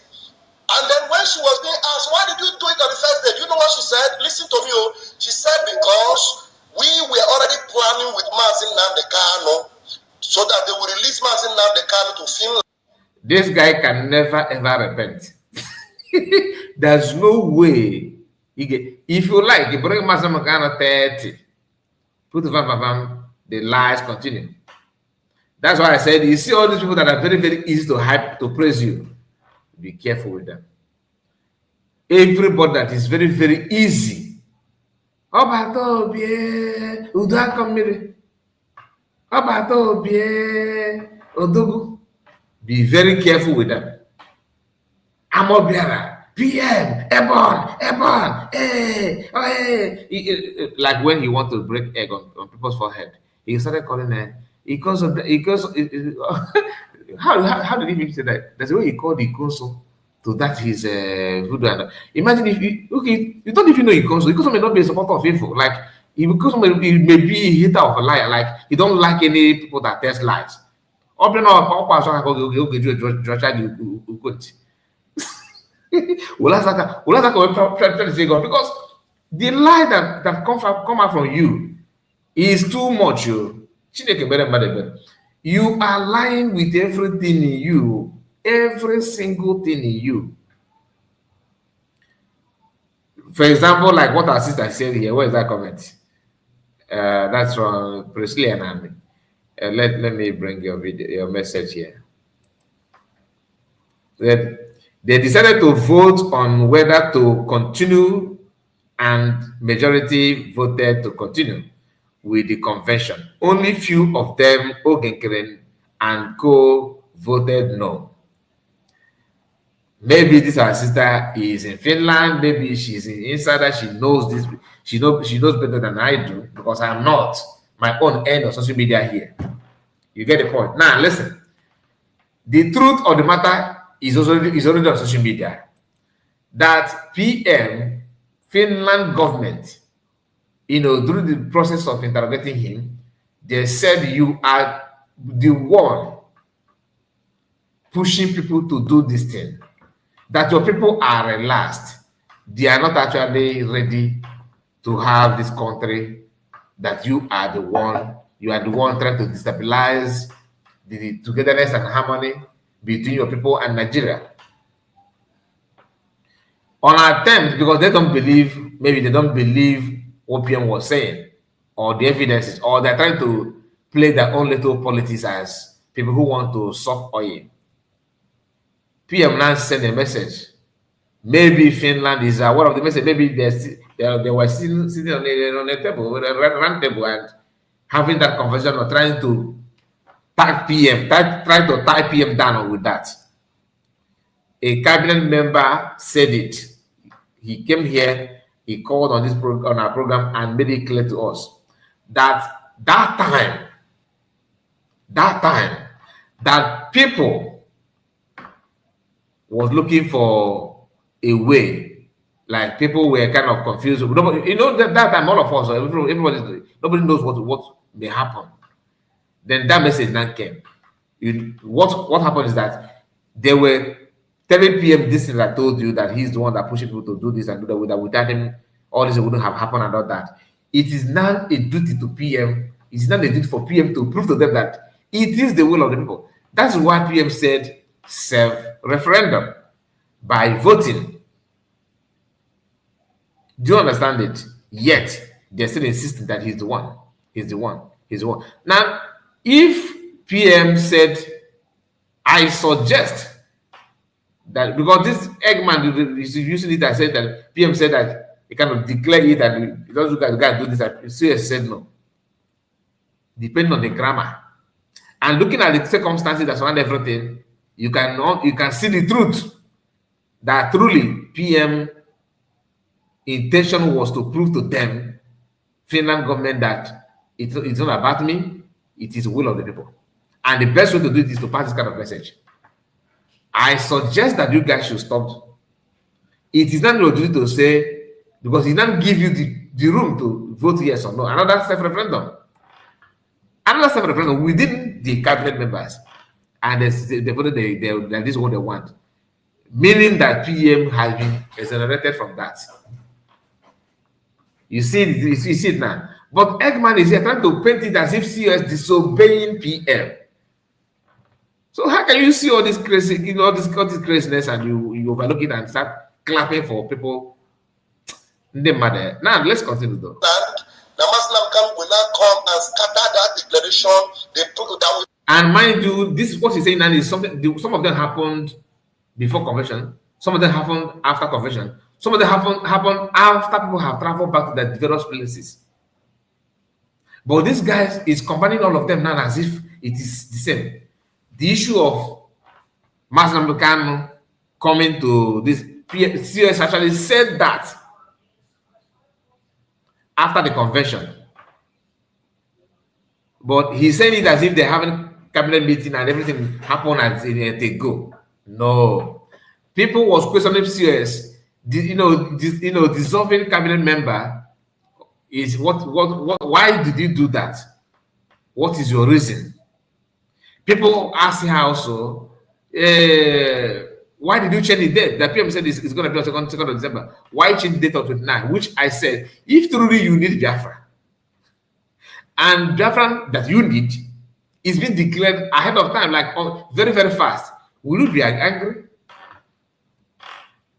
And then when she was being asked, why did you do it on the first day? Do you know what she said? Listen to me. She said, because we were already planning with Mazin Namdekano so that they will release Mazin Namdekano to Finland. This guy can never ever repent. There's no way. If you like, you bring Mazin Namdekano 30, put the lies continue. That's why I said, you see all these people that are very, very easy to hype, to praise you. Be careful with them. Everybody that is very, very easy. Be very careful with them. Amobiara, PM, Ebon, hey. Like when he want to break egg on people's forehead, he started calling them. How did he say that? That's the way he called the console. to that his voodoo. Imagine if you don't even know he may not be a supporter of evil. Like he may be a hater of a liar. Like he don't like any people that tell lies. Because the lie that come out from you is too much. You are lying with everything in you, every single thing in you. For example, like what our sister said here, where is that comment? That's from Presley and Annie. Let me bring your message here. That they decided to vote on whether to continue, and majority voted to continue with the convention. Only few of them, Ogenkeren and co, voted no. Maybe this our sister is in Finland. Maybe she's in insider. She knows this. She knows better than I do, because I'm not my own end of social media here. You get the point. Now listen. The truth of the matter is already on social media that PM Finland government, through the process of interrogating him, they said you are the one pushing people to do this thing. That your people are relaxed. They are not actually ready to have this country. That you are the one trying to destabilize the togetherness and harmony between your people and Nigeria. On attempt, because they don't believe what PM was saying, or the evidences, or they're trying to play their own little politics as people who want to suck oil. PM now sent a message. Maybe Finland is one of the message. Maybe they were sitting on a table, with a round table, and having that conversation, or trying to tag PM, try to tie PM down with that. A cabinet member said it. He came here, he called on our program, and made it clear to us that people was looking for a way. Like people were kind of confused. Nobody, that time, all of us, nobody knows what may happen. Then that message now came. What happened is that they were telling PM this thing that I told you, that he's the one that pushes people to do this and do that. Without him, all this wouldn't have happened and all that. It is now a duty to PM. It is now a duty for PM to prove to them that it is the will of the people. That's why PM said self-referendum, by voting. Do you understand it? Yet they're still insisting that he's the one. He's the one. Now, if PM said, I suggest that, because this Eggman is using it, I said that PM said that he kind of declared it, and he doesn't look at do this. CS said no. Depending on the grammar and looking at the circumstances that surround everything, you can see the truth that truly PM intention was to prove to them, Finland government, that it's not about me, it is the will of the people. And the best way to do it is to pass this kind of message. I suggest that you guys should stop. It is not your duty to say, because it doesn't give you the room to vote yes or no. Another self-referendum within the cabinet members, and they voted that this is what they want, meaning that PM has been exonerated from that. You see it now. But Eggman is here trying to paint it as if CS disobeying PM. So how can you see all this crazy, all this craziness, and you overlook it and start clapping for people? Now let's continue though. The Muslim will not come and scatter that declaration. And mind you, this what he's saying now is something. Some of them happened before convention. Some of them happened after convention. Some of them happened after people have traveled back to their various places. But this guy is combining all of them now as if it is the same. The issue of Muslim coming to this, CS actually said that after the convention. But he's saying it as if they haven't cabinet meeting and everything happened as they go. No. People was questioning CS. Dissolving cabinet member is what? Why did you do that? What is your reason? People ask her also, why did you change the date? The PM said it's going to be on 2nd of December. Why change the date of 29? Which I said, if truly you need Biafra, and Biafra that you need is being declared ahead of time, like very, very fast, will you be angry?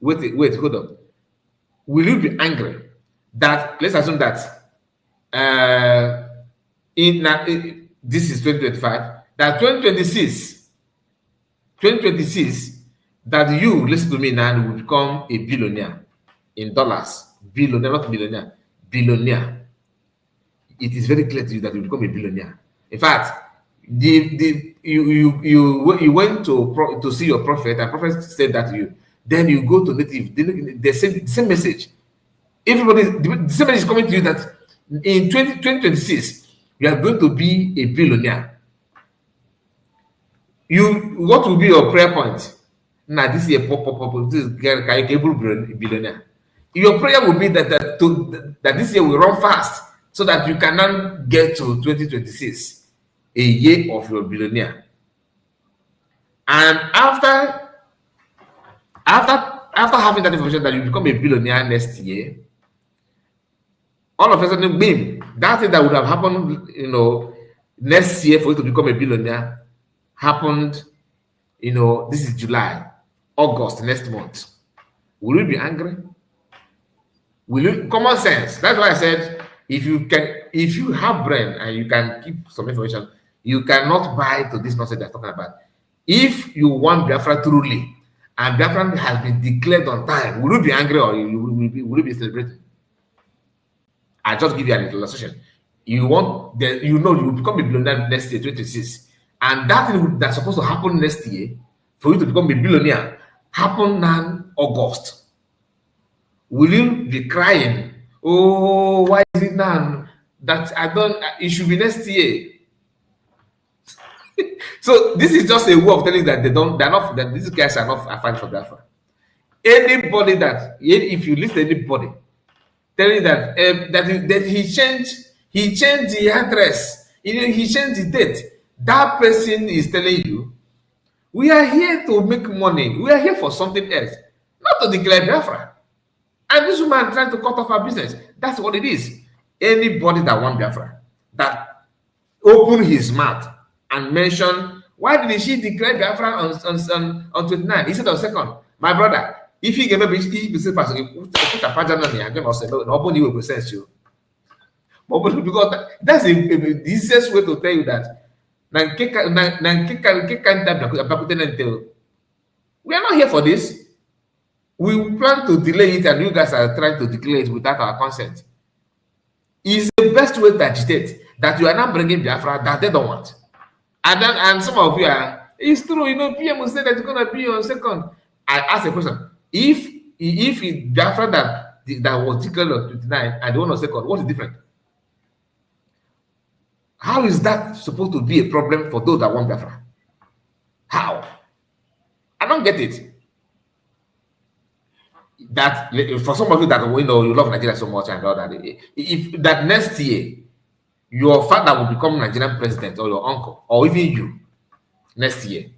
Wait, hold on. Will you be angry that, let's assume that this is 2025, that 2026, that you, listen to me now, will become a billionaire in dollars. Billionaire, not millionaire, billionaire. It is very clear to you that you become a billionaire. In fact, you went to see your prophet, and prophet said that to you. Then you go to native, the same message. Everybody, the same message is coming to you that in 2026, you are going to be a billionaire. What will be your prayer point? Now, this is a this is billionaire. Your prayer will be that this year will run fast so that you cannot get to 2026, a year of your billionaire. And after having that information that you become a billionaire next year, all of a sudden, boom, that thing that would have happened, next year for you to become a billionaire happened, this is July, August, next month. Will you be angry? Will you? Common sense. That's why I said, if you have brain and you can keep some information, you cannot buy to this nonsense they're talking about. If you want Biafra truly, and Biafra has been declared on time, will you be angry or will you be celebrating? I just give you an illustration. You will become a billionaire next year, 2026, and that thing that's supposed to happen next year for you to become a billionaire happen in August. Will you be crying? Oh, why is it now that it should be next year? So this is just a way of telling you that that these guys are not fighting for Biafra. Anybody if you listen to anybody telling that he changed the address, he changed the date, that person is telling you, we are here to make money, we are here for something else, not to declare Biafra. And this woman trying to cut off her business. That's what it is. Anybody that wants Biafra, that open his mouth and mention, why did she declare Biafra on 29 instead of 2nd? My brother, if you give a person, put a page on here, I'm going to say, nobody will sense you. Because that's the easiest way to tell you that. We are not here for this. We plan to delay it, and you guys are trying to declare it without our consent. It's the best way to agitate that you are not bringing Biafra that they don't want. And some of you are, it's true, PM will say that it's going to be on 2nd. I ask a question. If Biafra that was declared on 29 and the one on 2nd, what is different? How is that supposed to be a problem for those that want Biafra? How? I don't get it. That for some of you that you love Nigeria so much and all that, if that next year your father will become Nigerian president, or your uncle, or even you next year,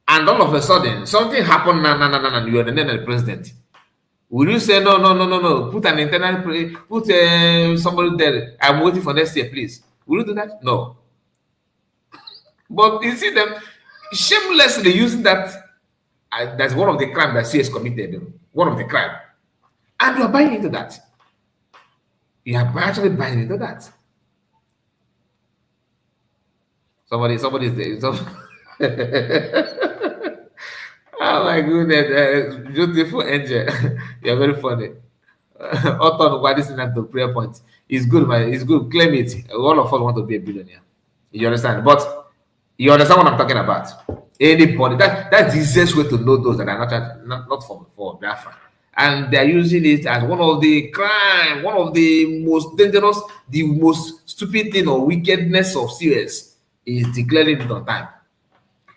and all of a sudden something happened, you are the president, will you say no, put an internal, put somebody there, I'm waiting for next year, please? Will you do that? No. But you see them shamelessly using that. That's one of the crimes that CS committed. One of the crime, and you are buying into that. You are actually buying into that. Somebody is there. Oh my goodness, beautiful angel. You are very funny. Author, why this is not the prayer point? It's good, man. It's good. Claim it. All of us want to be a billionaire. You understand? But you understand what I'm talking about. Anybody, that's the easiest way to know those that are not for Biafra. And they're using it as one of the crime, one of the most dangerous, the most stupid thing or wickedness of CS is declaring it on time.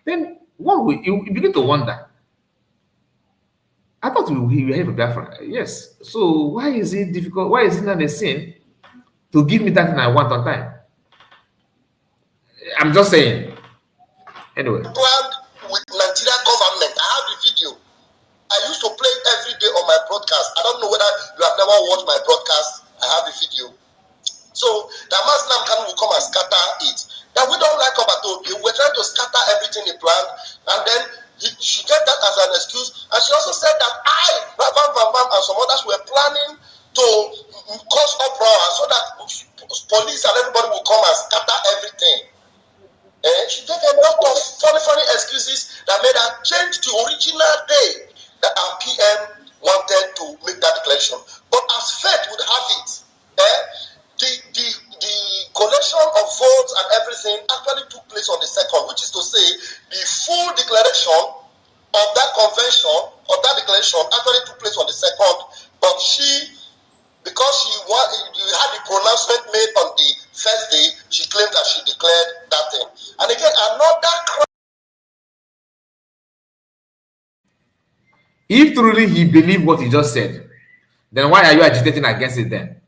Then you begin to wonder, I thought we were here for Bafra. Yes. So why is it difficult? Why is it not a sin to give me that thing I want on time? I'm just saying. Anyway. Planned with Nigeria government. I have the video. I used to play it every day on my broadcast. I don't know whether you have never watched my broadcast. I have the video. So the Muslim can will come and scatter it. That we don't like about okay. We're trying to scatter everything he planned, and then she get that as an excuse. And she also said that Bam, and some others were planning to cause uproar so that police and everybody will come and scatter everything. She gave a lot of funny excuses that made her change the original day that our PM wanted to make that declaration. But as fate would have it, the collection of votes and everything actually took place on the 2nd, which is to say the full declaration of that convention, of that declaration actually took place on the 2nd, but because she had the pronouncement made on the first day, she claimed that she declared that thing. And again, another crime. If truly he believed what he just said, then why are you agitating against it then?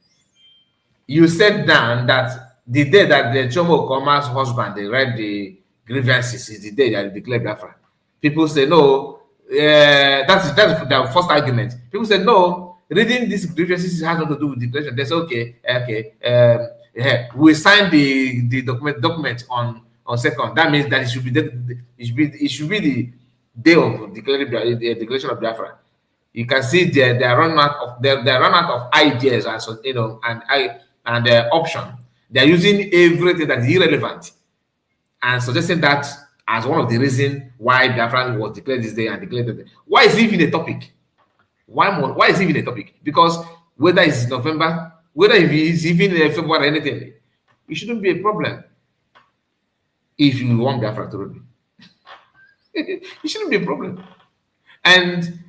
You said then that the day that the Chomo Koma's husband, they read the grievances, is the day that they declared Bafra. People say, no, that's the first argument. People say, no, reading these grievances has nothing to do with declaration. That's okay. We signed the document on 2nd. That means that it should be the day of the declaration of Bafra. You can see they are run out of ideas and so, and option. They are using everything that is irrelevant and suggesting that as one of the reasons why Biafra was declared this day and declared that. Why is it even a topic? Why is it even a topic? Because whether it's November, whether it's even February or anything, it shouldn't be a problem if you want Biafra to rule. It shouldn't be a problem. And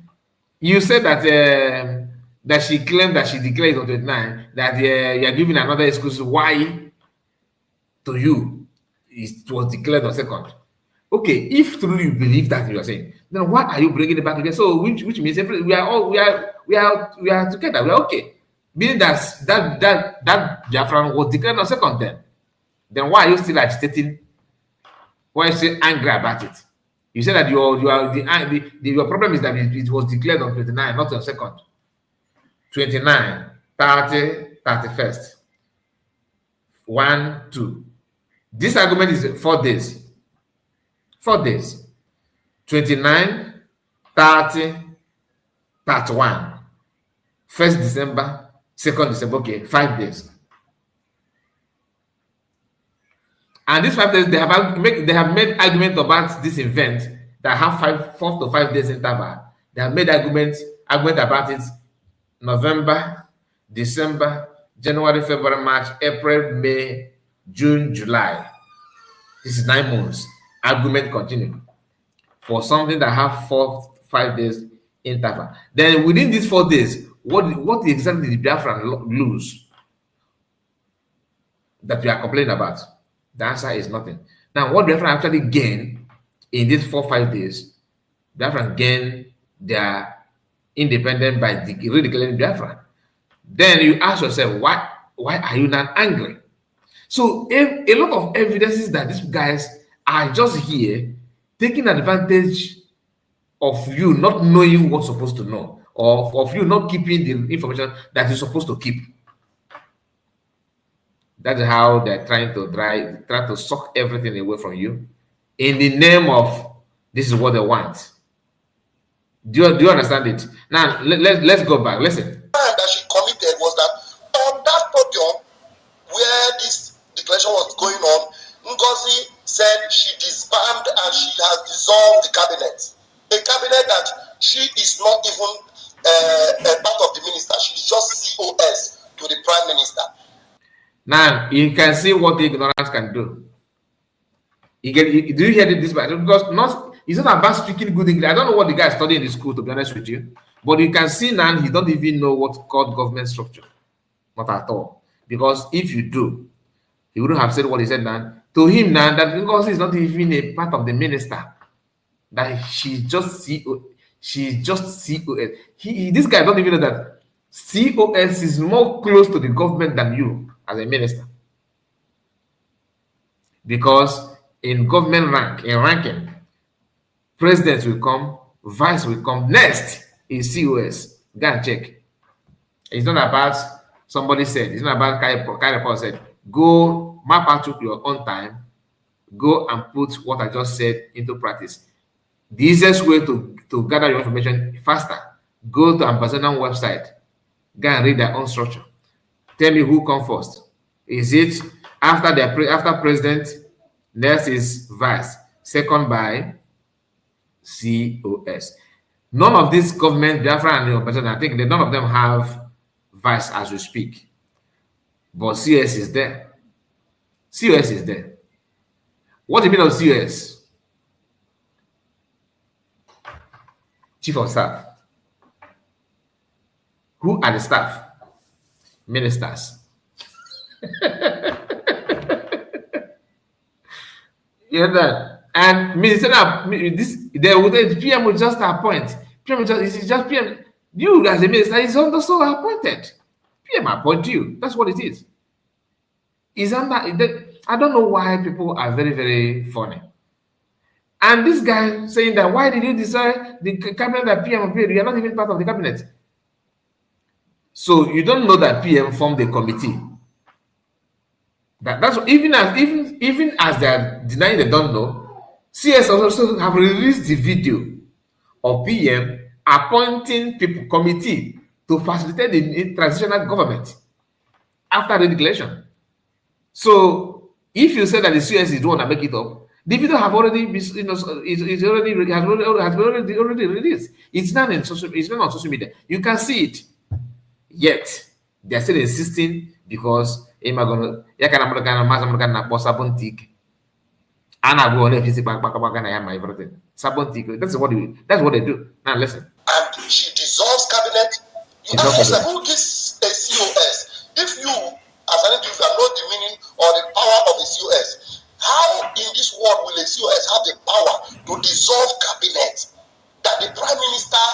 you said that she claimed that she declared on 29 that you're giving another excuse why to you it was declared on 2nd. Okay, if truly you believe that you are saying, then why are you bringing it back again? So which means we are together. We are okay. Meaning that Biafran was declared on 2nd. Then why are you still agitating? Why are you still angry about it? You said that your problem is that it was declared on 29, not on 2nd. 29, 30, 31st. 1, 2. This argument is 4 days. 4 days. 29, 30, 31. 1st December, 2nd December. Okay, 5 days. And these 5 days, they have made argument about this event that have 4 to 5 days interval. They have made argument about it. November, December, January, February, March, April, May, June, July. This is 9 months. Argument continue for something that have 4 to 5 days interval. Then within these 4 days, what exactly did Biafra lose that we are complaining about? The answer is nothing. Now, what Biafra actually gain in these 4 or 5 days, Biafra gain their independent by redeclaring Biafra. Then you ask yourself, why are you not angry? So a lot of evidences that these guys are just here taking advantage of you not knowing what's supposed to know, or of you not keeping the information that you're supposed to keep. That's how they're trying to suck everything away from you in the name of this is what they want. Do you understand it? Now let's go back. Listen. That she committed was that on that podium where this declaration was going on, Ngozi said she disbanded and she has dissolved the cabinet. A cabinet that she is not even a part of the minister. She's just COS to the prime minister. Now you can see what the ignorance can do. Do you hear this? Because it's not about speaking good English. I don't know what the guy studied in the school, to be honest with you. But you can see now he don't even know what's called government structure. Not at all. Because if you do, he wouldn't have said what he said now. To him now, that Ngozi is not even a part of the minister. That she's just She's just COS. This guy don't even know that COS is more close to the government than you as a minister. Because in government ranking, president will come, vice will come, next is COS. Go and check. It's not about somebody said, it's not about Kai said, go map out your own time, go and put what I just said into practice. The easiest way to gather your information faster, go to Ambassador website, go and read their own structure. Tell me who comes first. Is it after president, next is vice, second by COS. None of this government, Bafra and the Ambassador, I think none of them have vice as we speak. But CS is there. COS is there. What do you mean of COS? Chief of Staff. Who are the staff? Ministers. You know that? And the PM will just appoint. PM is just PM. You as a minister is also appointed. PM appoint you. That's what it is. I don't know why people are very, very funny. And this guy saying that, why did you decide the cabinet that PM appeared? You are not even part of the cabinet. So you don't know that PM formed the committee. That's even as they are denying they don't know, CS also have released the video of PM appointing committee to facilitate the transitional government after the declaration. So if you say that the CS is the one that make it up, the video have already been, has already released. It's not on social media. You can see it. Yet they're still insisting because Sabotage. That's what they do. Now listen. And she dissolves cabinet. You ask yourself, who gives a COS? If you, as an individual, know the meaning or the power of the COS, how in this world will a COS have the power to dissolve cabinet? That the prime minister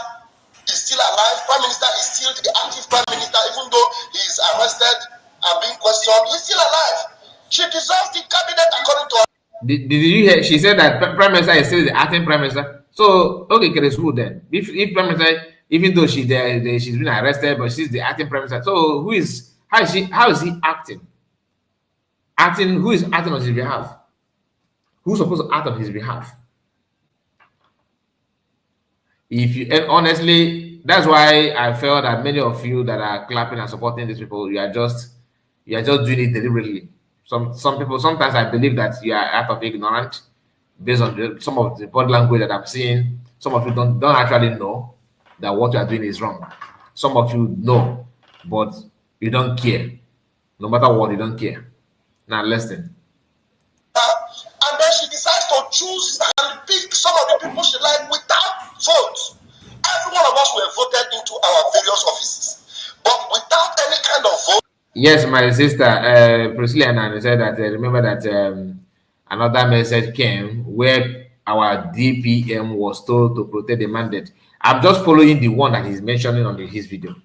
is still alive, prime minister is still the active prime minister, even though he is arrested and being questioned, he's still alive. She dissolves the cabinet according to her. Did you hear? She said that prime minister is still the acting prime minister. So okay, Keres, who then? If prime minister, even though she's been arrested, but she's the acting prime minister. So how is he acting? Who is acting on his behalf? Who's supposed to act on his behalf? And honestly, that's why I felt that many of you that are clapping and supporting these people, you are just doing it deliberately. Some people, sometimes I believe that you are out of ignorant based on some of the body language that I'm seeing. Some of you don't actually know that what you are doing is wrong. Some of you know, but you don't care. No matter what, you don't care. Now listen. And then she decides to choose and pick some of the people she likes without votes. Every one of us were voted into our various offices, but without any kind of vote. Yes, my sister Priscilla said that remember that another message came where our DPM was told to protect the mandate. I'm just following the one that he's mentioning on his video.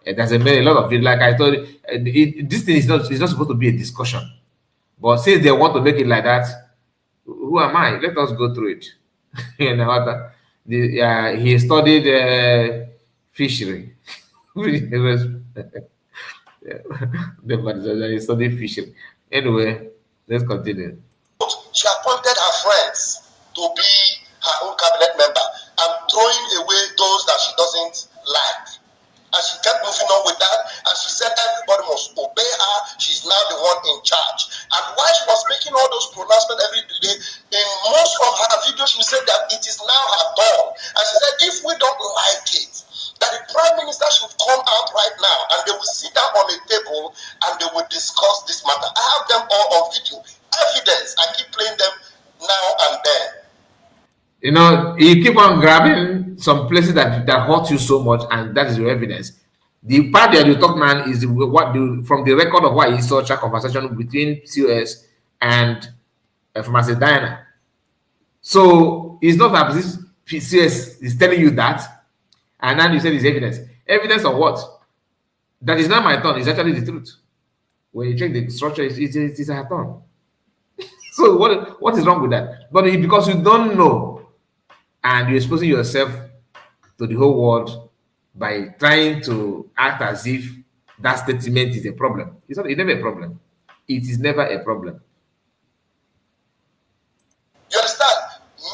There's a lot of it. Like I told you, this thing is not supposed to be a discussion. But since they want to make it like that, who am I? Let us go through it. You know, he studied fishery. He studied fishery. Anyway, let's continue. She appointed her friends to be her own cabinet member and throwing away those that she doesn't like. And she kept moving on with that, and she said everybody must obey her. She's now the one in charge. And while she was making all those pronouncements every day, in most of her videos, she said that it is now her turn. And she said, if we don't like it, that the prime minister should come out right now, and they will sit down on a table, and they will discuss this matter. I have them all on video, evidence. I keep playing them now and then. You know, you keep on grabbing some places that hurt you so much, and that is your evidence. The part that you talk, man, is from the record of what he saw a conversation between COS and Pharmacy Diana. So it's not that CS is telling you that, and now you say it's evidence. Evidence of what? That is not my turn. It's actually the truth. When you check the structure, it's a turn. So what is wrong with that? But because you don't know, and you're exposing yourself to the whole world by trying to act as if that statement is a problem. It's never a problem. It is never a problem. You understand?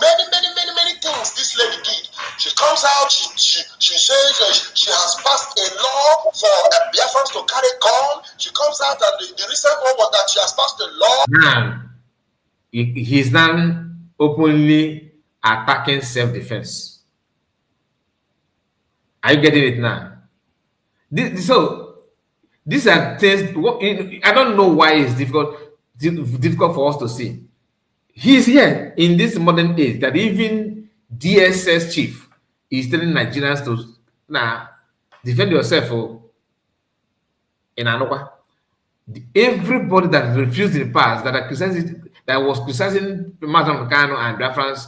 Many things this lady did. She comes out, she says she has passed a law for Biafrans to carry gun. She comes out, and the recent one was that she has passed a law. Now, he's now openly attacking self-defense. Are you getting it now? So these are things. I don't know why it's difficult for us to see. He's here in this modern age that even DSS chief is telling Nigerians to defend yourself. In Anoka, everybody that refused in the past that was criticizing Madam Kano and Biafrans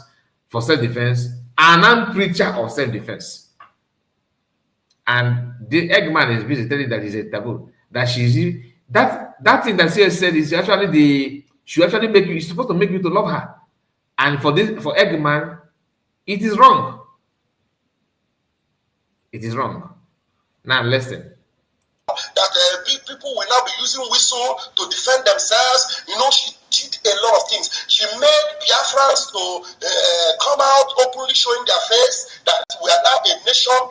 for self-defense are now preacher of self-defense. And the Eggman is busy telling that it's a taboo. That that thing that she said is actually it's supposed to make you to love her. And for Eggman, it is wrong. It is wrong. Now listen. That people will now be using whistle to defend themselves. You know, she did a lot of things. She made Biafrans to come out openly showing their face that we are now a nation.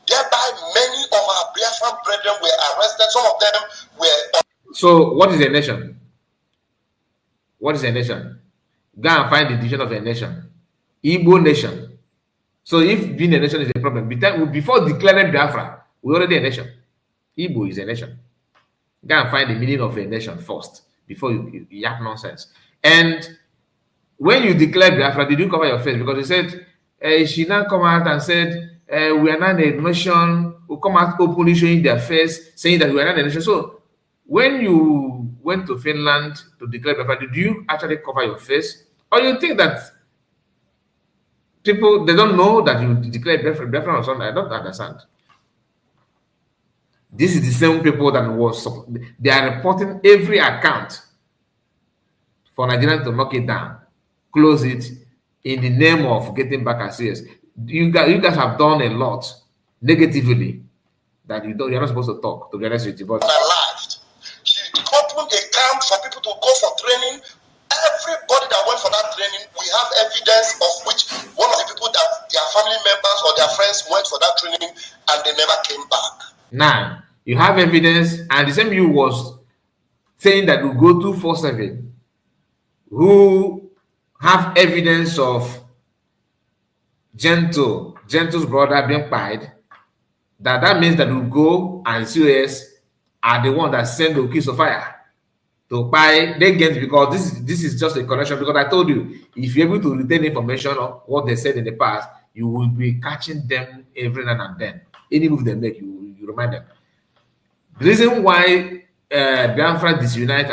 Thereby, many of our Biafran brethren were arrested. Some of them were. So, what is a nation? What is a nation? Go and find the definition of a nation. Igbo nation. So, if being a nation is a problem, before declaring Biafra, we're already a nation. Igbo is a nation. Go and find the meaning of a nation first before you yap nonsense. And when you declare Biafra, did you cover your face? Because you said she now come out and said we are not a nation. Who come out openly showing their face, saying that we are not a nation. So when you went to Finland to declare Biafra, did you actually cover your face, or you think that people they don't know that you declared Biafra or something? I don't understand. This is the same people that they are reporting every account for Nigerians to knock it down, close it in the name of getting back at CS. You guys have done a lot negatively that you're not supposed to talk, to be honest with you. But she opened a camp for people to go for training. Everybody that went for that training, we have evidence of which one of the people that their family members or their friends went for that training and they never came back. Now, you have evidence, and the same you was saying that we go 247, who have evidence of Gentle's brother being pied. That means that we go and COS are the one that send the keys of fire to buy they get, because this is just a connection. Because I told you, if you're able to retain information of what they said in the past, you will be catching them every now and then. Any move they make, you remind them. The reason why Biafra Disunite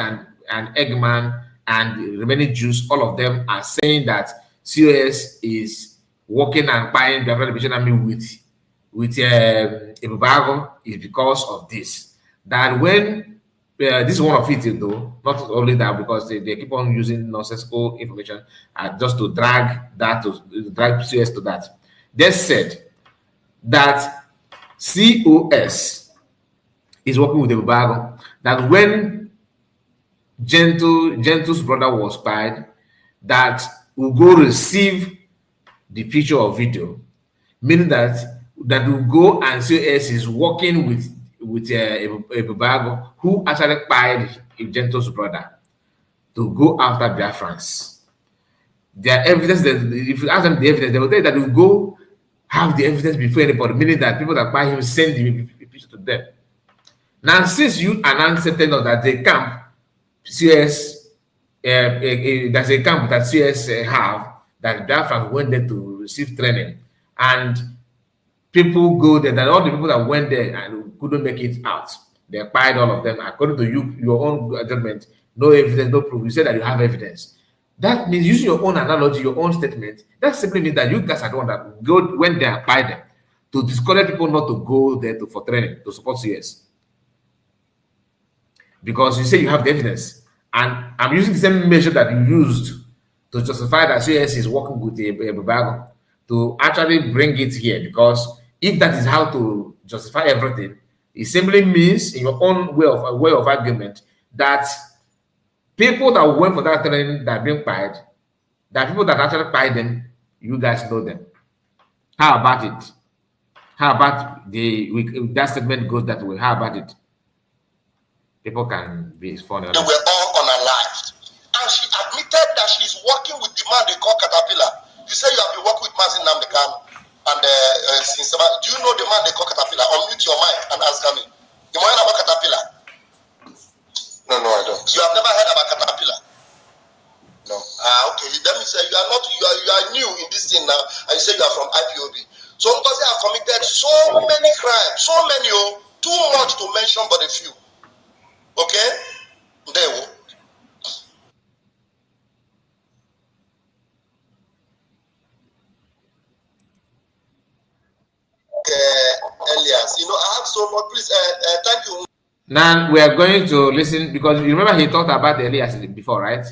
and Eggman and the remaining Jews, all of them are saying that COS is working and buying Biafra Liberation Army with Ebubago is because of this. That when this is one of it, though, not only that, because they keep on using nonsensical information just to drag COS to that. They said that COS is working with Ebubago, that when Gentle's brother was spied, that will go receive the picture or video, meaning that will go and COS is working with Ebubago, who actually spied Gentle's brother, to go after Biafrans. Their evidence that if you ask them the evidence, they will tell you that will go have the evidence before anybody, meaning that people that buy him send the picture to them. Now, since you announced that the camp CS, there's a camp that CS have, that Bafra went there to receive training, and people go there, that all the people that went there and couldn't make it out, they acquired all of them. According to you, your own judgment, no evidence, no proof. You said that you have evidence. That means using your own analogy, your own statement, that simply means that you guys are the one that go went there and buy them to discourage people not to go there for training, to support CS. Because you say you have the evidence. And I'm using the same measure that you used to justify that CS is working with a bag to actually bring it here. Because if that is how to justify everything, it simply means in your own way of argument that people that went for that training that are being paid, that people that actually buy them, you guys know them. How about it? How about that statement goes that way? How about it? People can be funny. They were all unalived. And she admitted that she's working with the man they call Caterpillar. You say you have been working with Mazin Namdekan. And since about, do you know the man they call Caterpillar? Unmute your mic and answer me. You know about Caterpillar? No, I don't. You have never heard about Caterpillar? No. Okay. Let me say you are new in this thing now, and you say you are from IPOB. So because they have committed so many crimes, so many, too much to mention but a few. Okay? There we go. Elias, I have so much. Please, thank you. Now we are going to listen because you remember he talked about Elias before, right?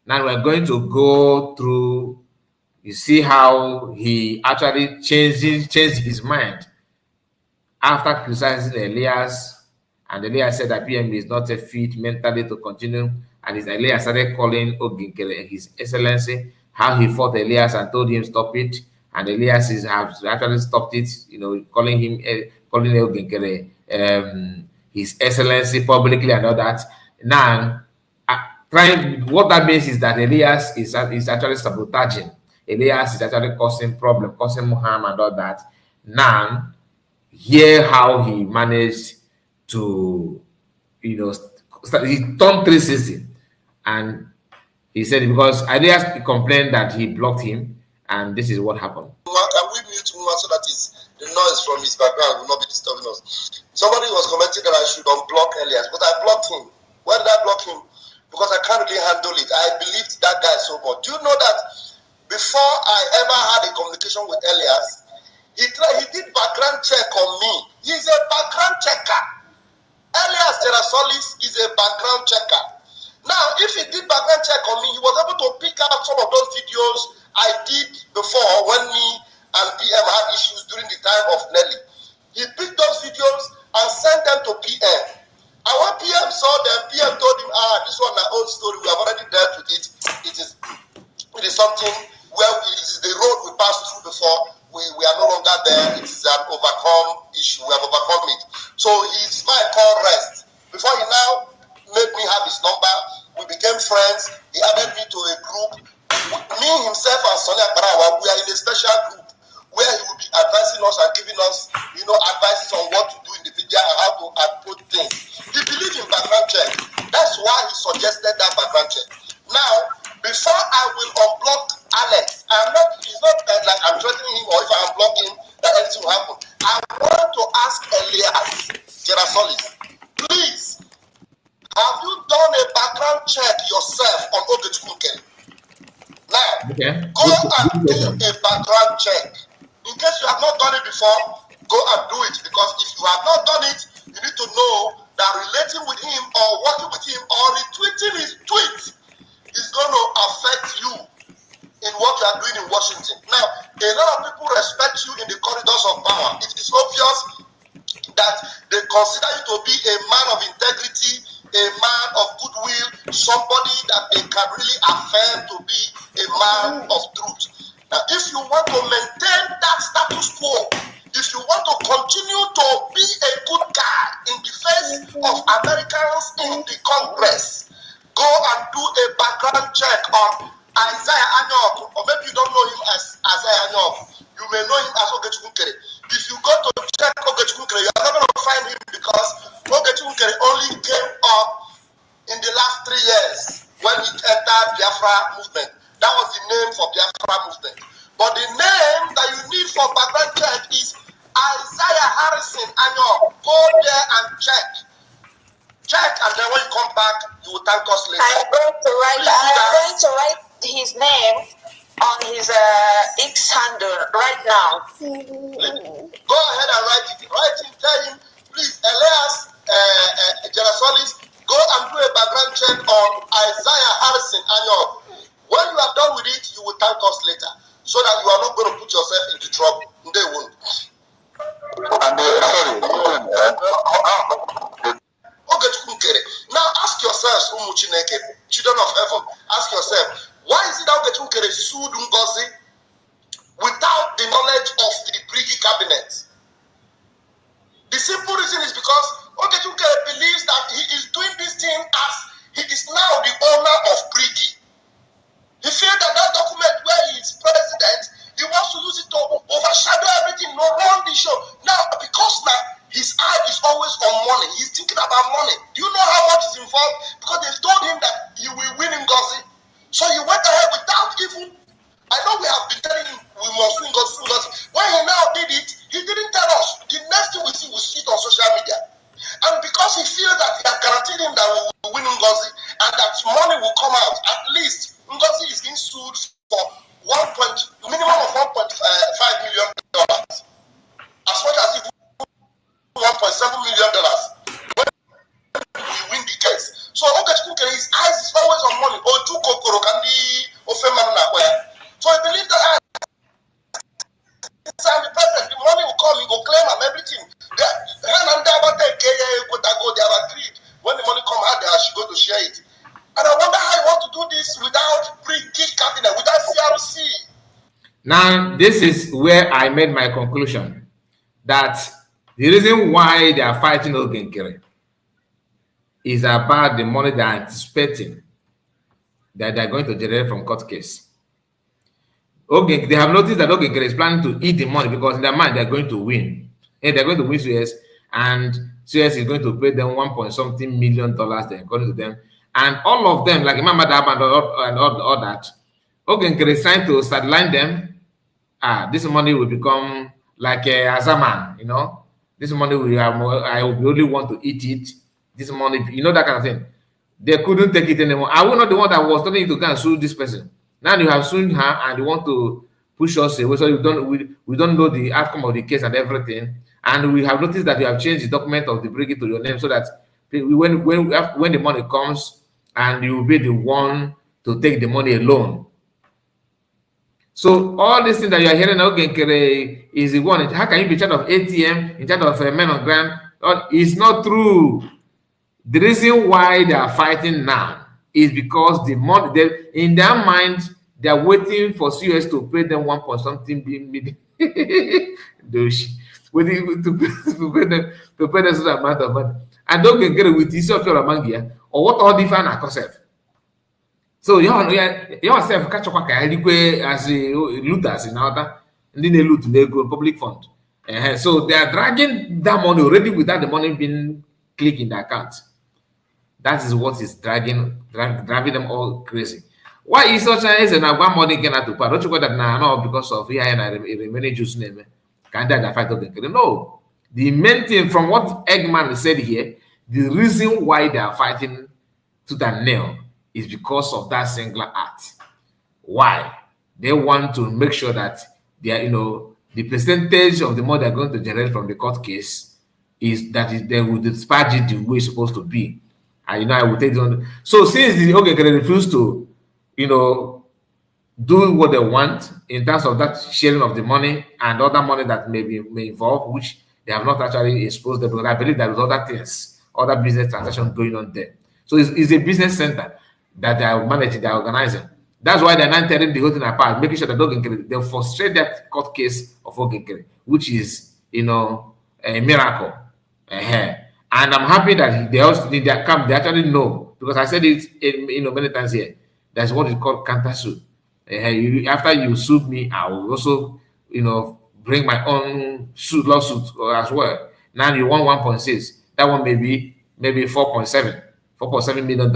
Now we are going to go through. You see how he actually changed his mind after criticizing Elias, and Elias said that PM is not a fit mentally to continue, and Elias started calling Oginkele His Excellency, how he fought Elias and told him stop it, and Elias has actually stopped it, calling Oginkele His Excellency publicly and all that. Now, what that means is that Elias is actually sabotaging. Elias is actually causing problem, causing harm and all that. Now, hear how he managed to, he turned 360, and he said because Elias complained that he blocked him, and this is what happened. Can we mute Nwa so that the noise from his background will not be disturbing us? Somebody was commenting that I should unblock Elias, but I blocked him. Why did I block him? Because I can't really handle it. I believed that guy so much. Do you know that before I ever had a communication with Elias, he did background check on me. He's a background checker. Elias Terasolis is a background checker. Now, if he did background check on me, he was able to pick out some of those videos I did before when me and PM had issues during the time of Nelly. He picked those videos and sent them to PM. And when PM saw them, PM told him, this one is our own story. We have already dealt with it. It is something where it is the road we passed through before. We are no longer there. It is an overcome issue. We have overcome it. So his mind called rest. Before he now made me have his number, we became friends. He added me to a group. Me, himself, and Sonia Barawa, we are in a special group where he will be advising us and giving us, advices on what to do in the media and how to approach things. He believes in background check. That's why he suggested that background check. Now, before I will unblock Alex, it's not like I'm threatening him or if I unblock him that anything will happen. I want to ask Elias Terasolis, please, have you done a background check yourself on Ogechukwuke? Now, go and do a background check. In case you have not done it before, go and do it. Because if you have not done it, you need to know that relating with him or working with him or retweeting his tweet is going to affect you in what you are doing in Washington. Now, a lot of people respect you in the corridors of power. It is obvious that they consider you to be a man of integrity, a man of goodwill, somebody that they can really affirm to be a man of truth. Now, if you want to maintain that status quo, if you want to continue to be a good guy in the face of Americans in the Congress, go and do a background check on Isaiah Anyok, or maybe you don't know him as Isaiah Anyok. You may know him as Ogechukwuke. If you go to check Ogechukwuke, you are not going to find him because Ogechukwuke only came up in the last 3 years when he entered Biafra movement. That was the name for Biafra movement. But the name that you need for background check is Isaiah Harrison Anyok. Go there and check. Check, and then when you come back, you will thank us later. I'm going to write now. Go ahead and write it. Write him, tell him, please, Elias Jerasolis, go and do a background check on Isaiah Harrison Anyo. When you are done with it, you will thank us later, so that you are not going to put yourself into trouble. They won't. Now ask yourselves, children of heaven, ask yourself, why is it that Ogechunkere sued Ngozi without the knowledge of the Brigi cabinet? The simple reason is because Ogechunkere believes that he is doing this thing as he is now the owner of Brigi. He feels that that document where he is president, he wants to use it to overshadow everything, no run the show. Now, because now his eye is always on money, he's thinking about money. Do you know how much is involved? Because they've told him that he will win Ngozi. So he went ahead without even, I know we have been telling him we must win Ngozi. When he now did it, he didn't tell us. The next thing we see on social media. And because he feels that he has guaranteed him that we will win Ngozi and that money will come out, at least Ngozi is being sued for minimum of $1.5 million. As much as if $1.7 million when we win the case. So Ogechunkere, his eyes is always on money. So I believe that the president, the money will come, he will claim and everything. They have agreed. When the money come out, they should go to share it. And I wonder how you want to do this without British cabinet, without CRC. Now, this is where I made my conclusion that the reason why they are fighting Ogenkere is about the money they are anticipating that they are going to generate from court case. They have noticed that Ogenkere is planning to eat the money because in their mind they are going to win. And they're going to win CS, and CS is going to pay them $1.something million, they're going to them. And all of them, like Imam Adab and all that, Ogenkere is trying to sideline them. This money will become like a Azaman, you know. This money will have more, I will only want to eat it. This money, you know, that kind of thing. They couldn't take it anymore. I was not the one that was telling you to go and sue this person. Now you have sued her and you want to push us away, so we don't know the outcome of the case and everything. And we have noticed that you have changed the document of the brigade to your name so that when the money comes and you will be the one to take the money alone. So all these things that you are hearing, Ogenkere is the one. How can you be in charge of ATM, in charge of men on ground? It's not true. The reason why they are fighting now is because the money, in their mind, they are waiting for CS to pay them $1.something million. to pay them certain amount of money. And don't get it with this of your mangia or what all different are concept. So yourself catch up as a looters in order, and then they loot they go public fund. So they are dragging that money already without the money being clicked in the account. That is what is driving them all crazy. Why is such a one money cannot to part? Don't you go that now because of here and I remaining Jews name? Can't that fight Ogenkere? No. The main thing from what Eggman said here, the reason why they are fighting to that nail is because of that singular act. Why? They want to make sure that they are, the percentage of the money they're going to generate from the court case is that they will dispatch it the way it's supposed to be. And I will take it on. So since the Ogenkere refused to, do what they want in terms of that sharing of the money and other money that may involve, which they have not actually exposed them, because I believe there is other things, other business transactions going on there. So it's a business center that they are managing, they are organizing. That's why they're not tearing the whole thing apart, making sure that Ogenkere, they frustrate that court case of Ogenkere, which is, a miracle. And I'm happy that they also in their camp, they actually know, because I said it many times here. That's what is called counter suit. After you sue me, I will also, bring my own lawsuit as well. Now you want 1.6. That one may be maybe $4.7 million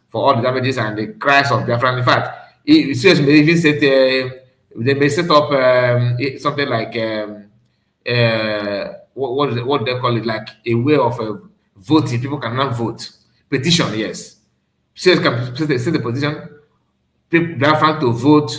for all the damages and the cries of Bafra. In fact, it may even set they may set up something like what they call it, like a way of voting. People cannot vote. Petition, yes. CS can set the petition. People to vote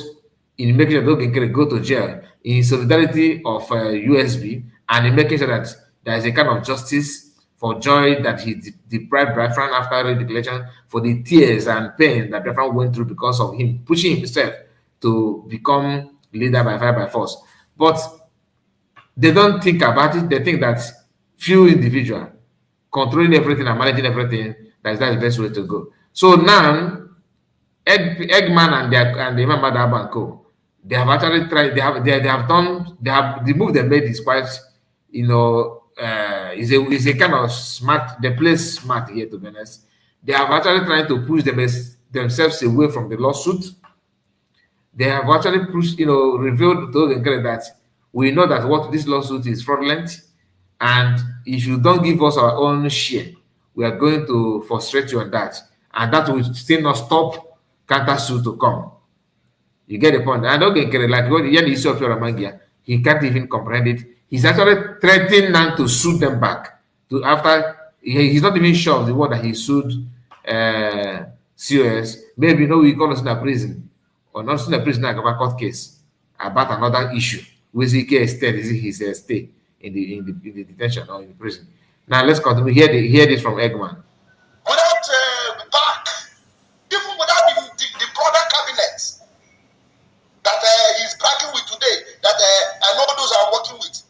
in making sure they go to jail. in solidarity of USB, and in making sure that there is a kind of justice for joy that he deprived Bafra after the election, for the tears and pain that Bafra went through because of him pushing himself to become leader by fire by force. But they don't think about it. They think that few individual controlling everything and managing everything, that's the best way to go. So now Eggman and the Imam Adab and Co. They have actually tried. They have done. They have the move they made is quite, is a kind of smart. They play smart here, to be honest. They have actually trying to push themselves away from the lawsuit. They have actually pushed, revealed to the credit that we know that what this lawsuit is fraudulent, and if you don't give us our own share, we are going to frustrate you on that, and that will still not stop counter suit to come. You get the point. And okay, like when the issue of Ramangia, he can't even comprehend it. He's actually threatening now to sue them back. To after he's not even sure of the word that he sued COS. Maybe we call us in a prison, or not in a prison like a court case about another issue. With the case his stay in the detention or in the prison. Now let's continue. Hear this from Eggman. Without back, even without the broader cabinet that he's bragging with today, that I know those I'm working with.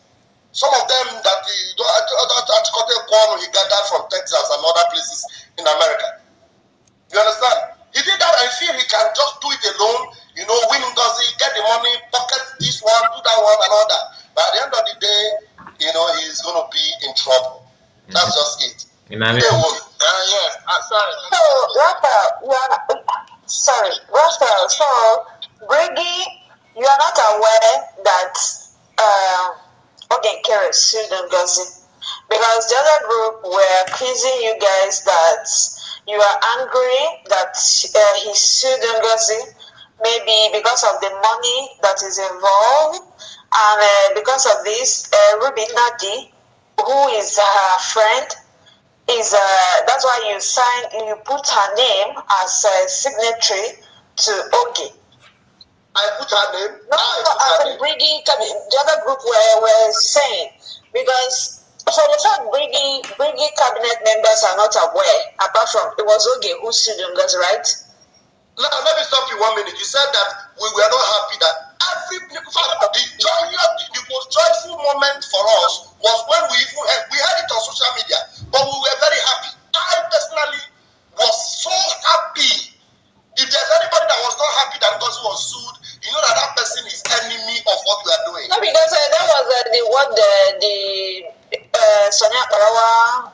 Some of them that he gathered from Texas and other places in America. You understand? He did that. I feel he can just do it alone. Win Ngozi, get the money, pocket this one, do that one, and all that. But at the end of the day, he's going to be in trouble. That's just it. Yes. Sorry. So, Raphael, so, Briggy, you are not aware that Ogenkere sued Ngozi, because the other group were accusing you guys that you are angry that he sued Ngozi, maybe because of the money that is involved, and because of this, Ruby Nadi, who is her friend, that's why you put her name as a signatory to Ogi. I put her name. No, the other group were saying, because for the fact Briggy cabinet members are not aware, apart from it was Ogi who sued Ngozi, right? Let me stop you 1 minute. You said that we were not happy that the most joyful moment for us was when we had it on social media, but we were very happy. I personally was so happy. If there's anybody that was not happy that Ngozi was sued, you know that person is enemy of what we are doing. No, because that was Sonia Karawa,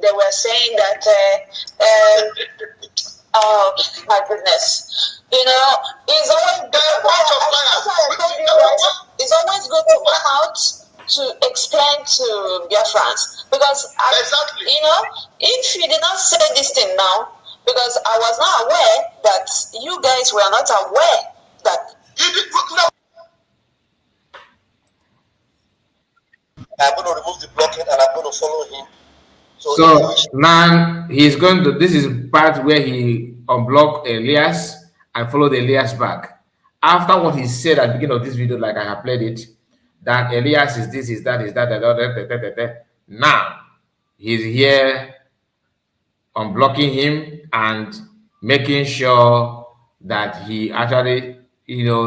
they were saying that oh my goodness. It's always good. It's always good to come out to explain to Biafrans, because exactly. If you did not say this thing now, because I was not aware that you guys were not aware that you did no. I'm going to remove the blocking and I'm going to follow him. So now he's going to. This is part where he unblocked Elias and followed Elias back. After what he said at the beginning of this video, like I have played it, that Elias is this, is that, is that. Now he's here unblocking him and making sure that he actually,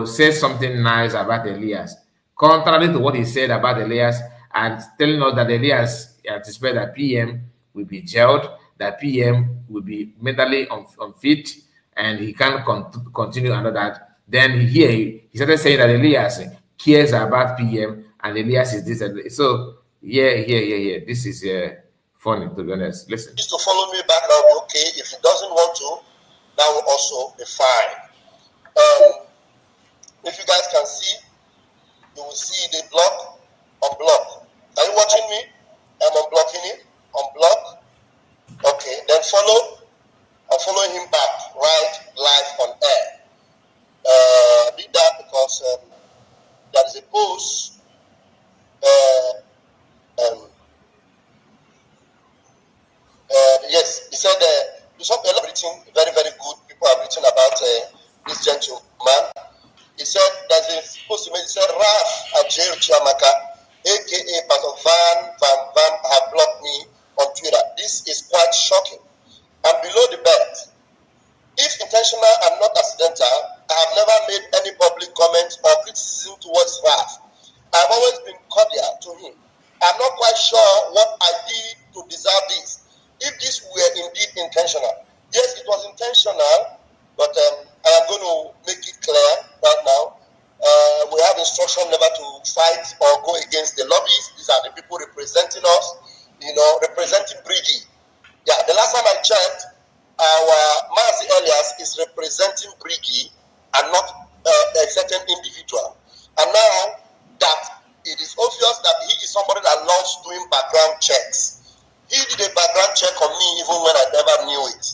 says something nice about Elias, contrary to what he said about Elias, and telling us that Elias anticipates that PM will be jailed, that PM will be mentally unfit, and he can't continue under that. Then he started saying that Elias cares about PM, and Elias is this. So, yeah. This is funny, to be honest. Listen. To follow me back, that will be okay. If he doesn't want to, that will also be fine. If you guys can see, you will see the block, unblock. Are you watching me? I'm unblocking it. Unblock. Okay, then follow. I'm following him back, right, live on air. I did that because there is a post. Yes, he said a lot of written, very, very good. People have written about this gentleman. He said that has been supposed to make, said Raf Ajay Chiamaka, aka Pastor Van have blocked me on Twitter. This is quite shocking. And below the belt, if intentional and not accidental, I have never made any public comment or criticism towards Raf. I've always been cordial to him. I'm not quite sure what I did to deserve this. If this were indeed intentional, yes, it was intentional, but I am going to make it clear right now. We have instruction never to fight or go against the lobbies. These are the people representing us, representing Brigi. Yeah, the last time I checked, our Mazi Elias is representing Brigi and not a certain individual. And now that it is obvious that he is somebody that loves doing background checks. He did a background check on me even when I never knew it.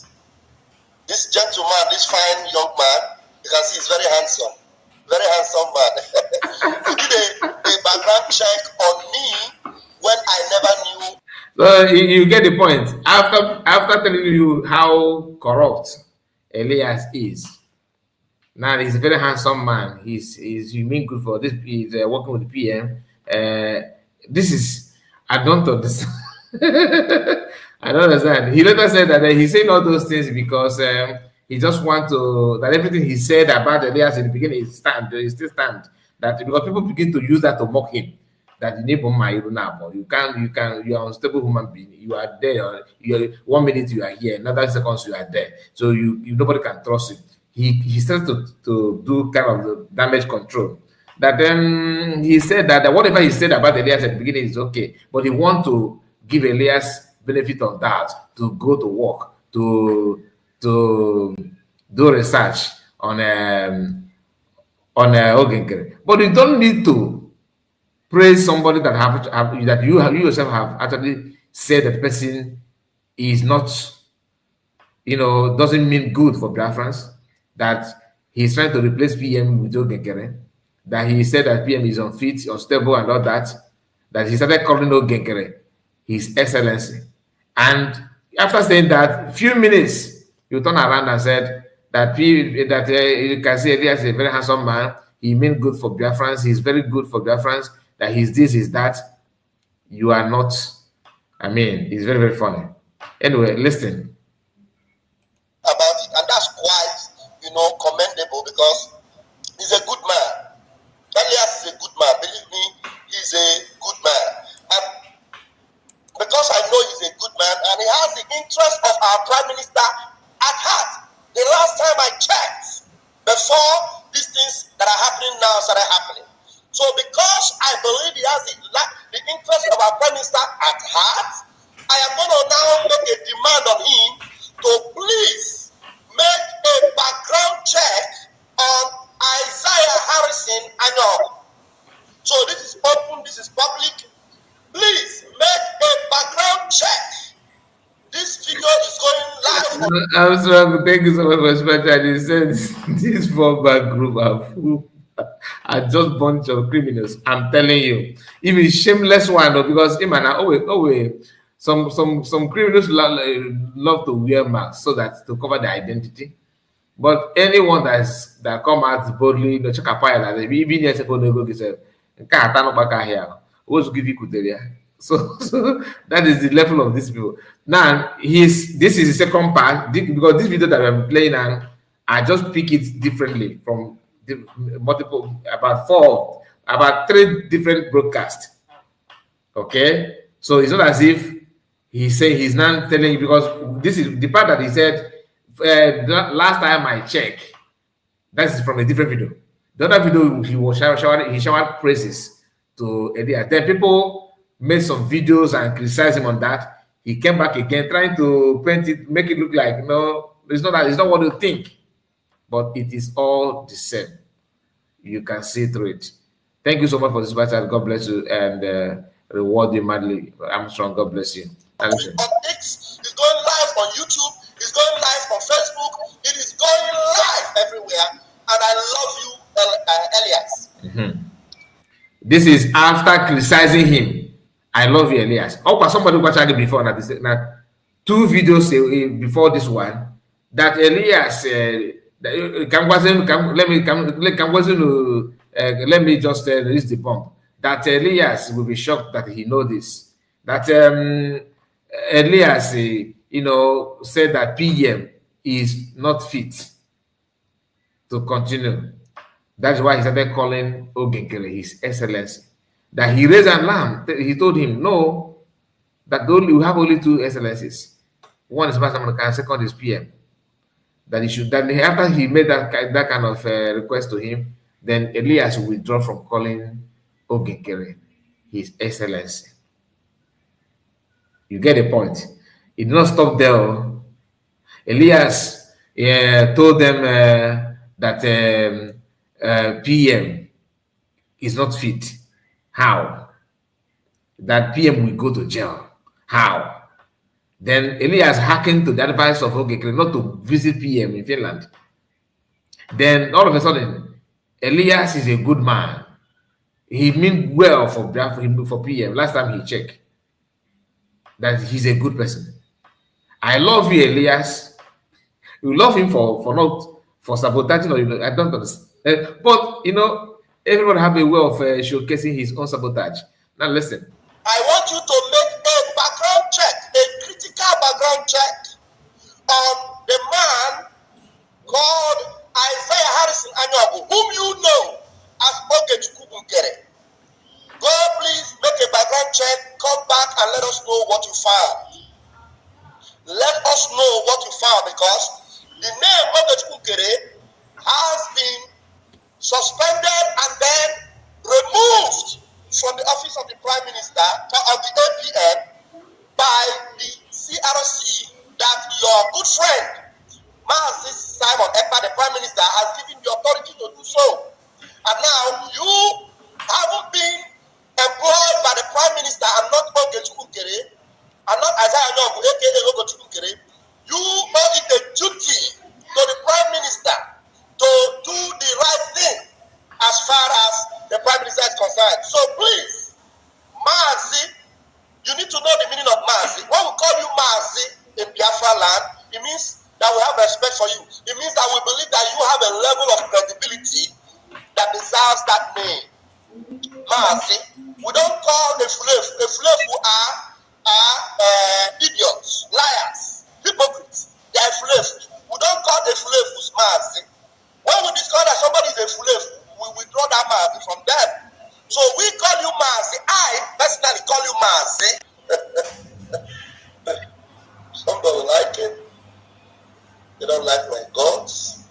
This gentleman, this fine young man, you can see he's very handsome man. He did a background check on me when I never knew. So you get the point. After telling you how corrupt Elias is, now he's a very handsome man. He's you mean good for this. He's working with the PM. This is, I don't understand. I don't understand. He later said that he's saying all those things because he just want to, that everything he said about Elias in the beginning is still stand. That because people begin to use that to mock him. That you need you are unstable human being. You are there. You are 1 minute you are here, another seconds you are there. So you nobody can trust you. He starts to do kind of damage control. That then he said that whatever he said about Elias at the beginning is okay, but he want to give Elias benefit of that to go to work to do research on Ogenkere. But you don't need to praise somebody that you yourself have actually said that the person is not, doesn't mean good for Biafrans, that he's trying to replace PM with Ogenkere, that he said that PM is unfit, unstable, and all that he started calling Ogenkere His Excellency. And after saying that, few minutes, you turn around and said that you can see Elias is a very handsome man, he means good for Biafrans, he's very good for Biafrans, that he's this, is that. You are not, it's very, very funny. Anyway, listen. About it, and that's quite, commendable because he's a good man. Elias is a good man. Believe me, he's a good man. And because I know he's a good man and he has the interest of our Prime Minister at heart. The last time I checked, before these things that are happening now started happening. So because I believe he has the interest of our Prime Minister at heart, I am going to now make a demand on him to please make a background check on Isaiah Harrison Anyog. So this is open, this is public. Please make a background check. This video is going live. I'm sorry, thank you so much for spending. He said this fallback group are just a bunch of criminals. I'm telling you, even shameless one though, because some criminals love to wear masks so that to cover their identity. But anyone that come out boldly, check a pile that even yes, if no go give you so that is the level of these people. Now this is the second part because this video that I'm playing and I just pick it differently from the multiple about 3 different broadcasts. Okay, so it's not as if he's saying he's not telling you, because this is the part that he said last time I checked. That's from a different video. The other video he showered praises to Elias. Then people made some videos and criticized him on that. He came back again trying to paint it, make it look like no, it's not that, it's not what you think, but it is all the same. You can see through it. Thank you so much for this battle. God bless you and reward you madly. Armstrong, God bless you. On X, it's going live on YouTube, it's going live on Facebook, it is going live everywhere, and I love you, Elias. Mm-hmm. This is after criticizing him. I love you, Elias. Oh, somebody watched it before now. 2 videos before this one that Elias let me just release the bomb. That Elias will be shocked that he know this. That Elias, said that PM is not fit to continue. That's why he started calling Ogenkere His Excellency. That he raised an alarm. He told him, no, that we have only two excellencies. One is Master and second is PM. That he should. That after he made that kind of request to him, then Elias will withdraw from calling Ogenkere His Excellency. You get the point. It did not stop there. Elias told them that PM is not fit. How? That PM will go to jail. How? Then Elias hearkened to the advice of Ogenkere not to visit PM in Finland. Then all of a sudden, Elias is a good man. He meant well for PM. Last time he checked, that he's a good person. I love you, Elias. You love him for sabotaging, or I don't understand. But everyone have a way of showcasing his own sabotage. Now listen. I want you to make a background check, a critical background check on the man called Isaiah Harrison Anyogu, whom you know as Ogenkere. Go please make a background check, come back and let us know what you found. Let us know what you found, because the name Ogenkere has been suspended and then removed from the office of the Prime Minister, of the APN, by the CRC, that your good friend, Mazi Simon Ekpa, the Prime Minister, has given the authority to do so. And now you haven't been employed by the Prime Minister and not Ogenkere, and not Isaiah Nyogu, aka Ogenkere. You owe it a duty to the Prime Minister to do the right thing as far as the Prime Minister is concerned. So please, Mazi, you need to know the meaning of Mazi. When we call you Mazi in Biafra land, it means that we have respect for you. It means that we believe that you have a level of credibility that deserves that name. Mazi, we don't call the slaves. The slaves who are idiots, liars, hypocrites. They are slaves. We don't call the slave who's Mazi. When we discover that somebody is a slave, we withdraw that Mazi from them. So we call you Mazi. I personally call you Mazi. Some don't like it. They don't like my guts.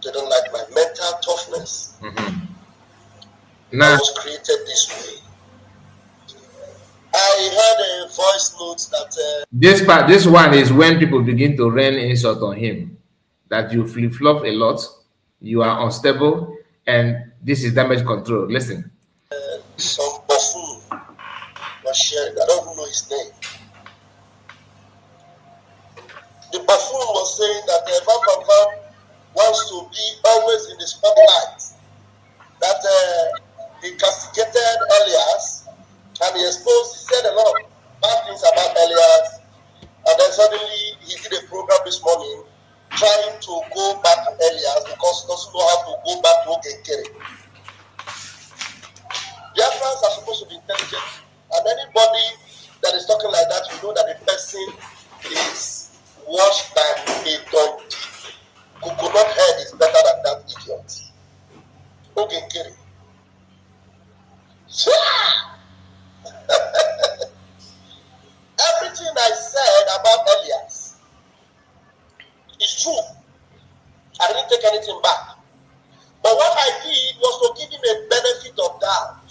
They don't like my mental toughness. I was created this way. I heard a voice note that this one is when people begin to rain insult on him, that you flip-flop a lot, you are unstable, and this is damage control. Listen. Some buffoon was sharing. I don't even know his name. The buffoon was saying that Bafra wants to be always in the spotlight. That he castigated Elias and he said a lot of bad things about Elias. And then suddenly he did a program this morning trying to go back to Elias because he doesn't know how to go back to Ogenkere. Biafrans are supposed to be intelligent, and anybody that is talking like that, you know that the person is worse than a donkey. Coconut head is better than that idiot. Ogenkere. Everything I said about Elias is true. I didn't take anything back. But what I did was to give him a benefit of doubt.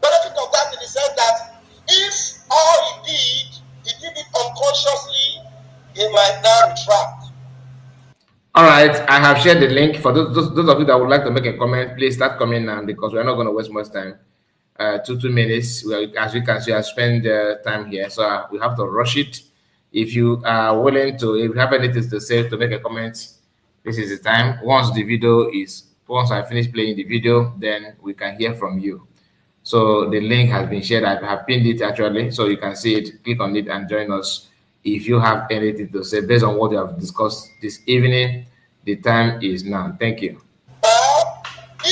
Benefit of doubt in the sense that if all he did it unconsciously, he might now retract. All right, I have shared the link. For those of you that would like to make a comment, please start coming now because we're not going to waste much time. 2 minutes. As you can see, I spend time here, so we have to rush it. If you are willing to, if you have anything to say, to make a comment, this is the time. Once I finish playing the video, then we can hear from you. So the link has been shared. I have pinned it actually, so you can see it. Click on it and join us. If you have anything to say based on what we have discussed this evening, the time is now. Thank you. If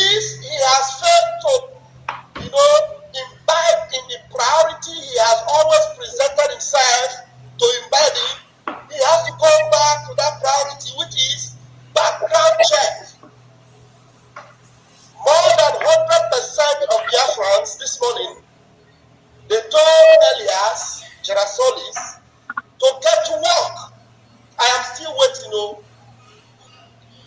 Gerasolis to get to work. I am still waiting. Oh.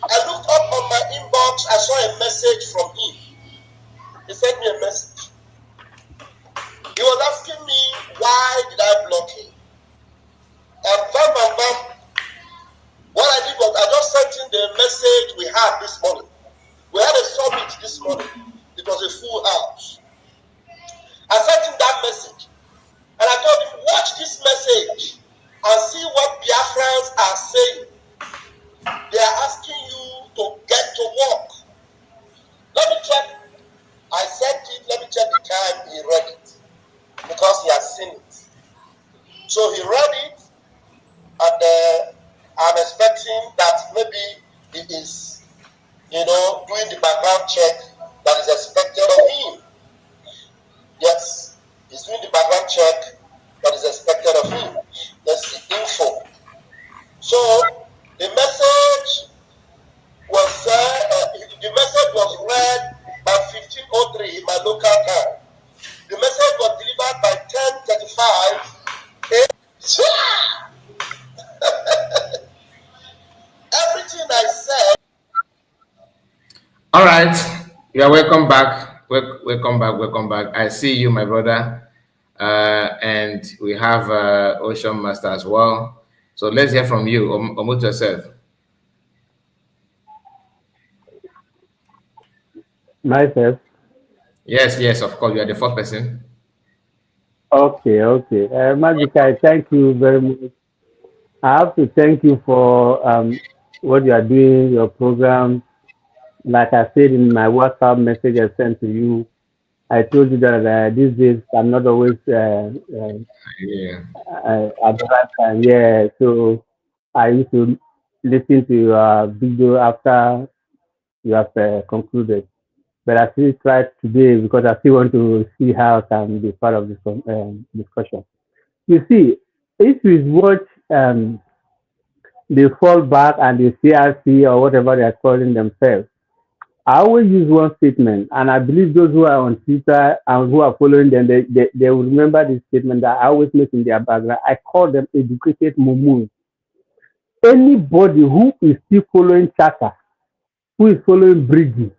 I looked up on my inbox. I saw a message from him. He sent me a message. He was asking me why did I block him. And bam. What I did was I just sent him the message we had this morning. We had a summit this morning. It was a full house. I sent him that message. And I told him, watch this message and see what Biafrans are saying. They are asking you to get to work. Let me check. I sent it. Let me check the time he read it. Because he has seen it. So he read it. And I'm expecting that maybe he is, doing the background check that is expected of him. Yes, he's doing the background check that is expected of him. Let's see, info. So the message was read by 15:03 in my local time. The message was delivered by 10:35. Everything I said. All right, you are welcome back. Welcome back. I see you, my brother. And we have Ocean Master as well. So let's hear from you. Unmute yourself. Myself? Yes, of course. You are the fourth person. Okay. Magica, thank you very much. I have to thank you for what you are doing, your program. Like I said in my WhatsApp message I sent to you, I told you that these days I'm not always at the right time. Yeah, so I used to listen to your video after you have concluded. But I still tried today because I still want to see how I can be part of this discussion. You see, if you watch the fallback and the CRC or whatever they are calling themselves, I always use one statement, and I believe those who are on Twitter and who are following them, they will remember this statement that I always make in their background. I call them educated mumus. Anybody who is still following Chaka, who is following Bridgie,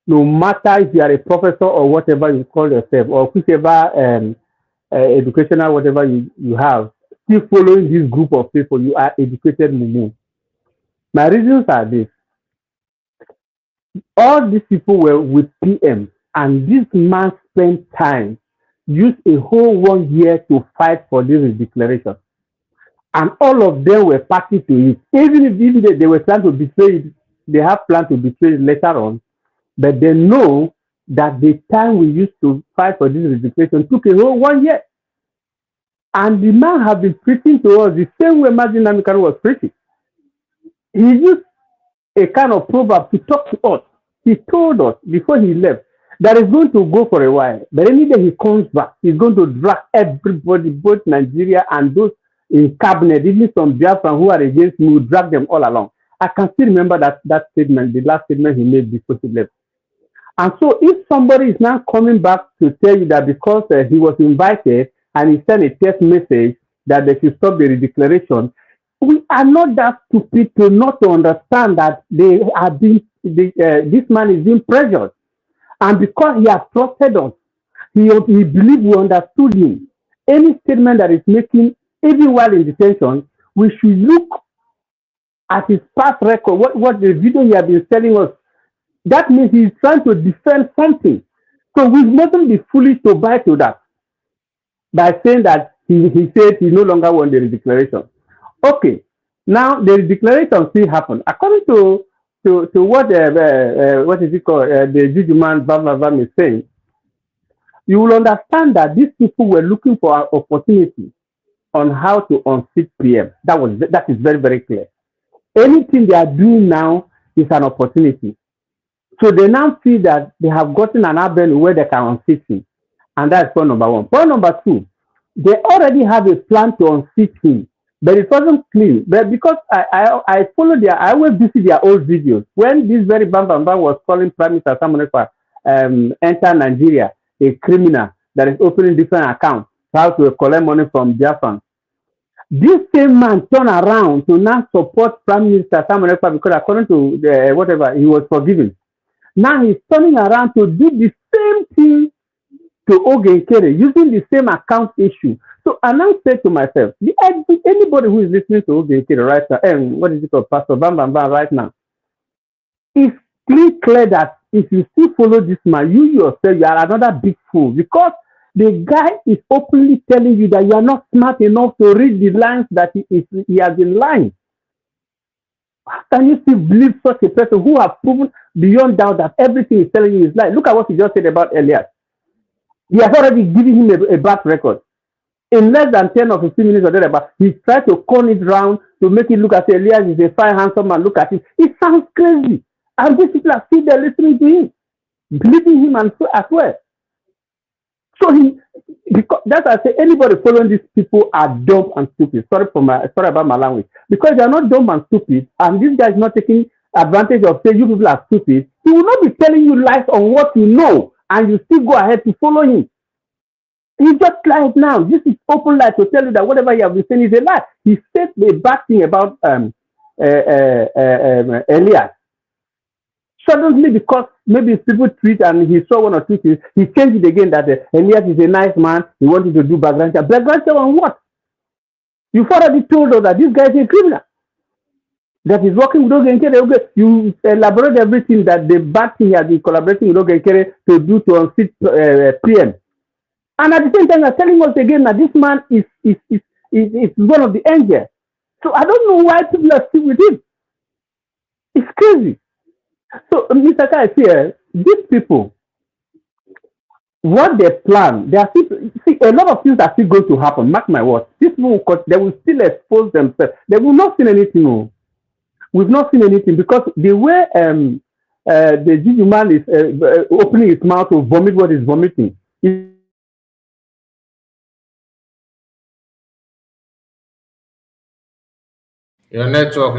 no matter if you are a professor or whatever you call yourself, or whichever educational whatever you have, still following this group of people, you are educated mumu. My reasons are this. All these people were with PM, and this man spent time, used a whole 1 year to fight for this declaration. And all of them were party to it. Even if they were trying to betray it, they have planned to betray it later on, but they know that the time we used to fight for this declaration took a whole 1 year. And the man has been preaching to us the same way Martin Namikaru was preaching. He used a kind of proverb to talk to us. He told us before he left that he's going to go for a while, but any day he comes back, he's going to drag everybody, both Nigeria and those in cabinet, even some Biafra who are against me, will drag them all along. I can still remember that statement, the last statement he made before he left. And so if somebody is now coming back to tell you that because he was invited and he sent a text message that they should stop the declaration, we are not that stupid to not to understand that they are being, this man is being pressured. And because he has trusted us, he believes we understood him. Any statement that is making, even while in detention, we should look at his past record, what the video he has been telling us. That means he's trying to defend something. So we mustn't be foolish to buy to that by saying that he said he no longer wants the declaration. Okay, now the declaration still happened. According to what is it called, the Jujuman Bafra is saying, you will understand that these people were looking for an opportunity on how to unseat PM. That is very, very clear. Anything they are doing now is an opportunity. So they now see that they have gotten an avenue where they can unseat him. And that's point number one. Point number two, they already have a plan to unseat him, but it wasn't clean. But because I follow I always visit their old videos. When this very Bam was calling Prime Minister Samuel enter Nigeria, a criminal that is opening different accounts, how to collect money from Biafran. This same man turned around to now support Prime Minister Simon Ekpa because according to the, whatever, he was forgiven. Now he's turning around to do the same thing to Ogenkere using the same account issue. So I now say to myself, anybody who is listening to Ogenkere right now, what is it called, Pastor Bam right now, it's clear that if you still follow this man, you yourself, you are another big fool because the guy is openly telling you that you are not smart enough to read the lines that he has been lying. How can you still believe such a person who has proven beyond doubt that everything he's telling you is lie? Look at what he just said about Elias. He has already given him a bad record. In less than 10 or 15 minutes or whatever, he tried to turn it round to make it look as Elias is a fine, handsome man. Look at it. It sounds crazy. And these people are still there listening to him, believing him and so as well. So because that's why I say anybody following these people are dumb and stupid. Sorry about my language. Because they are not dumb and stupid, and this guy is not taking advantage of saying you people are stupid, he will not be telling you lies on what you know, and you still go ahead to follow him. He just lied now. This is open lie to tell you that whatever he has been saying is a lie. He said a bad thing about Elias. Suddenly, because maybe people tweet and he saw one or two things, he changed it again that Elias is a nice man. He wanted to do background check. Background check on what? You've already told us that this guy is a criminal. That he's working with Ogenkere. You elaborate everything that the bad thing he has been collaborating with Ogenkere to do to unseat PM. And at the same time, you're telling us again that this man is one of the angels. So I don't know why people are still with him. It's crazy. So, Mr. Kai, these people, what they plan, they are still, see, a lot of things are still going to happen. Mark my words. These people, they will still expose themselves. They will not see anything. No. We've not seen anything because the way the Gigi man is opening his mouth to vomit what he's vomiting. Your network.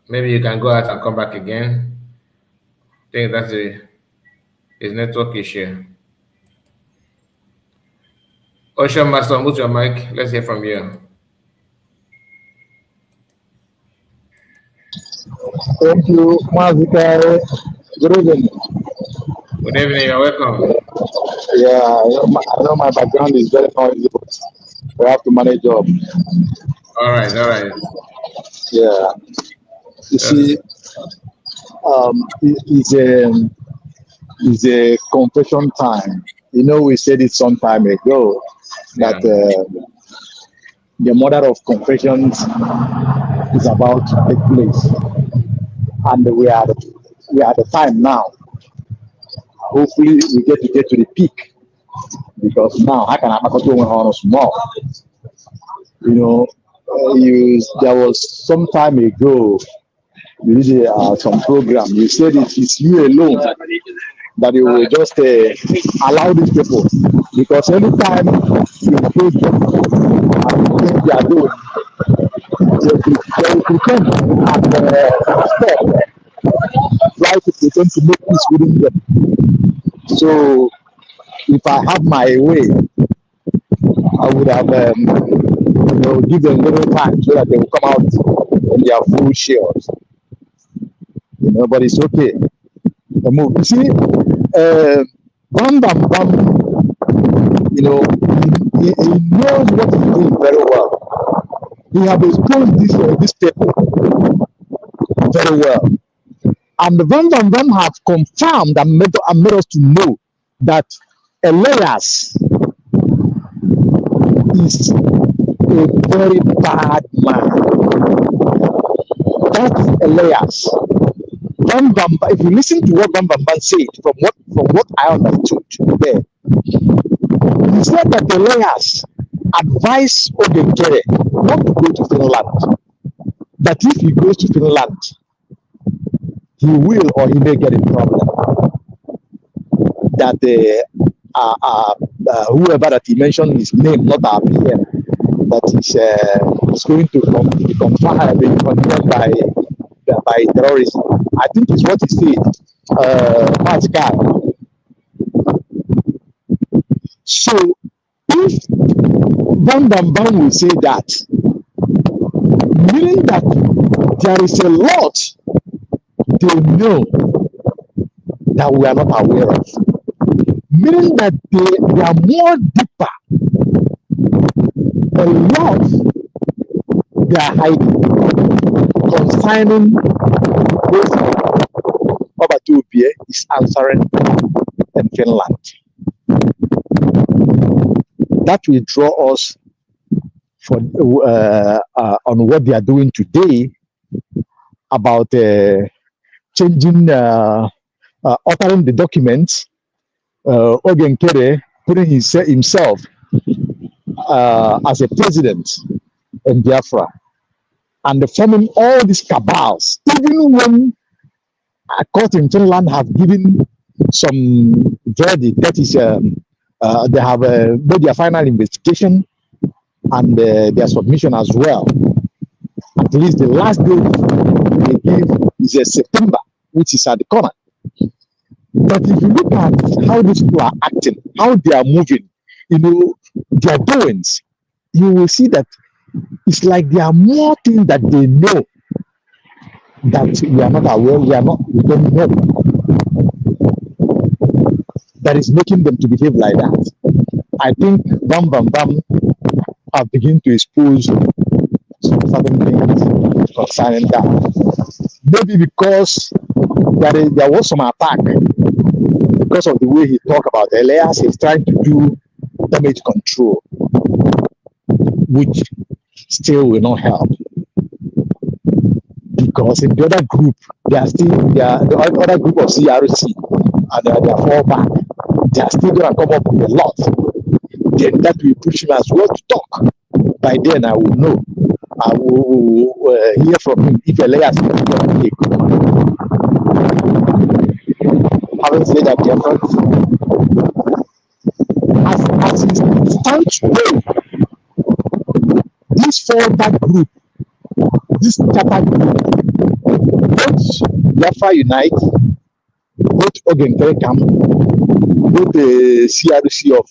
Maybe you can go out and come back again. I think that's his network issue. Ocean Master, mute your mic. Let's hear from you. Thank you, Mazika. Good evening. Good evening. You're welcome. Yeah, I know my background is very noisy, but we have to manage up. All right. Yeah. You see, it's a confession time. You know, we said it some time ago that the mother of confessions is about to take place, and we are at the time now. Hopefully, we get to the peak because now I can go on small. You know, there was some time ago. You did some program. You said it's you alone that you will just allow these people because anytime you approach them and think they are doing, they will pretend and try to pretend to make peace within them. So if I have my way, I would have give them little time so that they will come out in their full shells. You know, but it's okay. The move. You see, Bam, you know, he knows what he's doing very well. He has exposed this people very well. And the Bam have confirmed and made us to know that Elias is a very bad man. That's Elias. If you listen to what Bam said, from what I understood there, he said that Elias advised Ogenkere not to go to Finland. That if he goes to Finland, he will or he may get in problem. That whoever that he mentioned his name, not our PM, that is going to be confirmed by by terrorism. I think it's what he said, Pascal. So if Bam Bam Bam will say that, meaning that there is a lot they know that we are not aware of, meaning that they are more deeper, a lot they are hiding concerning those Obatubie is answering in Finland. That will draw us for on what they are doing today about changing, altering the documents. Ogen Kere putting himself as a president in Biafra and forming all these cabals, even when a court in Finland have given some verdict, that is, they have made their final investigation and their submission as well. At least the last day they give is September, which is at the corner. But if you look at how these people are acting, how they are moving, their doings, you will see that it's like there are more things that they know that we are not aware, we don't know. That is making them to behave like that. I think Bam Bam Bam have begun to expose some certain things concerning that. Maybe because there was some attack because of the way he talked about Elias. He's trying to do damage control, which still will not help. Because in the other group, the other group of CRC and they are fallback, they are still going to come up with a lot. Then that will push him as well to talk. By then, I will know. I will hear from him if Elias is going to be a good one. Having said that, dear friends, as it stands today, this fallback group, this Tata group, both Bafra Unite, both Ogenkere Camp, both the CRC of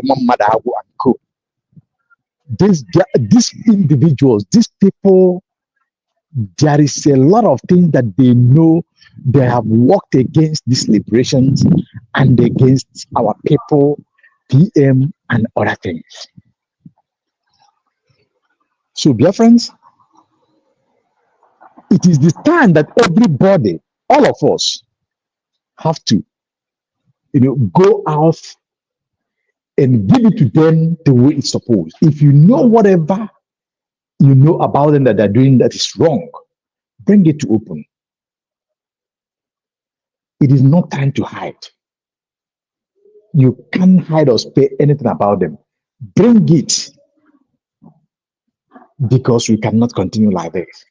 Imam Madahabu and Co. These individuals, these people, there is a lot of things that they know. They have worked against these liberations and against our people, PM, and other things. So, dear friends, it is the time that everybody, all of us, have to, go out and give it to them the way it's supposed. If you know whatever you know about them that they're doing that is wrong, bring it to open. It is not time to hide. You can't hide or say anything about them. Bring it, because we cannot continue like this.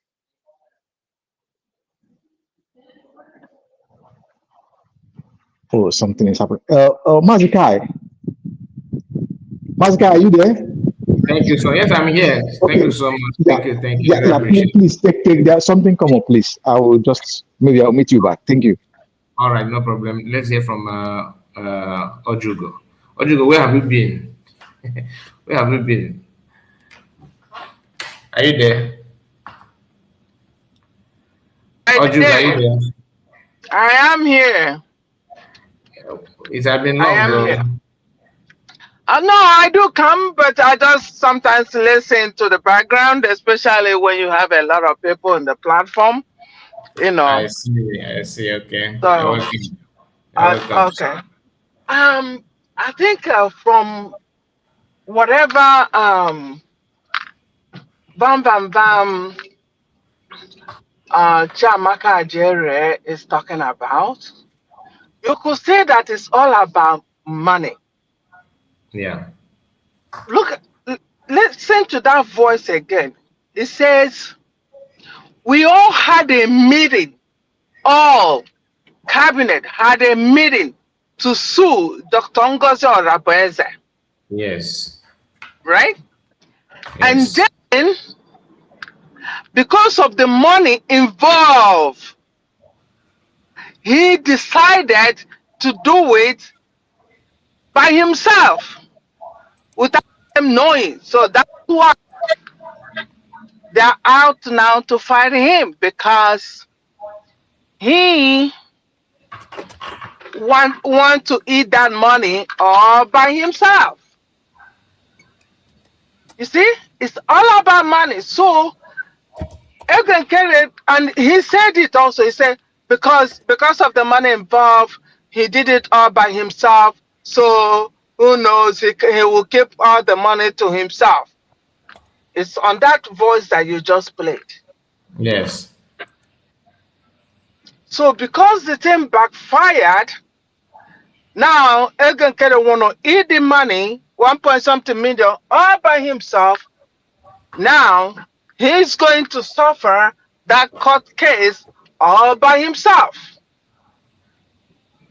Oh, something is happening. Mazikai, are you there? Thank you. So yes, I'm here. Okay. Thank you so much. Thank you. Please take there's something come up, please. I will just maybe I'll meet you back. Thank you. All right, no problem. Let's hear from Ojugo. Ojugo, where have you been? Where have you been? Are you there? Ojugo, are you there? I am here. It has been long, though. No, I do come, but I just sometimes listen to the background, especially when you have a lot of people on the platform. I see. Okay. So, okay. I think from whatever Bam Bam Bam Chiamaka Ajere is talking about, you could say that it's all about money. Yeah. Look, listen to that voice again. It says, we all had a meeting, all cabinet had a meeting to sue Dr. Ngozi Orabueze. Yes. Right? Yes. And then because of the money involved, he decided to do it by himself without them knowing. So that's why they're out now to fight him, because he want to eat that money all by himself. You see, it's all about money. So Edgar Kerry, and he said it also. He said because of the money involved, he did it all by himself. So who knows? He will keep all the money to himself. It's on that voice that you just played. Yes. So because the thing backfired, now Edgar Kerry want to eat the money, 1 point something million, all by himself. Now he's going to suffer that court case all by himself.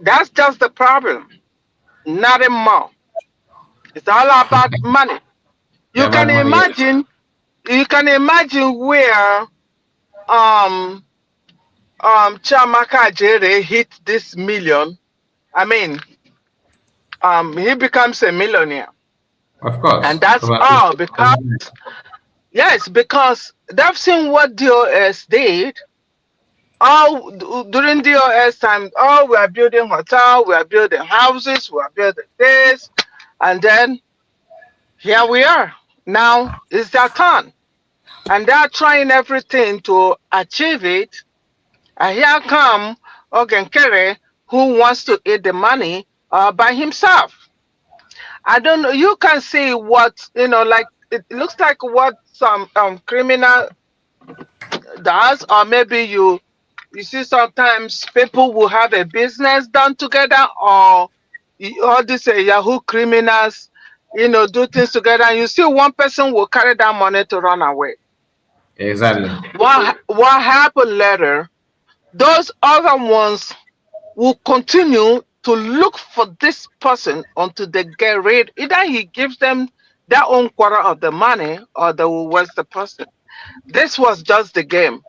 That's just the problem. Nothing more. It's all about money. Yeah, You can about money. Yes. imagine where Chiamaka Jere hit this million. I mean, he becomes a millionaire. Of course. And that's About all because 50,000. yes, because they've seen what DOS did. All during DOS time, oh, we are building hotel, we are building houses, we are building this, and then here we are. Now it's their turn. And they're trying everything to achieve it. And here come Ogenkere, who wants to eat the money by himself. I don't know. You can see what, like it looks like what some criminal does, or maybe you see sometimes people will have a business done together, or all these Yahoo criminals, do things together. And you see one person will carry that money to run away. Exactly. What happened later? Those other ones will continue to look for this person until they get rid. Either he gives them their own quarter of the money, or they will waste the person. This was just the game.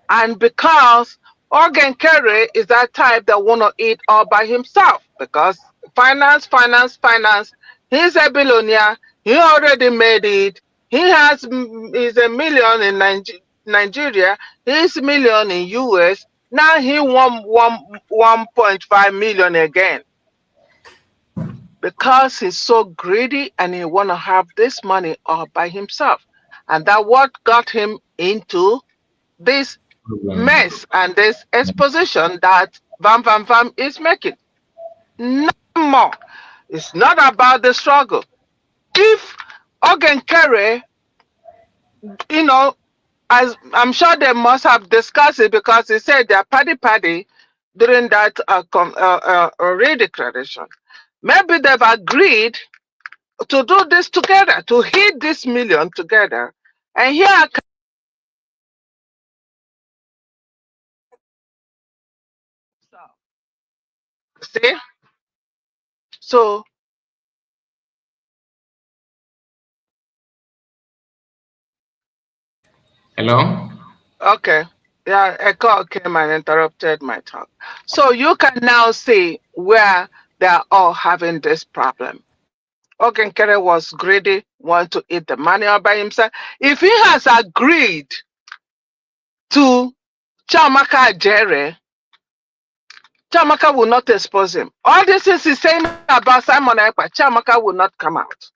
And because Organ Kerry is that type that want to eat all by himself, because finance, finance, finance, he's a billionaire, he already made it, he's a million in Nigeria, he's a million in US, now he won 1.5 million again. Because he's so greedy and he want to have this money all by himself. And that what got him into this mess and this exposition that Vam is making. No more. It's not about the struggle. If Organ Kerry, as I'm sure they must have discussed it, because he said they're paddy during that redeclaration. Maybe they've agreed to do this together, to hit this million together. And here see? So Hello? okay. Yeah, a call came and interrupted my talk. So you can now see where they're all having this problem. Ogenkere was greedy, want to eat the money all by himself. If he has agreed to Chiamaka Jere, Chiamaka will not expose him. All this things he's saying about Simon Ekpa, Chiamaka will not come out.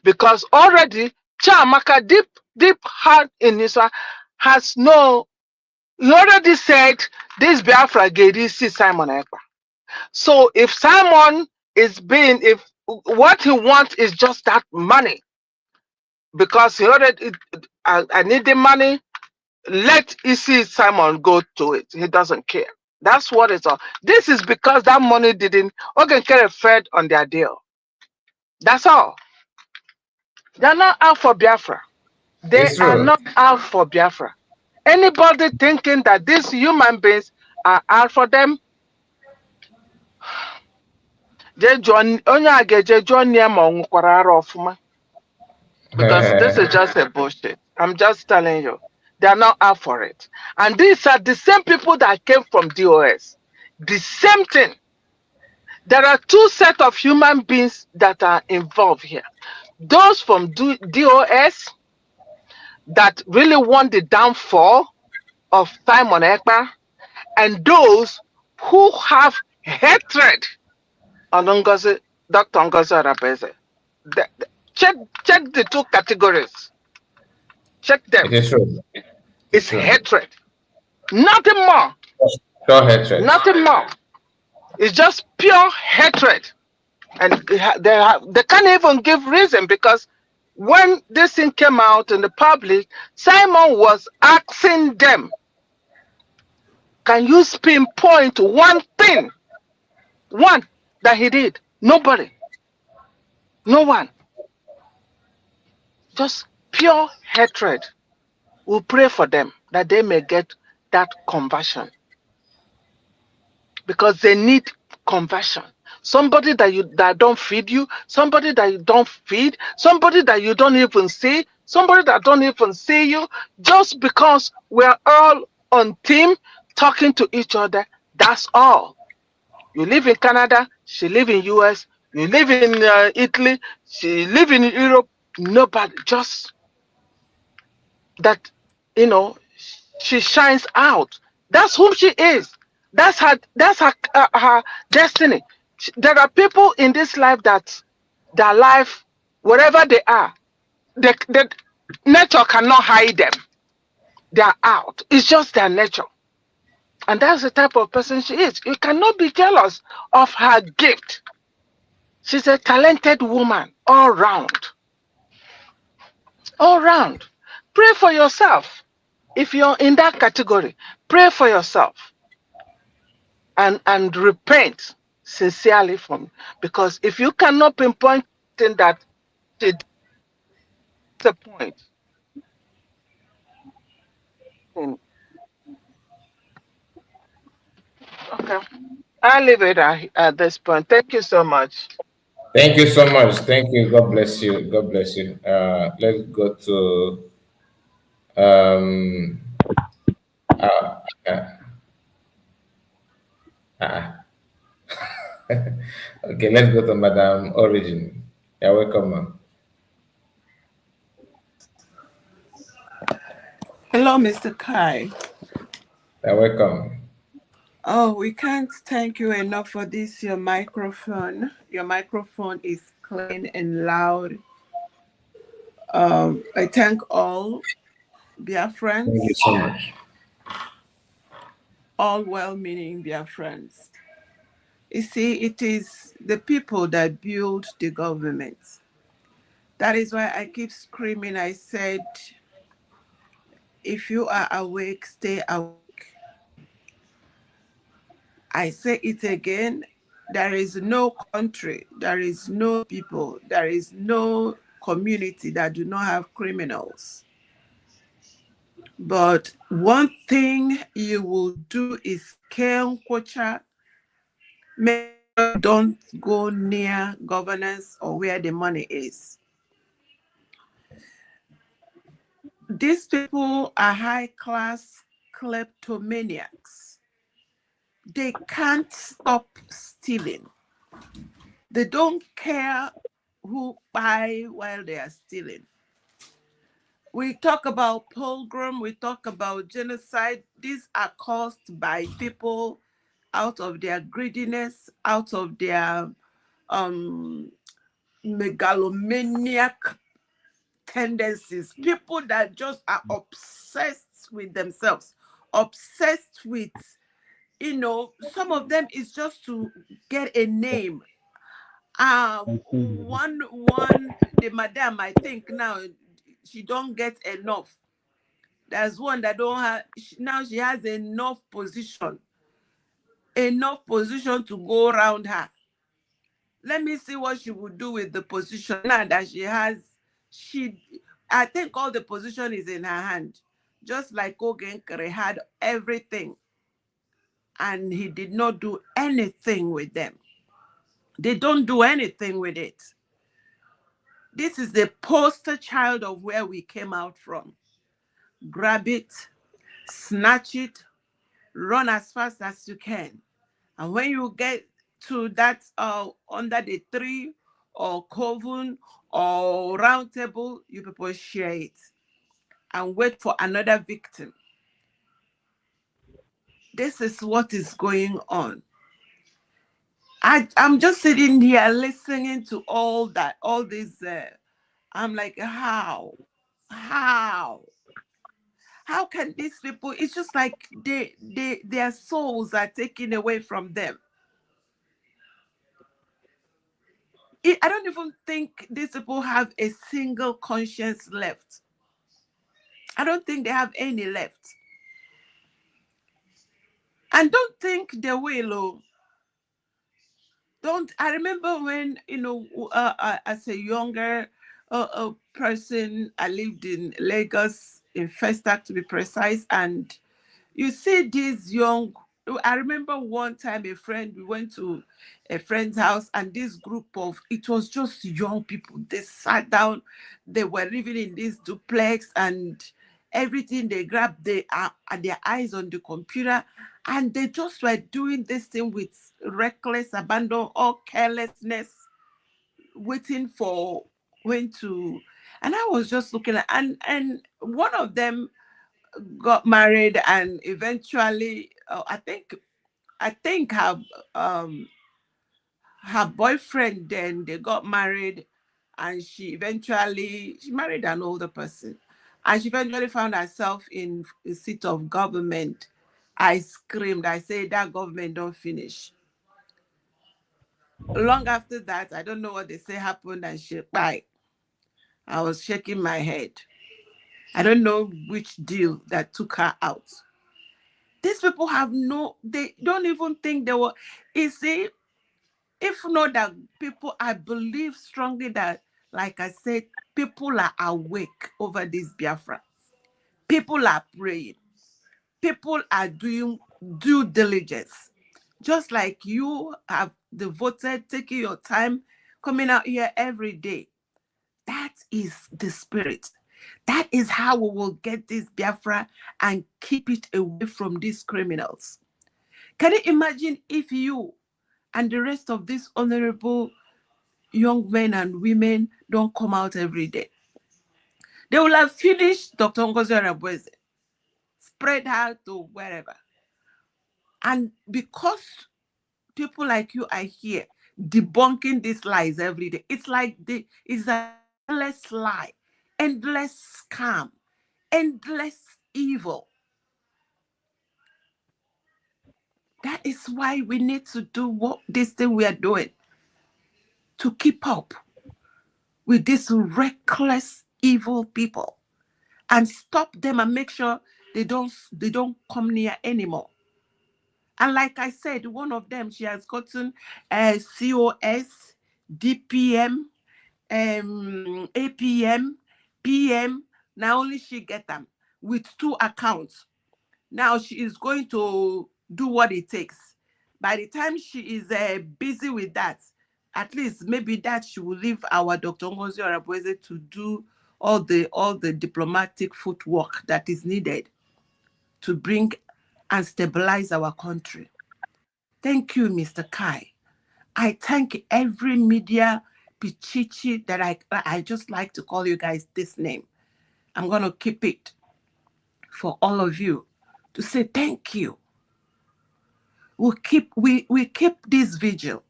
Because already Chiamaka, deep heart in his heart, has no. He already said this Biafra Gedi see Simon Ekpa. So if Simon if what he wants is just that money, because he already, I need the money, let Isi Simon go to it. He doesn't care. That's what it's all. This is because that money didn't Ogenkere fed on their deal. That's all. They're not out for Biafra. They It's are true. not out for Biafra. Anybody thinking that these human beings are out for them, onye a ga-eje jụọ nne ya ma ọ nwụkwara ara ọfụma, because this is just a bullshit. I'm just telling you. They are not out for it. And these are the same people that came from DOS. The same thing. There are two sets of human beings that are involved here. Those from DOS that really want the downfall of Simon Ekpa, and those who have hatred on Dr. Ngozi Arabeze. Check the two categories. Check them. It is true. It's It's true. hatred. Nothing more. Pure hatred. Nothing more. It's just pure hatred. And they can't even give reason, because when this thing came out in the public, Simon was asking them, can you pinpoint one thing? One that he did? Nobody. No one. Just pure hatred. We'll pray for them that they may get that conversion, because they need conversion. Somebody that don't feed you, somebody that you don't feed, somebody that you don't even see, somebody that don't even see you, just because we're all on team talking to each other. That's all. You live in Canada, she live in US, you live in Italy, she live in Europe. Nobody, just that, she shines out. That's who she is. That's her destiny. There are people in this life that their life, wherever they are, the nature cannot hide them. They are out. It's just their nature. And that's the type of person she is. You cannot be jealous of her gift. She's a talented woman all round. All round. Pray for yourself. If you're in that category, pray for yourself and repent sincerely from, because if you cannot pinpoint in that, it's the point. Okay. I'll leave it at this point. Thank you so much. Thank you so much. Thank you. God bless you. God bless you. Let's go to um uh, uh, uh, okay, let's go to Madam Origin. Yeah, welcome, ma'am. Hello, Mr. Kai. Yeah, welcome. Oh, we can't thank you enough for this, your microphone. Your microphone is clean and loud. I thank all Thank you Biafrans, so much. all well-meaning Biafrans. You see, it is the people that build the government. That is why I keep screaming. I said, if you are awake, stay awake. I say it again. There is no country, there is no people, there is no community that do not have criminals. But one thing you will do is make sure you don't go near governance or where the money is. These people are high-class kleptomaniacs. They can't stop stealing. They don't care who buy while they are stealing. We talk about pogrom, we talk about genocide. These are caused by people out of their greediness, out of their megalomaniac tendencies. People that just are obsessed with themselves, obsessed with, some of them is just to get a name. The madam, I think now she don't get enough. There's one that don't have, now she has enough position to go around her. Let me see what she would do with the position now that she has. I think all the position is in her hand. Just like Ogenkere had everything and he did not do anything with them. They don't do anything with it. This is the poster child of where we came out from. grab it, snatch it, run as fast as you can. And when you get to that under the tree or coven or round table, you people share it and wait for another victim. This is what is going on. I'm just sitting here listening to all that, all this. I'm like, how can these people? It's just like their souls are taken away from them. I don't even think these people have a single conscience left. I don't think they have any left. And don't think they will. Don't. I remember when, as a younger person, I lived in Lagos, in Festac to be precise, and you see these young. I remember one time we went to a friend's house, and this group it was just young people. They sat down, they were living in this duplex, and everything they grabbed, their eyes on the computer, and they just were doing this thing with reckless abandon or carelessness, waiting for when to. And I was just looking at, and one of them got married, and eventually I think her boyfriend, then they got married, and she married an older person, and she eventually found herself in a seat of government. I screamed. I said, that government don't finish. Long after that, I don't know what they say happened, and she died. I was shaking my head. I don't know which deal that took her out. These people they don't even think they were. You see, if not that people, I believe strongly that, like I said, people are awake over this Biafra. People are praying. People are doing due diligence. Just like you have devoted, taking your time, coming out here every day. That is the spirit. That is how we will get this Biafra and keep it away from these criminals. Can you imagine if you and the rest of these honorable young men and women don't come out every day? They will have finished Dr. Ngozi Arabweze, spread her to wherever. And because people like you are here debunking these lies every day, it's like it's an endless lie, endless scam, endless evil. That is why we need to do this thing we are doing, to keep up with these reckless, evil people and stop them and make sure they don't come near anymore. And like I said, one of them, she has gotten COS, DPM, APM, PM. Now only she get them with 2 accounts. Now she is going to do what it takes. By the time she is busy with that, at least maybe that she will leave our Dr. Ngozi Arabweze to do all the diplomatic footwork that is needed to bring and stabilize our country. Thank you, Mr. Kai. I thank every media pichichi that I just like to call you guys this name. I'm going to keep it for all of you to say thank you. We keep this vigil.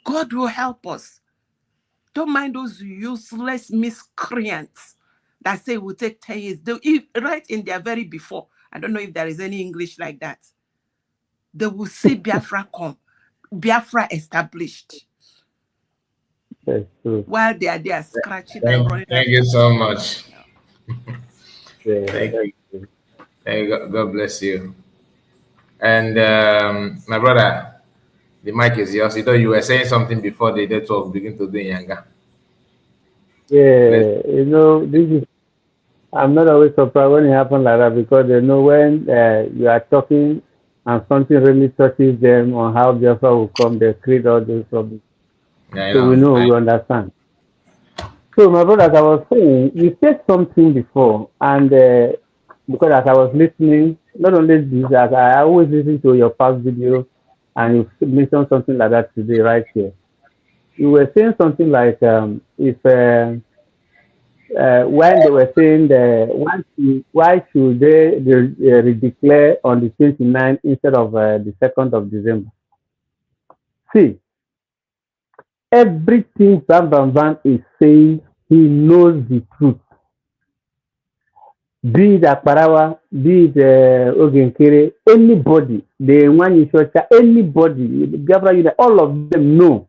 God will help us. Don't mind those useless miscreants that say it will take 10 years. They right in their very before. I don't know if there is any English like that. They will see Biafra come. Biafra established. Yes, while they are there scratching and running. Thank you so much. Yeah, thank you. Thank you. God bless you. And my brother, the mic is yours. You were saying something before the network begin to do younger. Yeah, this is. I'm not always surprised when it happens like that, because they know when you are talking and something really touches them on how Biafra will come, they create all those problems. Yeah, so we know, we understand. So, my brother, as I was saying, you said something before, and because as I was listening, not only this, as I always listen to your past video, and you mentioned something like that today, right here. You were saying something like, if when they were saying why should they redeclare on the 29th instead of the 2nd of December? See, everything Bam Bam Bam is saying, he knows the truth. Be it Akparawa, be it Ogenkere, anybody, the Nwanyi Shocha, anybody, Bafra, all of them know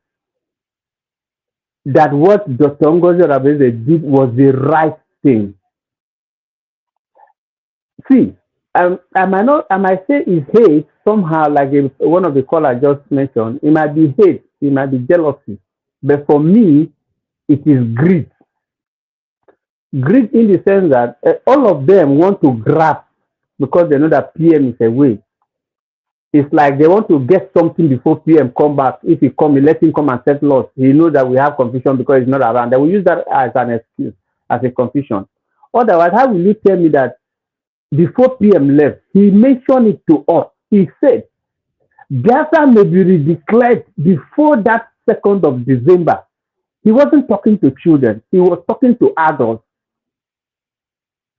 that what Dr. Ngozi Rabeze did was the right thing. See, I might say it's hate somehow, like one of the callers just mentioned. It might be hate, it might be jealousy, but for me, it is greed. Greed in the sense that all of them want to grab because they know that PM is away. It's like they want to get something before PM come back. If he come, let him come and settle us. He knows that we have confusion because he's not around. They will use that as an excuse, as a confusion. Otherwise, how will you tell me that before PM left, he mentioned it to us? He said, Biafra may be redeclared before that 2nd of December. He wasn't talking to children. He was talking to adults.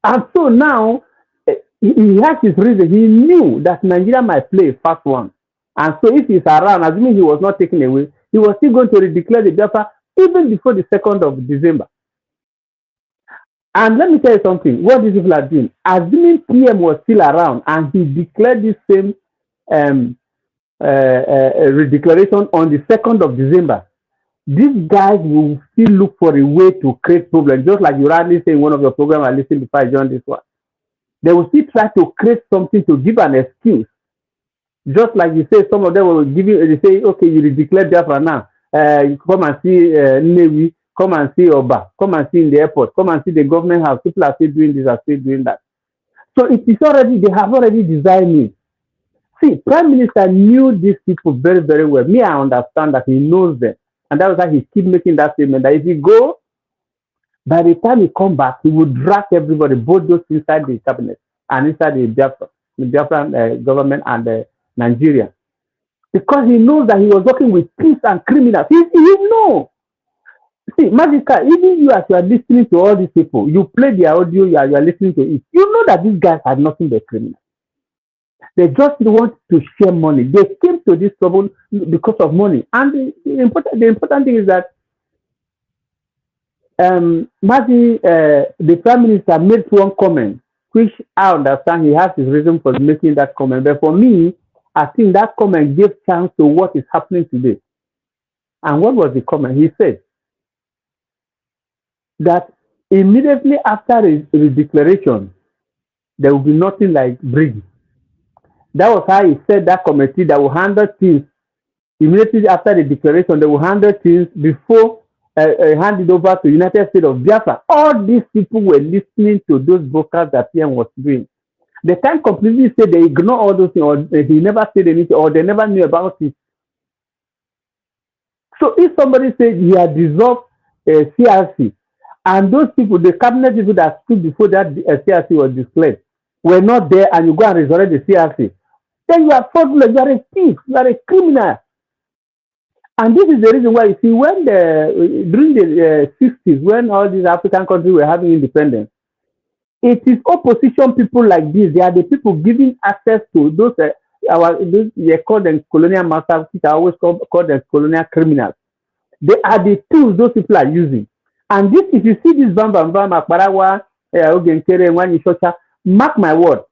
And so now, he has his reason. He knew that Nigeria might play a fast one. And so if he's around, assuming he was not taken away, he was still going to declare the Biafra even before the 2nd of December. And let me tell you something, what these people are doing, assuming PM was still around and he declared this same redeclaration on the 2nd of December, these guys will still look for a way to create problems, just like you rightly say in one of your programs I listened before I joined this one. They will still try to create something to give an excuse. Just like you say, some of them will give you, they say, okay, you declare Biafra now. You come and see Navy, come and see Oba, come and see in the airport, come and see the government house. People are still doing this, are still doing that. So it is already, they have already designed it. See, Prime Minister knew these people very, very well. Me, I understand that he knows them. And that was why he keep making that statement that if he go, by the time he come back, he would drag everybody, both those inside the cabinet and inside the Biafran government and Nigeria. Because he knows that he was working with thieves and criminals. He knows. See, Magica, even you as you are listening to all these people, you play their audio, you are listening to it. You know that these guys are nothing but criminals. They just want to share money. They came to this trouble because of money. And the important thing is that the Prime Minister made one comment, which I understand he has his reason for making that comment. But for me, I think that comment gave chance to what is happening today. And what was the comment? He said that immediately after the declaration, there will be nothing like bridge. That was how he said that committee that will handle things immediately after the declaration. They will handle things before hand it over to United States of Biafra. All these people were listening to those brokers that PM was doing. They can't completely say they ignore all those things, or he never said anything, or they never knew about it. So if somebody said he had dissolved CRC, and those people, the cabinet people that stood before that CRC was declared, were not there, and you go and resurrect the CRC, then you are fraudulent, you are a thief, you are a criminal. And this is the reason why you see when during the 60s, when all these African countries were having independence, it is opposition people like this. They are the people giving access to those they call them colonial masters, which are always called them colonial criminals. They are the tools those people are using. And this, if you see this Bam Bam Bam, Akparawa, Ogenkere, Nwamama Shocha, mark my word,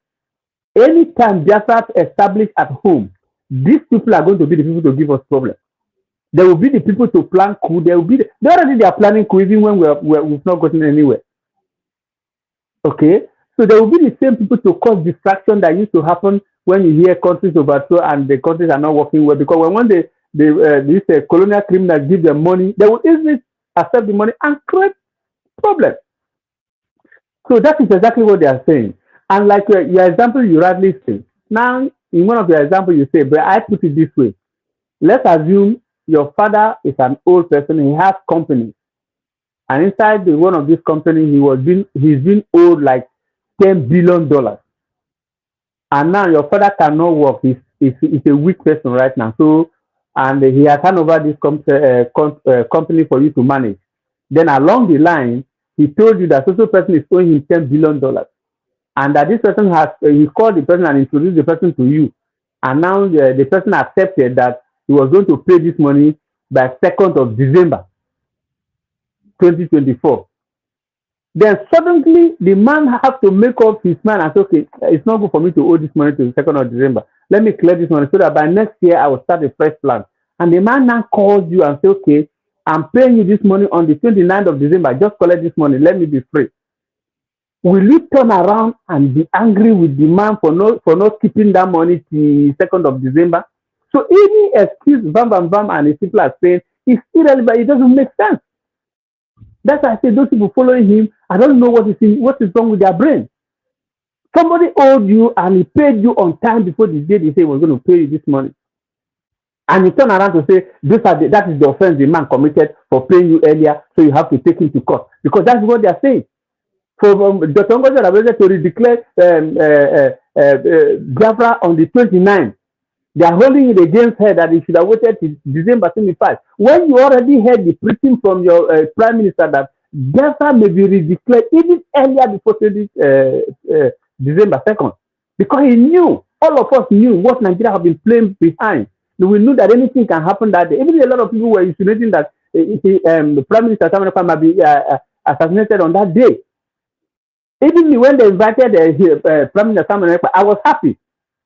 anytime Biafra established at home, these people are going to be the people to give us problems. They will be the people to plan coup. They already are planning coup even when we've not gotten anywhere. Okay, so there will be the same people to cause distraction that used to happen when you hear countries overthrow and the countries are not working well. Because when these colonial criminals give them money, they will easily accept the money and create problems. So that is exactly what they are saying. And like your example, you rightly say. Now, in one of your examples, you say, but I put it this way. Let's assume your father is an old person, he has company. And inside one of these companies, he's been owed like $10 billion. And now your father cannot work. He's a weak person right now. So, and he has handed over this company for you to manage. Then along the line, he told you that social person is owing him $10 billion. And that this person he called the person and introduced the person to you. And now the person accepted that he was going to pay this money by 2nd of December, 2024. Then suddenly the man has to make up his mind and say, okay, it's not good for me to owe this money to the 2nd of December. Let me clear this money so that by next year I will start a fresh plan. And the man now calls you and says, okay, I'm paying you this money on the 29th of December. Just collect this money. Let me be free. Will you turn around and be angry with the man for not keeping that money till 2nd of December? So any excuse Bam and his people are saying is irrelevant. It doesn't make sense. That's why I say those people following him, I don't know what is wrong with their brain. Somebody owed you and he paid you on time before the day they say he was going to pay you this money. And you turn around to say that is the offense the man committed for paying you earlier, so you have to take him to court. Because that's what they are saying. For Dr. Ngozi to declare Bafra on the 29th, they are holding it against her that he should have waited till December 25. When you already heard the preaching from your Prime Minister that Bafra may be redeclared even earlier before December 2nd. Because he knew, all of us knew what Nigeria have been playing behind. We knew that anything can happen that day. Even a lot of people were insinuating that the Prime Minister might be assassinated on that day. Even when they invited Prime Minister, I was happy.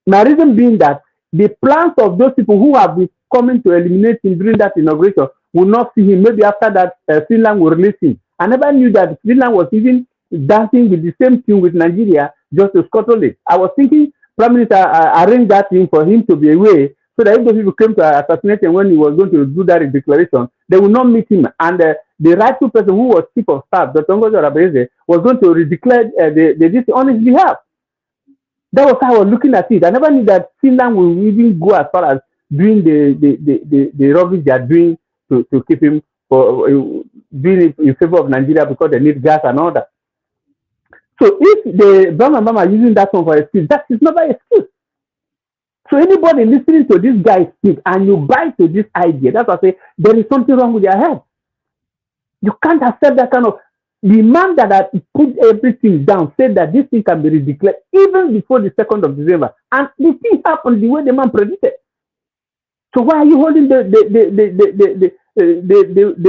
My reason being that the plans of those people who have been coming to eliminate him during that inauguration will not see him. Maybe after that, Finland will release him. I never knew that Finland was even dancing with the same tune with Nigeria just to scuttle it. I was thinking Prime Minister arranged that thing for him to be away so that if those people came to assassinate him when he was going to do that declaration, they will not meet him. And the rightful person who was chief of staff, Dr. Ngozi was going to redeclare this on his behalf. That was how I was looking at it. I never knew that Finland will even go as far as doing the rubbish they are doing to keep him doing it in favor of Nigeria because they need gas and all that. So if the Nwamama are using that one for excuse, that is not an excuse. So anybody listening to this guy speak and you buy to this idea, that's why I say there is something wrong with your head. You can't accept that kind of. The man that put everything down said that this thing can be redeclared even before the 2nd of December. And the thing happened the way the man predicted. So why are you holding the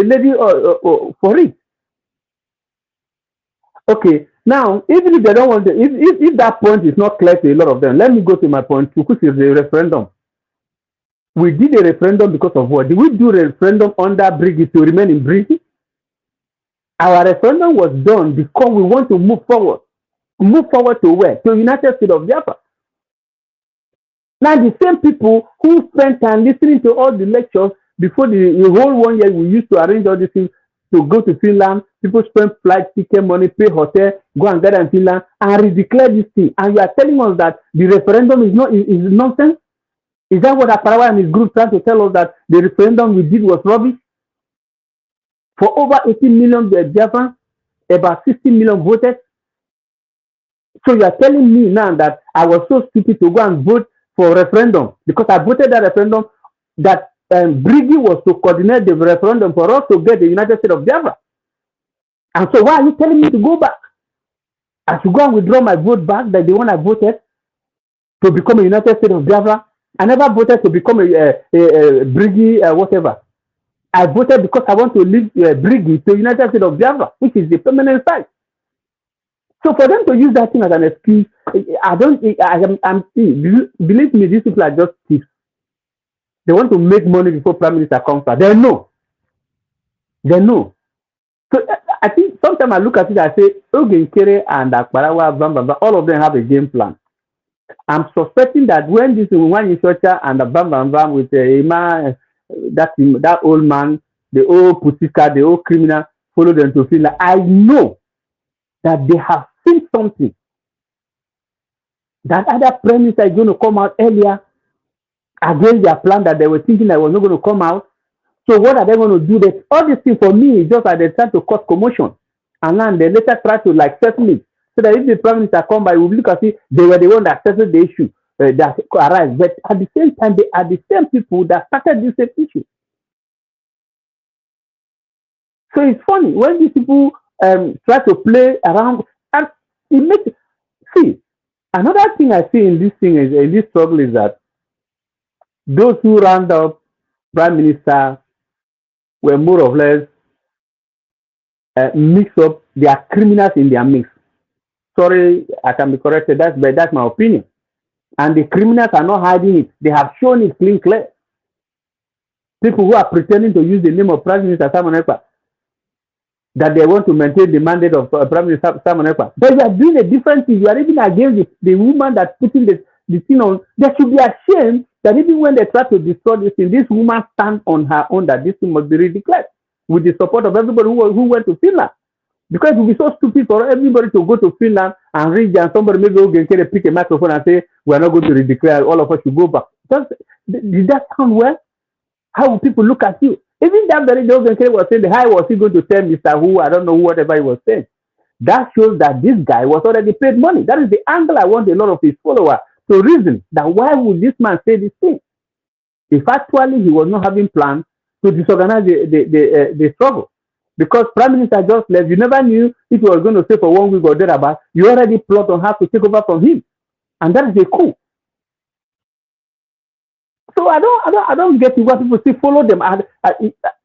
lady for it? Okay, now, even if they don't want to, if that point is not clear to a lot of them, let me go to my point two, which is the referendum. We did a referendum because of what? Did we do a referendum under Briggy to remain in Briggy? Our referendum was done because we want to move forward. Move forward to where? To United States of Biafra. Now, the same people who spent time listening to all the lectures before the whole 1 year we used to arrange all these things to go to Finland, people spend flight ticket money, pay hotel, go and get in Finland, and redeclare this thing. And you are telling us that the referendum is nonsense? Is that what Aparawa and his group trying to tell us, that the referendum we did was rubbish? For over 18 million Biafrans, about 60 million voted. So you are telling me now that I was so stupid to go and vote for referendum because I voted that referendum that Briggy was to coordinate the referendum for us to get the United States of Biafra. And so why are you telling me to go back? I should go and withdraw my vote back, that the one I voted to become a United States of Biafra. I never voted to become a Briggy whatever. I voted because I want to leave Briggy to United States of Biafra, which is the permanent site. So for them to use that thing as an excuse, believe me, these people are just thieves. They want to make money before Prime Minister comes back. They know. So I think sometimes I look at it, I say, Ogenkere and Akbarawa, all of them have a game plan. I'm suspecting that when this one Ishocha and the Bam with Ima, that old man, the old Putika, the old criminal, follow them to Finland, I know that they have seen something that other Prime Minister is going to come out earlier against their plan that they were thinking that was not going to come out. So what are they going to do? That all these things for me is just like they try to cause commotion, and then they later try to like settle it, so that if the prime minister come by, we will look and see they were the one that settled the issue that arise. But at the same time, they are the same people that started this same issue. So it's funny when these people try to play around, and it makes see. Another thing I see in this thing is in this struggle is that those who round up prime minister were more or less mix up. They are criminals in their mix. Sorry, I can be corrected. That's my opinion. And the criminals are not hiding it. They have shown it clear. People who are pretending to use the name of Prime Minister Simon Ekpa, that they want to maintain the mandate of Prime Minister Simon Ekpa. But you are doing a different thing. You are even against the woman that's putting the thing on. They should be ashamed that even when they try to destroy this thing, this woman stands on her own that this thing must be redeclared with the support of everybody who went to Finland. Because it would be so stupid for everybody to go to Finland and read and somebody maybe will get a pick a microphone and say, we are not going to redeclare, all of us should go back. Did that sound well? How will people look at you? Even that very day was saying, how was he going to tell Mr. Who, I don't know, whatever he was saying. That shows that this guy was already paid money. That is the angle I want a lot of his followers to reason, that why would this man say this thing? If actually he was not having plans to disorganize the struggle. Because Prime Minister just left, you never knew if he was going to stay for 1 week or thereabout. You already plot on how to take over from him, and that is a coup. So I don't get why people still follow them.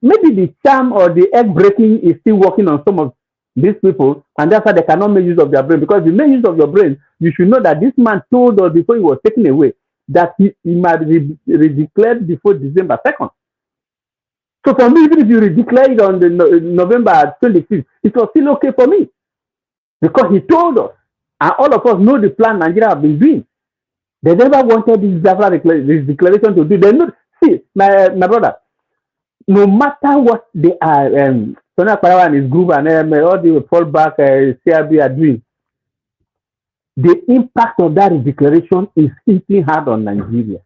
Maybe the charm or the egg breaking is still working on some of these people, and that's why they cannot make use of their brain. Because if you make use of your brain, you should know that this man told us before he was taken away that he might be redeclared before December 2nd. So for me, even if you redeclare it on the November 25th, it was still okay for me. Because he told us, and all of us know the plan Nigeria have been doing. They never wanted this declaration to do. They know, see, my brother, no matter what they are, Sonia Parawa and his group and all the fallback CRB are doing, the impact of that declaration is hitting hard on Nigeria.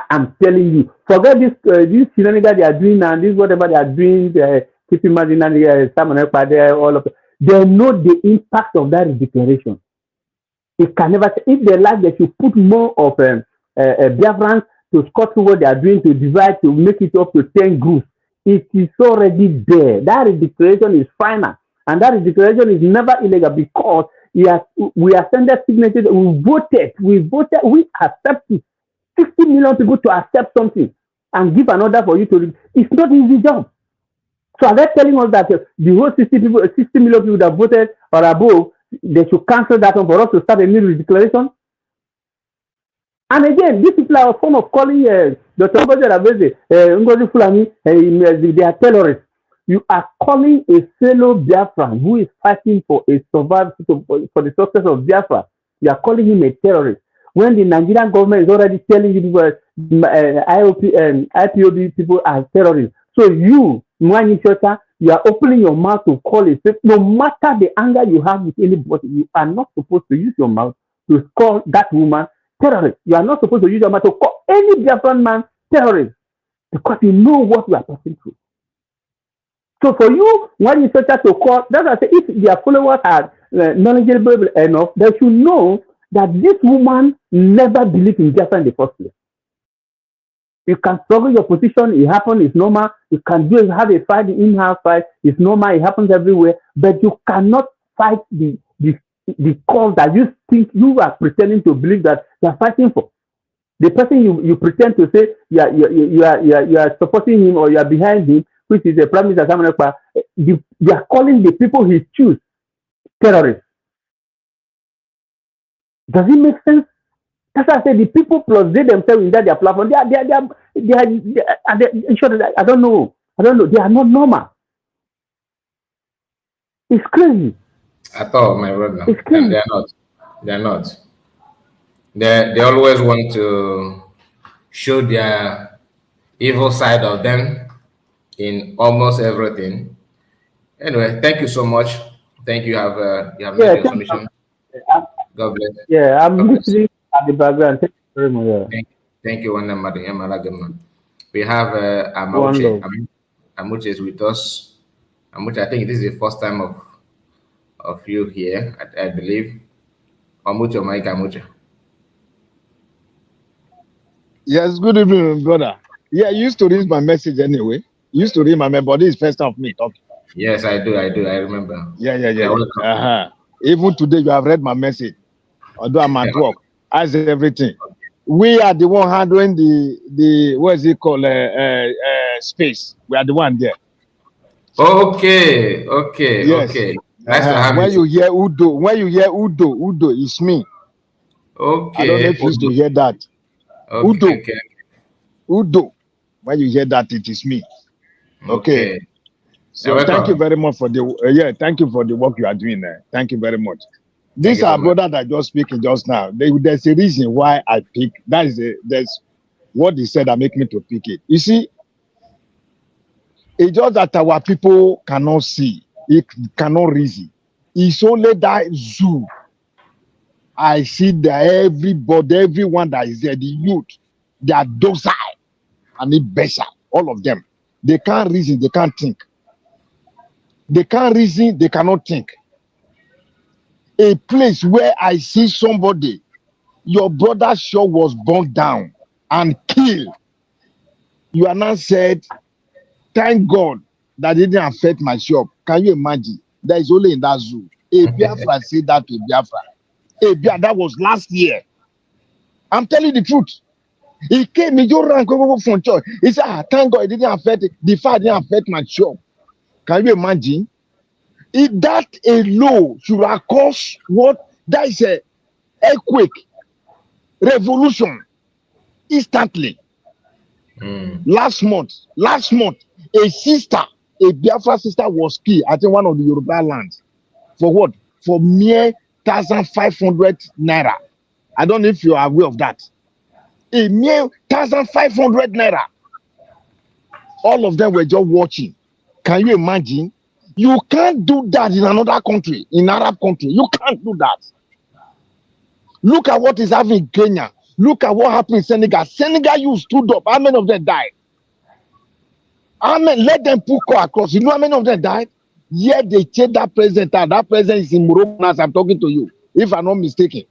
I'm telling you, forget this shenanigans they are doing and this whatever they are doing, keep imagining Simon Ekpa there, all of it. They know the impact of that declaration. It can never, if they like, they should put more of Biafrans to score through what they are doing, to divide, to make it up to 10 groups. It is already there. That declaration is final. And that declaration is never illegal because we are sending signatures, we voted, we accept it. 60 million people to accept something and give an order for you to read. It's not an easy job. So are they telling us that the whole 60 million people that voted or above, they should cancel that one for us to start a new declaration? And again, these people are a form of calling Dr. Ngozi Fulani, they are terrorists. You are calling a fellow Biafran who is fighting for a survival, for the success of Biafra. You are calling him a terrorist. When the Nigerian government is already telling you people, IPOB people are terrorists. So you, Nwani Shota, you are opening your mouth to call it. No matter the anger you have with anybody, you are not supposed to use your mouth to call that woman terrorist. You are not supposed to use your mouth to call any Biafran man terrorist because you know what you are talking to. So for you, when you start to call, that's why I say if their followers are knowledgeable enough, they should know that this woman never believed in Biafra in the first place. You can struggle your position, it happens, it's normal. You can have a fight, in-house fight, it's normal, it happens everywhere. But you cannot fight the cause that you think you are pretending to believe that you are fighting for. The person you pretend to say you are supporting him or you are behind him, which is the Prime Minister Simon Ekpa, you are calling the people he chooses terrorists. Does it make sense? That's why I say the people plus they themselves in their platform, they are I don't know. They are not normal. It's crazy. I thought, my brother, it's crazy. They are not. They are not. They always want to show their evil side of them in almost everything. Anyway, thank you so much. Thank you. You have made your submission. God bless. Yeah, I'm listening at the background. Thank you very much. Thank you, Nwamama. We have Amauche. Wonderful. Amuche is with us. Amuche, I think this is the first time of you here, I believe. Amuche or Mike Amuche. Yes, good evening, brother. Yeah, you used to read my message anyway. You used to read my message, but this is first time of me talking. Yes, I do. I remember. Yeah. Even today, you have read my message. Although I'm at work, as everything. We are the one handling the what is it called space. We are the one there. Okay. Yes. Nice to have when you. you hear Udo, it's me. Okay. I don't know if you used to hear that. Okay. Udo. When you hear that, it is me. Okay. So thank you very much for the thank you for the work you are doing there. Thank you very much. This our brother that just speaking just now. There's a reason why I pick. That's what he said that make me to pick it. You see, it's just that our people cannot see. It cannot reason. It's only that zoo. I see that everyone that is there, the youth, they are docile and they better. All of them. They can't reason, they can't think. They can't reason, they cannot think. A place where I see somebody, your brother's shop was burned down and killed. You are now said, thank God that it didn't affect my shop. Can you imagine? That is only in that zoo. A Biafra said that to Biafra. That was last year. I'm telling you the truth. He came, he just ran from church. He said, thank God it didn't affect the fire didn't affect my shop. Can you imagine? If that alone should have caused what? That is a earthquake, revolution, instantly. Last month, a Biafra sister was killed, I think one of the Yoruba lands. For what? For mere 1,500 naira. I don't know if you are aware of that. A mere 1,500 naira. All of them were just watching. Can you imagine? You can't do that in another country, in Arab country. You can't do that. Look at what is happening in Kenya. Look at what happened in Senegal. Senegal, you stood up. How many of them died? Amen. Let them put car across. You know how many of them died? Yet they changed that president out. That president is in Morocco as I'm talking to you, if I'm not mistaken.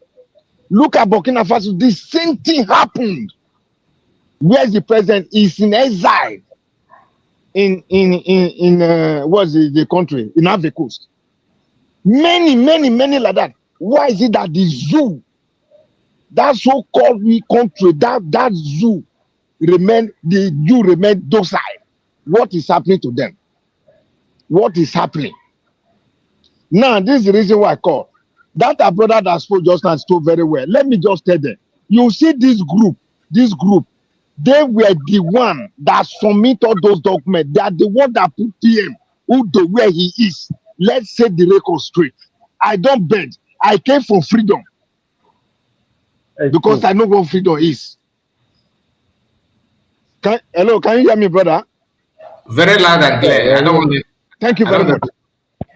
Look at Burkina Faso. The same thing happened. Where's the president? Is in exile in what's the country? In Ivory Coast. Many like that. Why is it that the zoo, that so-called country, that zoo remain docile? What is happening to them? What is happening? Now, this is the reason why I call. That our brother that spoke just now spoke very well. Let me just tell them. You see this group, they were the one that submit all those documents. They are the one that put PM Udo where he is. Let's say the record straight. I don't beg. I came for freedom. Because I know what freedom is. Hello, can you hear me, brother? Very loud and clear. I don't want to. Thank you very much.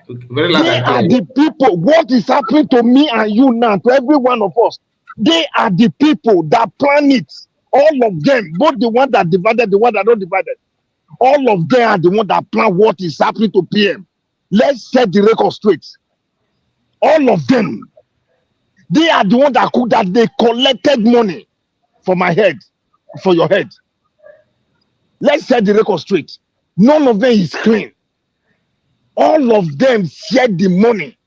Very loud and clear. They are the people. What is happening to me and you now, to every one of us? They are the people that plan it. All of them, both the one that divided, the one that don't divided. All of them are the one that plan what is happening to PM. Let's set the record straight. All of them. They are the one that could that they collected money for my head, for your head. Let's set the record straight. None of them is clean. All of them shared the money.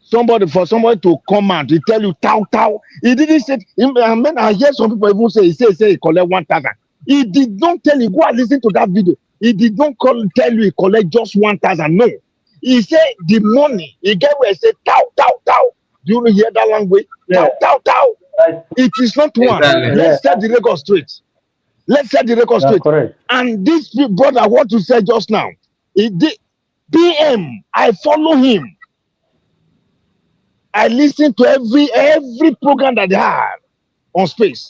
Somebody to come out, he tell you tau. He didn't say. I hear some people even say he collect 1,000. He did not tell you. Go and listen to that video. He did not tell you he collect just 1,000. No, he said the money. He get where he said tau. Do you hear that language? Yeah. Tau. It is not one. Let's set the record straight. Correct. And this brother, what you said just now, PM, I follow him. I listen to every program that they have on space.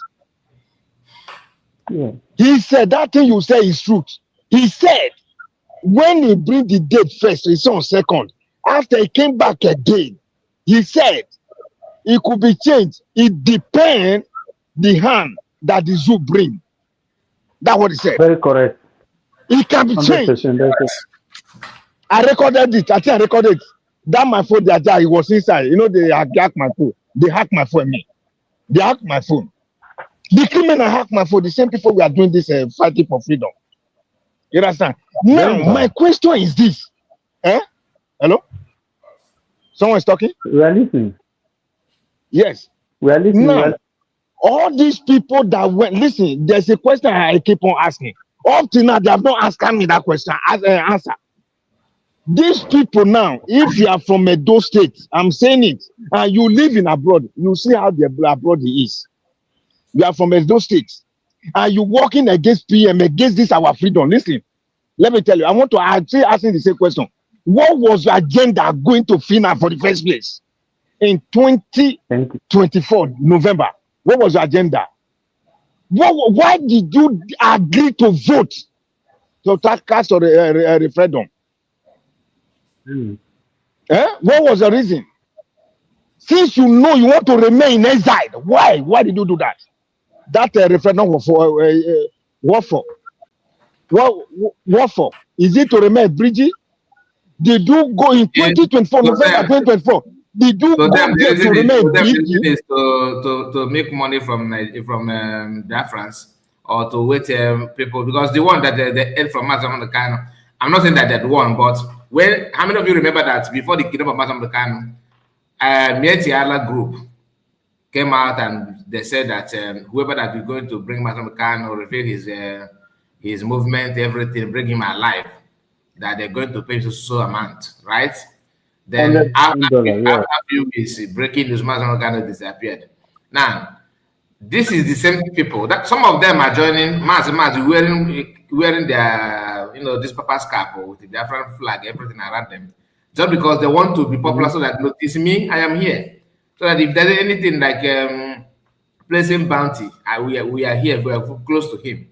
Yeah. He said that thing you say is truth. He said when he bring the date first, it's on second. After he came back again, he said it could be changed. It depends the hand that the zoo bring. That's what he said. Very correct. It can be changed. 100%. I recorded it. I think I recorded it. That my phone, that he was inside. You know, they hacked my phone. They hacked my phone. They hacked my phone. The criminal hacked my phone. The same people we are doing this fighting for freedom. You understand? Now, my question is this. Hello? Someone is talking? We are listening. Yes. We are listening. Now, all these people that went, listen, there's a question I keep on asking. Up to now, they have not asked me that question as an answer. These people now, if you are from Edo State, I'm saying it, and you live in abroad, you see how the abroad is. You are from Edo State, and you working against PM, against this our freedom. Listen, let me tell you, I want to actually asking the same question. What was your agenda going to FINA for the first place in 2024 November? What was your agenda? Why did you agree to vote to cast or a referendum? What was the reason? Since you know you want to remain in exile, why? Why did you do that? That referendum was for what for? What for? Is it to remain Bridgie? Did you go in 2024 November 2024? Did you go there to remain Bridgie? To make money from Biafrans or to wait people, because the one that they ate from Mazam Kano, I'm not saying that they're the one, but how many of you remember that before the kingdom of Mazam Kano, Mietiala group came out and they said that whoever that is going to bring Mazam Kano, reveal his movement, everything, bring him alive, that they're going to pay so amount, right? Then after a few weeks, breaking news, Mazam Kano disappeared. Now, this is the same people that some of them are joining Maz wearing their this papa's cap with the different flag, everything around them, just because they want to be popular, so that notice me, I am here. So that if there's anything like placing bounty, we are here, we are close to him.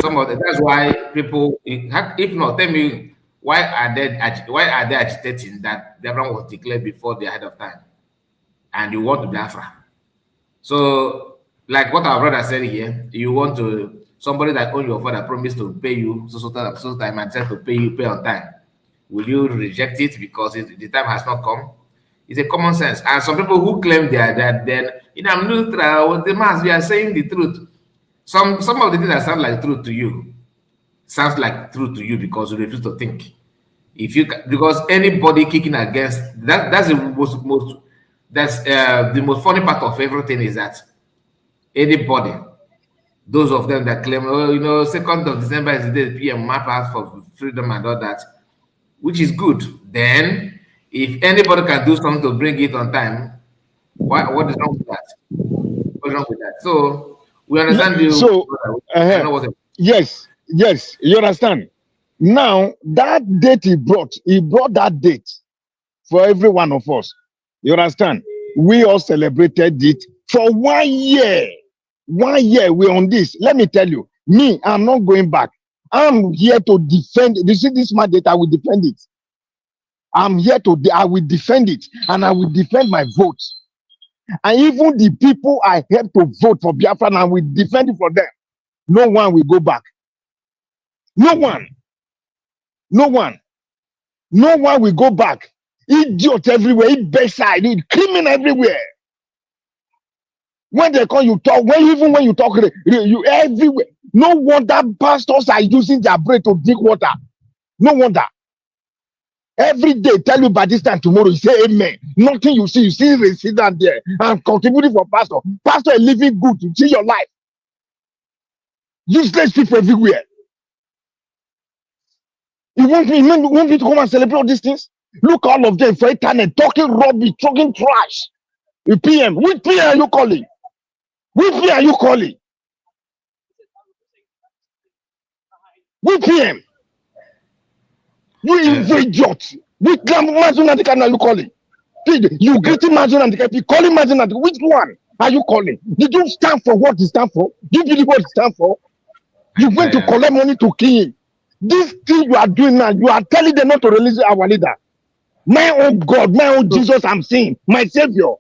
Some of that's why people, if not, tell me why are they agitating that everyone was declared before the ahead of time, and you want to Bafra. So, like what our brother said here, you want to somebody that own your father promised to pay you so time and said to pay on time. Will you reject it because the time has not come? It's a common sense. And some people who claim they are that then I'm neutral, the mass, we are saying the truth. Some of the things that sound like truth to you sounds like truth to you because you refuse to think. Because anybody kicking against that's the most that's the most funny part of everything is that anybody, those of them that claim, 2nd of December is the day PM map out for freedom and all that, which is good. Then, if anybody can do something to bring it on time, what is wrong with that? What's wrong with that? So, we understand you. So, yes, you understand. Now, that date he brought that date for every one of us. You understand? We all celebrated it for 1 year. 1 year we're on this. Let me tell you, me, I'm not going back. I'm here to defend. You see this mandate, I will defend it. I'm here I will defend it, and I will defend my vote. And even the people I helped to vote for Biafra, and I will defend it for them. No one will go back. No one. No one. No one will go back. Idiot everywhere, backside, criminal everywhere. When they call you talk, even when you talk, you everywhere. No wonder pastors are using their brain to drink water. No wonder. Every day, tell you by this time tomorrow, you say amen. Nothing you see resident there and contributing for pastor. Pastor is living good to see your life. Useless people everywhere. You want me to come and celebrate all these things? Look, all of them for internet talking rubbish, talking trash. You PM, which PM are you calling? Which PM are you calling? Which PM? You idiot. Which Mazunandika are you calling? You greeting Mazunandika, you calling Mazunandika. Which one are you calling? Did you stand for what it stand for? Do you believe what it stand for? You went to collect money to kill him. This thing you are doing now, you are telling them not to release our leader. My own God, my own Jesus, I'm saying, my Savior.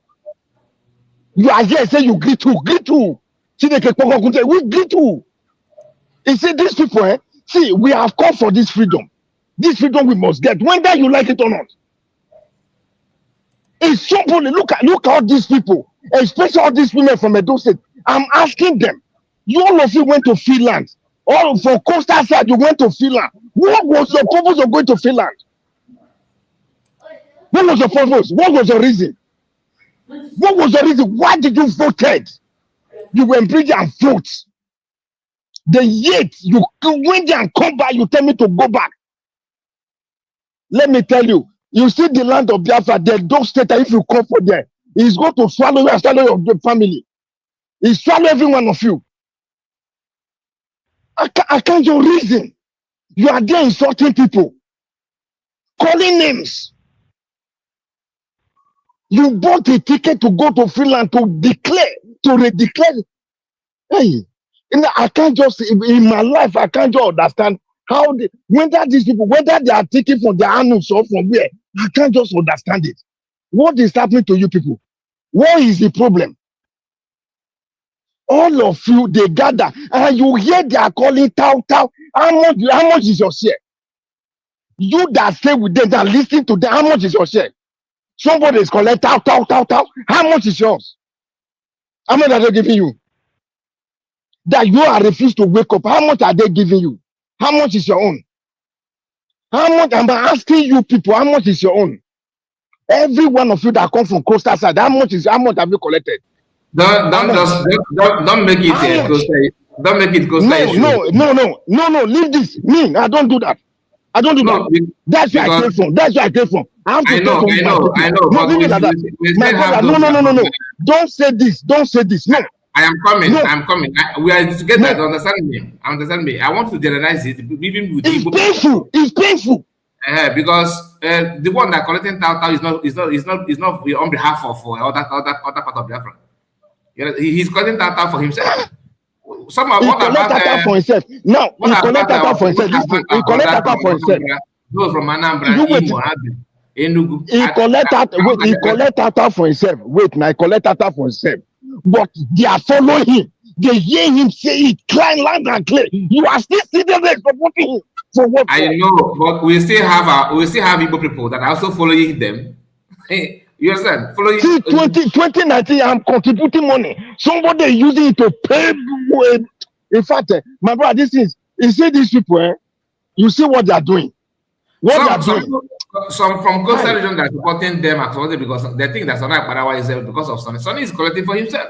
You are here, say you greet who? Greet who? We greet who? He said, these people, see, we have called for this freedom. This freedom we must get, whether you like it or not. It's simple. Look at all these people, especially all these women from Edo State. I'm asking them, you all of you went to Finland. All from coastal side, you went to Finland. What was your purpose of going to Finland? What was your purpose? What was your reason? What was your reason? Why did you vote? You went bridge and vote. Then yet you went there and come back. You tell me to go back. Let me tell you, you see the land of Biafra, the dog state, if you come for there, he's going to swallow you and swallow your family. He swallow every one of you. I can't your reason. You are there insulting people, calling names. You bought a ticket to go to Finland to declare, to redeclare. Hey, I can't just, in my life, I can't just understand how whether these people, whether they are taking from their annals or from where, I can't just understand it. What is happening to you people? What is the problem? All of you, they gather, and you hear they are calling tau. How much is your share? You that stay with them, that listen to them, how much is your share? Somebody is calling tau. How much is yours? How much are they giving you? That you are refused to wake up. How much are they giving you? How much is your own? How much am I asking you people? How much is your own? Every one of you that come from coastal side, how much have you collected? Don't make it coastal. Don't make it coastal issue. No. Leave this. Me, I don't do that. I don't do that. That's where I came from. That's where I came from. I know. No, leave it like that. My brother, no. Don't say this. No. I am coming. No. I'm coming. We are together. No. Understand me. I want to generalize it. Even with it's painful. Because the one that collecting tau is not on behalf of other part of Biafra. He's collecting tau for himself. He collect tau for himself. Now he collect tau for himself. Listen, he collect tau for himself. Those from Anambra, Imo, Enugu. He collect tau for himself. Wait, now he collect tau for himself. But they are following him. They hear him say it, crying loud and clear. You are still sitting there supporting him. For what? I know, but we still have Igbo people that are also following them. You understand? Following. See, 2019, I'm contributing money. Somebody using it to pay. In fact, my brother, this is, you see these people, you see what they are doing. Some from coastal region that are supporting them actually because they think that Sonny Akparawa is because of Sonny. Sonny is collecting for himself.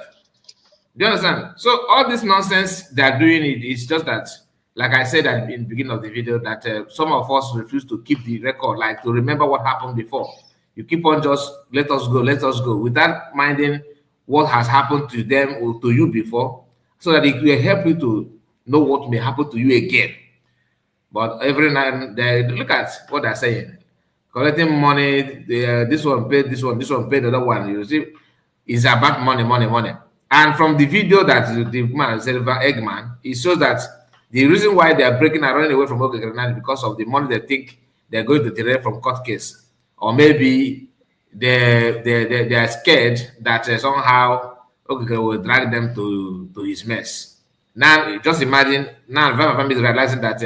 Do you understand? So all this nonsense they are doing it's just that, like I said in the beginning of the video, that some of us refuse to keep the record, like to remember what happened before. You keep on just let us go, without minding what has happened to them or to you before, so that it will help you to know what may happen to you again. But every night they look at what they're saying, collecting money. This one paid this one paid the other one. You see, it's about money. And from the video that the man Silver Eggman, it shows that the reason why they are breaking and running away from Okekrenani is because of the money they think they're going to derive from court case. Or maybe they are scared that somehow will drag them to his mess. Now, just imagine, now Vama is realizing that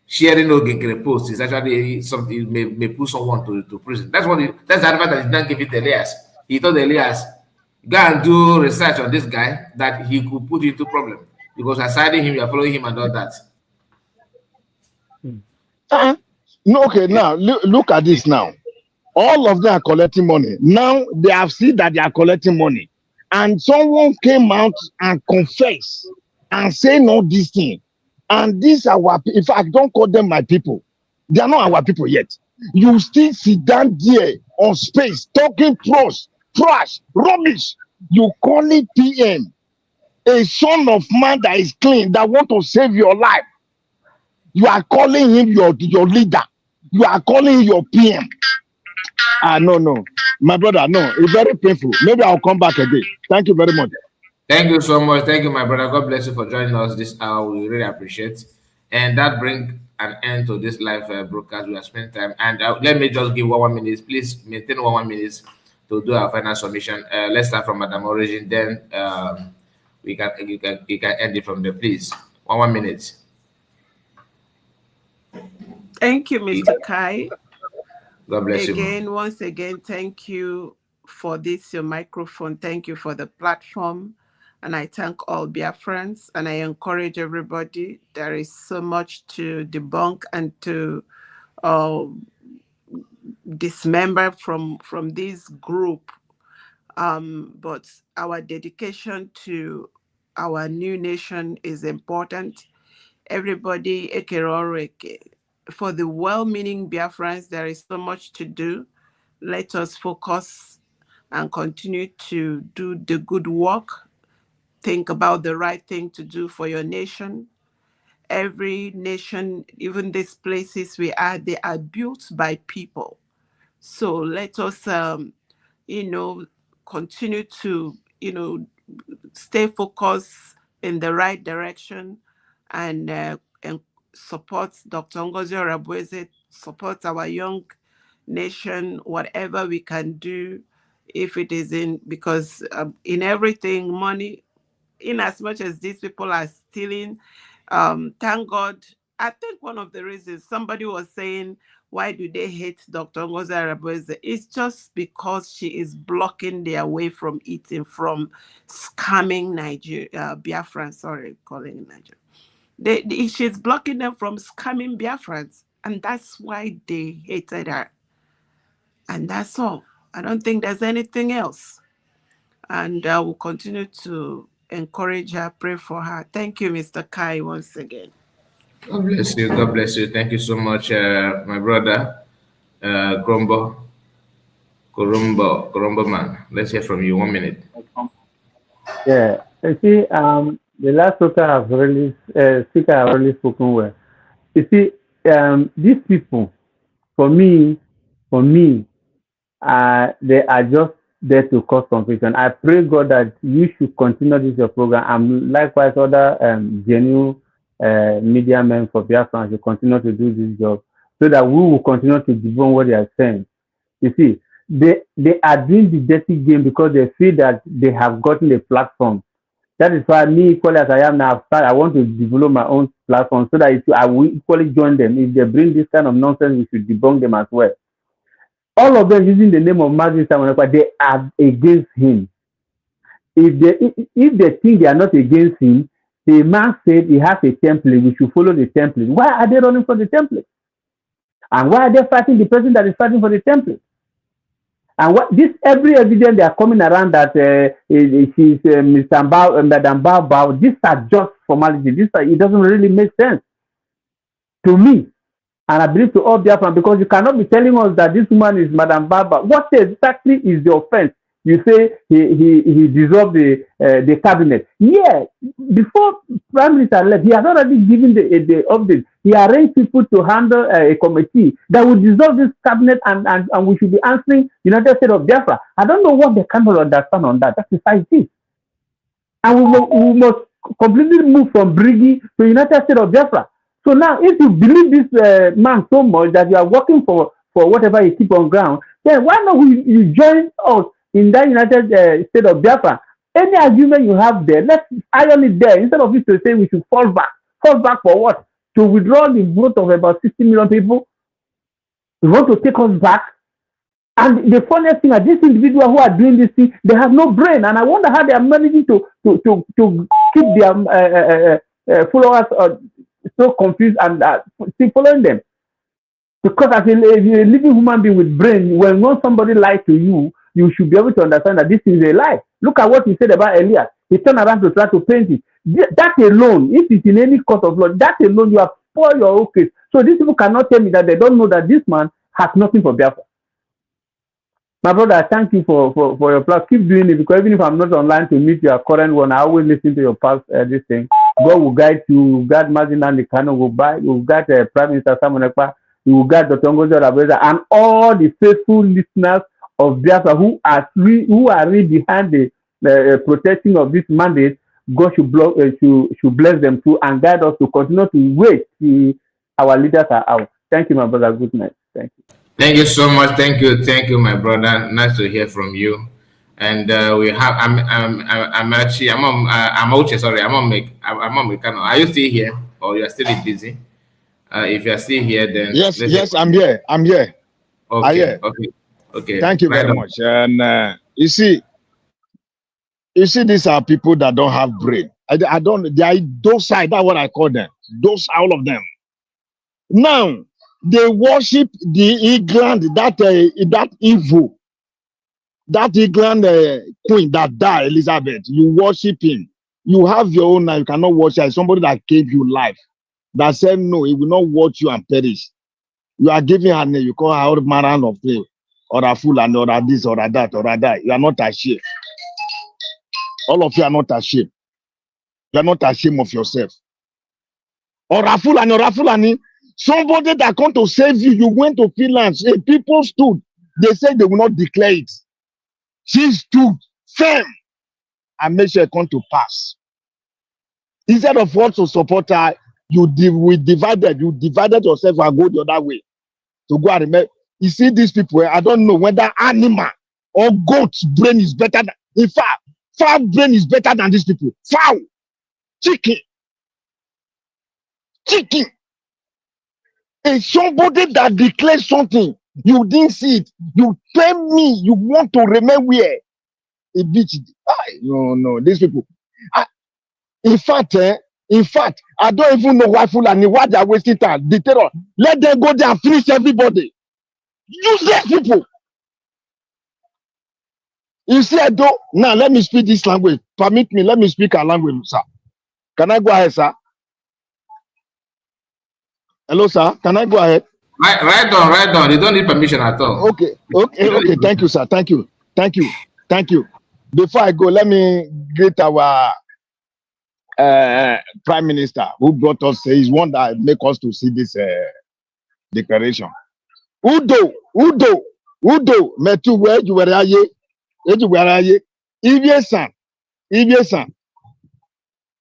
sharing Ogekere post is actually something may put someone to prison. That's the advice that he didn't give it to Elias. He told Elias, go and do research on this guy that he could put into problem. Because aside him, you're following him and all that. No, okay, now look at this now. All of them are collecting money. Now they have seen that they are collecting money. And someone came out and confessed and saying all these things. And these are our, in fact, don't call them my people. They are not our people yet. You still sit down there on space, talking trash, rubbish. You call it PM, a son of man that is clean, that want to save your life. You are calling him your leader. You are calling him your PM. No. My brother, no. It's very painful. Maybe I'll come back again. Thank you very much. Thank you so much. Thank you, my brother. God bless you for joining us this hour. We really appreciate. And that brings an end to this live broadcast. We have spent time. And let me just give 1 minute. Please maintain 1 minute to do our final submission. Let's start from Madam Origin. Then you can end it from there, please. 1 minute. Thank you, Mr. Kai. God bless you. Again, once again, thank you for this, your microphone. Thank you for the platform. And I thank all Biafrans, and I encourage everybody. There is so much to debunk and to dismember from this group. But our dedication to our new nation is important. Everybody, for the well-meaning Biafrans, there is so much to do. Let us focus and continue to do the good work. Think about the right thing to do for your nation. Every nation, even these places we are, they are built by people. So let us, continue to, stay focused in the right direction and support Dr. Ngozi Orabueze, support our young nation, whatever we can do, if it is because in everything, money, in as much as these people are stealing, thank God. I think one of the reasons somebody was saying, why do they hate Dr. Ngozi Arabueze? It's just because she is blocking their way from eating, from scamming Biafran, sorry, calling it Nigeria. She's blocking them from scamming Biafrans, and that's why they hated her. And that's all. I don't think there's anything else. And I will continue to encourage her, pray for her. Thank you, Mr. Kai, once again. God bless you. God bless you. Thank you so much, my brother, Grumbo man. Let's hear from you. 1 minute. Yeah, you see, the last speaker have really spoken well. You see, these people, for me, they are just there to cause confusion. I pray God that you should continue this your program, and likewise other genuine media men for Biafra should continue to do this job, so that we will continue to debunk what they are saying. You see, they are doing the dirty game because they feel that they have gotten a platform. That is why me, equally as I am now, I want to develop my own platform so that I will equally join them. If they bring this kind of nonsense, we should debunk them as well. All of them using the name of Martin Samonekwa, they are against him. If they think they are not against him, the man said he has a template, we should follow the template. Why are they running for the template? And why are they fighting the person that is fighting for the template? And what this every evidence they are coming around that she's Mr. Madam Bao, these are just formalities. It doesn't really make sense to me. And I believe to all Biafran, because you cannot be telling us that this woman is Madam Baba. What exactly is the offense? You say he dissolved the cabinet. Yeah, before Prime Minister left, he has already given the update. He arranged people to handle a committee that will dissolve this cabinet, and we should be answering United States of Biafra. I don't know what they cannot understand on that. That is how it is. And we must completely move from Brigi to United States of Biafra. So now, if you believe this man so much that you are working for whatever you keep on ground, then why not you join us in that United States of Biafra? Any argument you have there, let's iron it there. Instead of you to say we should fall back. Fall back for what? To withdraw the vote of about 60 million people? You want to take us back? And the funniest thing is these individuals who are doing this thing, they have no brain. And I wonder how they are managing to keep their followers so confused and still following them. Because as a living human being with brain, when somebody lies to you, you should be able to understand that this is a lie. Look at what he said about Elias. He turned around to try to paint it. That alone, if it's in any court of law, that alone, you have spoiled your own case. So these people cannot tell me that they don't know that this man has nothing for Biafra. My brother, thank you for your plus. Keep doing it, because even if I'm not online to meet your current one, I always listen to your past this thing. God will guide you. God, Mazin and the Kano will guide Prime Minister Samonekwa. He will guide Dr. Ngozi Orabueze and all the faithful listeners of Biafra who are really behind the protecting of this mandate. God should bless them too and guide us to continue to wait till our leaders are out. Thank you, my brother. Good night. Thank you. Thank you so much. Thank you, my brother. Nice to hear from you. And we have. I'm on Mekano. Are you still here, or you are still busy? If you're still here, then Yes, yes, I'm here. I'm here. Okay, okay. Thank you Right very on. much. And you see, these are people that don't have brain. I don't. They are those side. That's what I call them. Those, all of them. Now they worship the England, that evil, that England queen that died, Elizabeth. You worship him. You have your own life. You cannot worship somebody that gave you life. That said no, he will not watch you and perish. You are giving her name. You call her all manner of things, or a fool, and or a this, or a that, or a that. You are not ashamed. All of you are not ashamed. You are not ashamed of yourself. Or a fool and somebody that come to save you. You went to Finland. People stood. They said they will not declare it. She stood firm and made sure it come to pass. Instead of what to support her, you divided yourself and go the other way to go and remember. You see these people, I don't know whether animal or goat's brain is better than, in fact, fowl brain is better than these people. Fowl, chicken. And somebody that declares something, you didn't see it. You tell me you want to remain where? A beach. No, these people. In fact, I don't even know why Fulani, why they are wasting time. The terror. Let them go there and finish everybody. Useless people. You see, I don't. Now, let me speak this language. Permit me, let me speak our language, sir. Can I go ahead, sir? Hello, sir. Can I go ahead? Right on. You don't need permission at all. Okay. Thank you, sir. Thank you. Before I go, let me greet our Prime Minister who brought us. He's one that make us to see this declaration. Udo. Metu where you were aye. Ibiesan.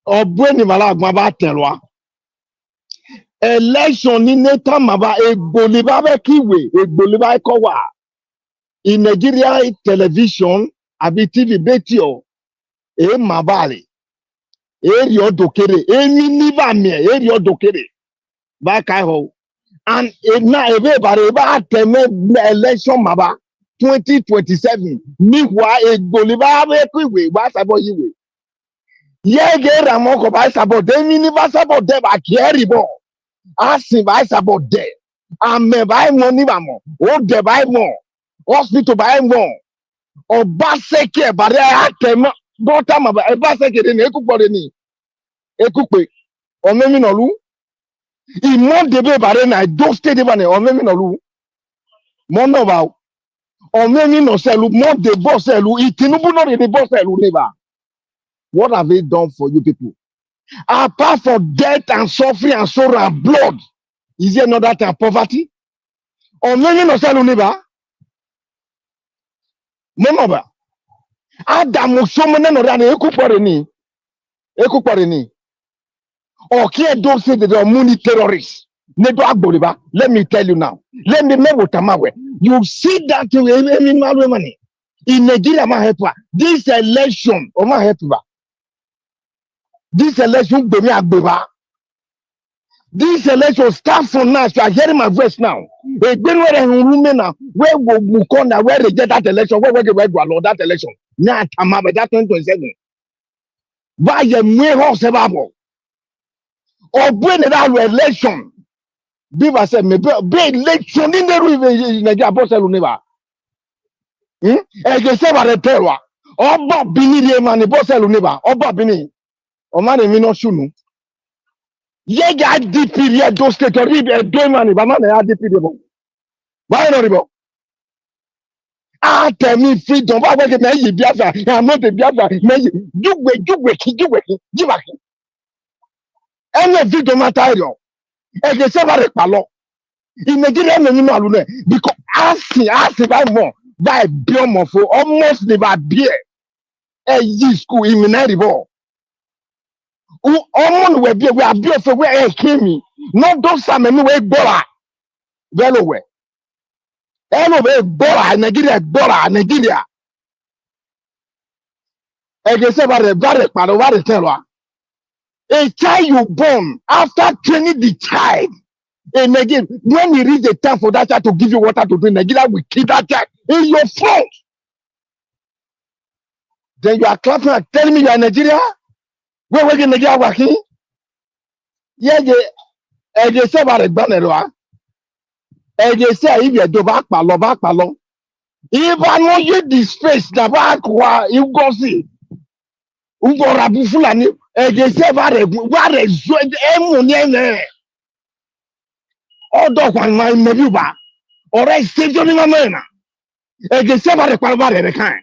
Obweni mala agmaba telwa. Election ni neta maba egboliba be kiwe. Egboliba ekowa. In Nigeria television, abi TV betio. Mabali. Eri odokere. Eni niva me. Eri odokere. Ba kai ho. And now everybody teme election maba 2027. Meanwhile, egboliba be kiwe. Ba sabo yiwe. Yege ramoko ba sabo de miniva sabo de ba kieribo. Asin ba sabo de. Ame ba mo ni ba mo. O de ba mo. Hospital ba mo. Obaseke bare atema. Dota ma ba Obaseke de ekupore ni. Ekupe. Omemi nolu. Imon debe bare na do stay de ba ne omemi nolu. Mo no ba. Omemi no selu mo de boss elu. Itinubu no de boss elu neba. What have they done for you people? Apart from death and suffering and sorrow and blood, is there another type of poverty? Or many no sell uniba? Monoba. Adamu somene no rani ekupare ni. Or care don't say that they are money terrorists. Nedo agboliba. Let me tell you now. Let me know what tamawe. You see that money in Nigeria ma help. This election or ma help. This election be me agbeba. This election starts from now. You are hearing my voice now. Where Mukona, where they get that election, where go along that election. Now, I'm about that 2027. Why you may have survival? Or when that election, Biva said, me be election in the Nigeria Bossel Univa. And say about the terror. Oba Bini, man, the Bossel Univa, Oba Bini, or man, me no shunu. Yega deep period, those state or read a doing money, but man, I deep period. Why not? Tell me freedom. Why would you be Biafra? I'm not a Biafra. You wait. Any freedom material. And they say what a palo. In Nigeria, no alone. Because ask by more by biome for almost never beer. School in Minaribo. Who almost were beer, we are beer for where I came. Not those some anyway, Bola. Well, anyway, Bola, Nigeria. And they say what a tell. A child you born after training the child, And again, when it reach the time for that child to give you water to drink, Nigeria will kill that child in your front. Then you are clapping and telling me you are Nigeria? Where in Nigeria working? Yeah, they say about the banner. And they say if you do back palo. If I know you this space, the back you go see. You go rabu fulani. And they say about the emunye. All dog one my mebuba. Or I save you in a man. And they say about the palabare the kind.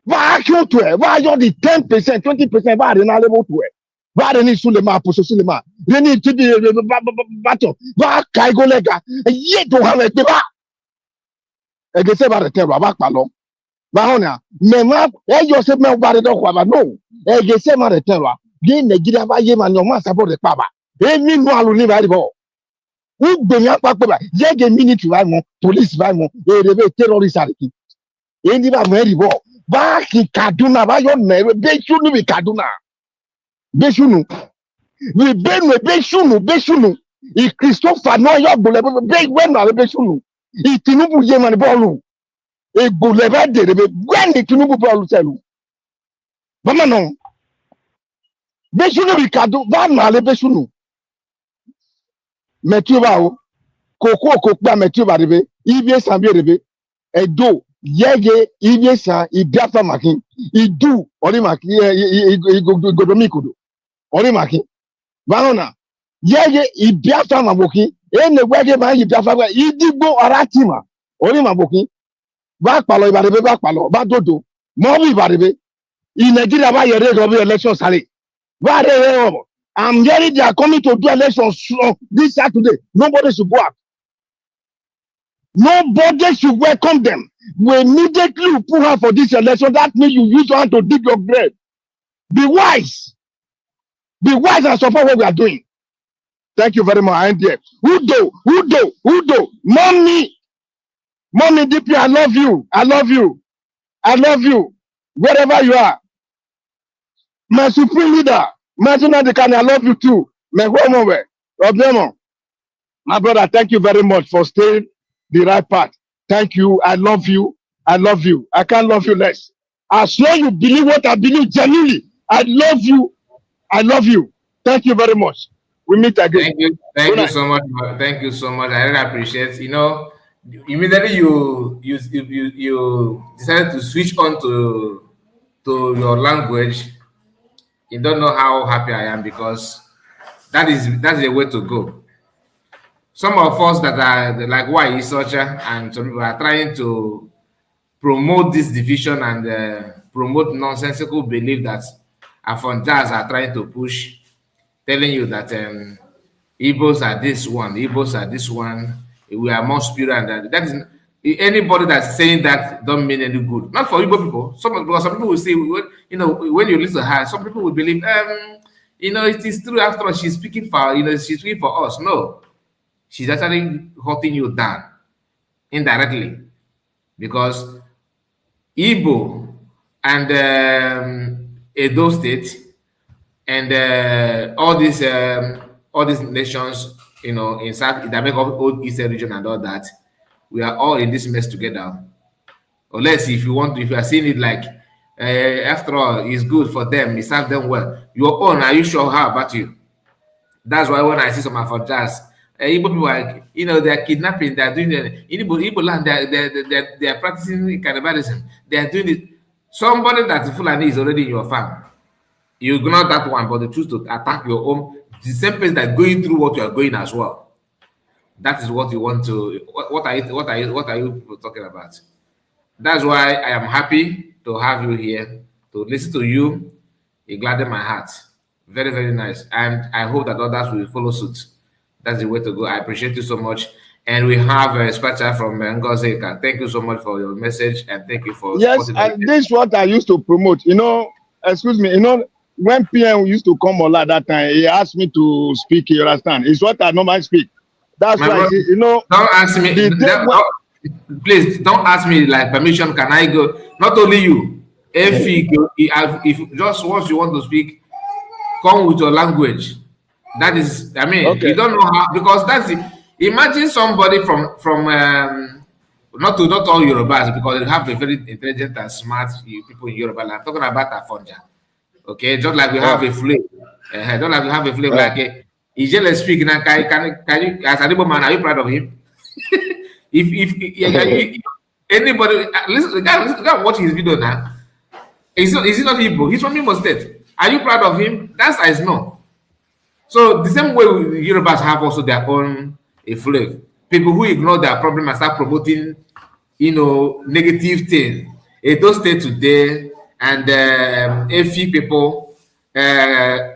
Why you to it? Why you the 10%, 20%? Why they not able to it? Why they need Sulema, Sulema? They need to be battle. Why Kaigo Lega? Yet to have a deba. And they say about the terror, back palom. Bahona, Mema, you say, no, no. And they say about the terror. Gain the Gidaba Yem and your master about the Papa. They mean one will live at the ball. Who bring up Papa? Yet a minute to Rimo, police Rimo, they terrorists are the key. Any very ball. Back in Kaduna, by your name, Beshunu be Kaduna. Beshunu. We ben with Beshunu. If Christopher no your bullet, big when I Beshunu. If Tinubu Yeman Bolu. A bullet did when the Tinubu Bolu sell. Mama no. Beshunu be Kadu, Van Male Beshunu. Metuba, Coco Cookba Metuba Rebe, EBS and Rebe, a do. Yege ibesa ibiafa makin idu ori makin godomikudu ori makin baona yege ibiafa mabokin ene wege ma ibiafa idigbo aratima ori mabokin ba palo ibarebe ba palo ba dodo mo bi ibarebe in Nigeria ba yere go be election sale ba re I'm hearing they are coming to do elections this Saturday. Nobody should go out. Nobody should welcome them. We immediately put her for this election. That means you use her to dig your grave. Be wise. Be wise and support what we are doing. Thank you very much. I am there. Udo. Mommy, DP, I love you. I love you. Wherever you are. My supreme leader, Martin Adekane, I love you too. My brother, thank you very much for staying the right path. Thank you. I love you. I can't love you less. As long as you believe what I believe genuinely, I love you. Thank you very much. We meet again. Thank you so much. Thank you so much. I really appreciate. Immediately you decided to switch on to your language. You don't know how happy I am because that's the way to go. Some of us that are like why Isocha and some people are trying to promote this division and promote nonsensical belief that Afonjas are trying to push, telling you that Igbos are this one, we are more spiritual, and that is anybody that's saying that don't mean any good. Not for Igbo people. Some people will say, when you listen to her, some people will believe, it is true after all, she's speaking for us. No. She's actually hurting you down indirectly because Igbo and Edo State and all these nations, in South, that make up old Eastern region and all that, we are all in this mess together. Unless if you are seeing it like, after all, it's good for them, it serves them well. Your own, are you sure how about you? That's why when I see some of jazz, Igbo people are, they are kidnapping, they are doing Igbo land, they are practicing cannibalism, they are doing it. Somebody that Fulani is already in your farm. You ignore that one, but they choose to attack your own, the same person that going through what you are going as well. That is what you want to. What are you people talking about? That's why I am happy to have you here to listen to you. It gladdened my heart. Very, very nice, and I hope that others will follow suit. That's the way to go. I appreciate you so much. And we have a special from Ngozi. Thank you so much for your message, and thank you for. Yes, and this is what I used to promote. Excuse me. When PM used to come online that time, he asked me to speak. You understand? It's what I normally speak. That's why brother, Don't ask me. Please don't ask me like permission. Can I go? Not only you. If just once you want to speak, come with your language. That is, I mean, Okay. you don't know how, because that's it. Imagine somebody from not all Yorubas, because they have a very intelligent and smart people in Yoruba. I'm talking about Afonja. Okay, just like we have a flame. Just like we have a flame, like he's just speaking. And can you, as a Igbo man, are you proud of him? if anybody listen, the guy watching his video now, is he not Igbo? He's from Imo State. Are you proud of him? That's as no. So the same way Yorubas have also their own a flavor. People who ignore their problem and start promoting, negative things. Edo State today and a few people,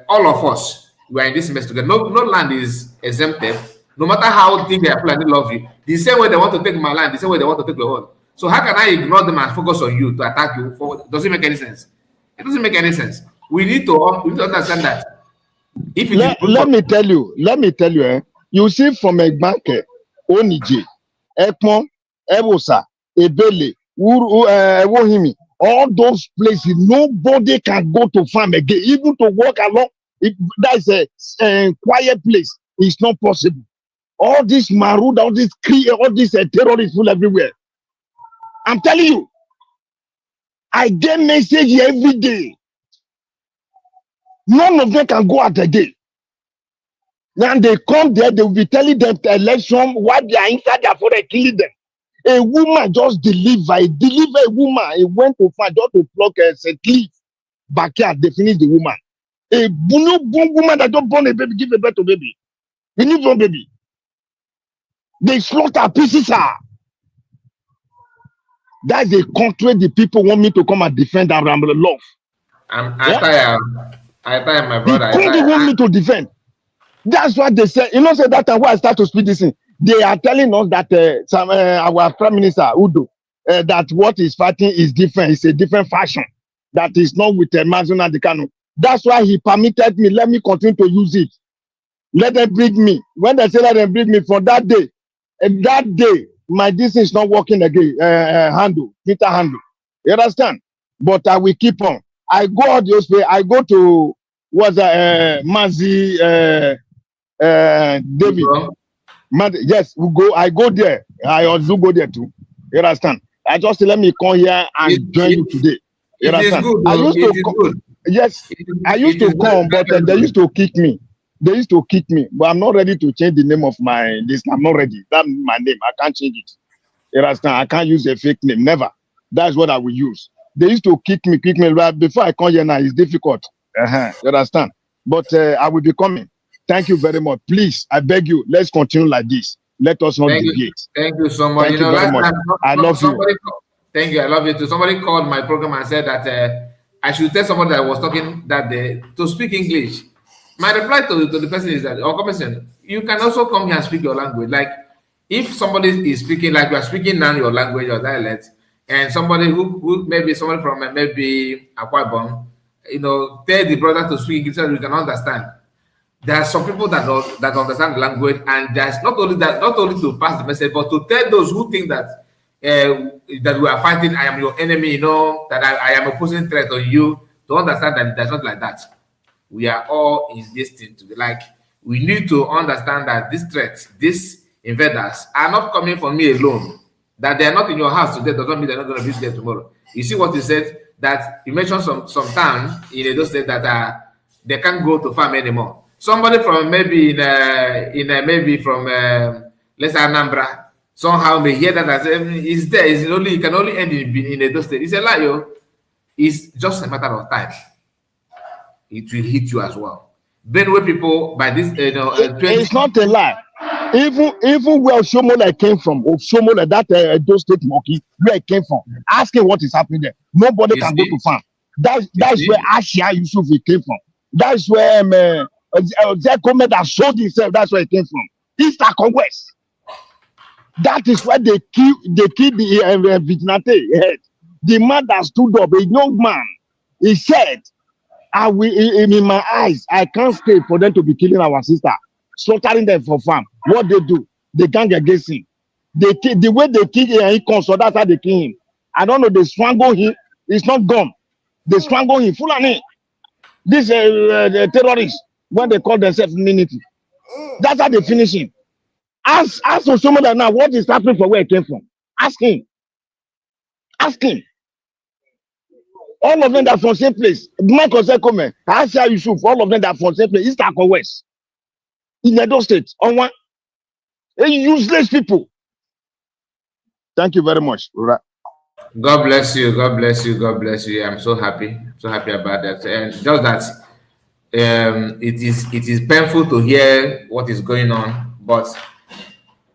all of us, we are in this mess together. No land is exempted. No matter how big they are, they love you. The same way they want to take my land, the same way they want to take your own. So how can I ignore them and focus on you to attack you? Does it make any sense? It doesn't make any sense. We need to understand that. If let me tell you, you see from Egbanke, Onije, Ekpon, Ewosa, Ebele, Ewohimi, all those places, nobody can go to farm again, even to walk along. That's a quiet place. It's not possible. All this Marud, all this terrorists full everywhere. I'm telling you, I get message every day. None of them can go out again. Then they come there, they will be telling them the election, why they are inside there for killing them. A woman just deliver a woman. He went to find just to pluck a cliff backyard. They finish the woman. A newborn woman that don't born a baby, give a birth to baby. A newborn baby. They slaughter pieces her. That's the country the people want me to come and defend and love. I tell my brother. They want me to defend. That's what they say. Say that time when I start to speak this thing, they are telling us that our Prime Minister Udo, that what he's fighting is different. It's a different fashion. That is not with Mazuna Dekano. That's why he permitted me. Let me continue to use it. Let them bring me. When they say let them bring me for that day, my distance is not working again. Twitter handle. You understand? But I will keep on. I go out this way. I go to Mazi David. Yes, I go there. I also go there too. You understand? I just let me come here and join you today. You understand? I used to come. Yes, I used to come, but they used to kick me. But I'm not ready to change the name of my list. I'm not ready. That's my name. I can't change it. You understand? I can't use a fake name. Never. That's what I will use. They used to kick me. But before I come here now, it's difficult. You understand? But I will be coming. Thank you very much. Please, I beg you, let's continue like this. Let us not deviate. Thank you so much. Thank you very much. I love you. Thank you. I love you too. Somebody called my program and said that I should tell somebody that I was talking that day to speak English. My reply to the person is that, you can also come here and speak your language. Like, if somebody is speaking, like you are speaking now your language, your dialect, and somebody who maybe somebody from maybe Akwa Ibom, tell the brother to speak English so we can understand. There are some people that understand the language, and there's not only to pass the message, but to tell those who think that that we are fighting, I am your enemy, that I am opposing threat on you, to understand that it's not like that. We are all in this thing today. Like, we need to understand that these threats, these invaders, are not coming from me alone. That they are not in your house today does not mean they're not going to be there tomorrow. You see what he said? That you mentioned some town in Edo State that they can't go to farm anymore. Somebody from maybe from let's say Anambra somehow may hear that as it's there. It can only end in Edo State. It's a lie, yo. It's just a matter of time. It will hit you as well. Benue people by this, it's not a lie. Even where Oshomola came from, Oshomola, that Edo State monkey, where it came from, asking what is happening there. Nobody can go to farm. That's where Ashia Yusuf came from. That's where Zekome that sold himself. That's where it came from. East and West. That is where they kill the vigilante head. The man that stood up, a young man, he said, in my eyes, I can't stay for them to be killing our sister, slaughtering them for farm. What they do, they gang against him. The way they kill him, he comes, so that's how they kill him. I don't know, they strangle him. He's not gone. They strangle him. Fulani, this the terrorist. when they call themselves Ninity. That's how they finish him. Ask Oshomola now what is happening for where it came from. Ask him. Ask him. All of them that are from same place. Michael Zekome, Asia Yusuf, all of them that are from same place. East or West. In Edo State. On one. Useless people. Thank you very much. God bless you. God bless you. God bless you. I'm so happy. So happy about that. And just that it is painful to hear what is going on, but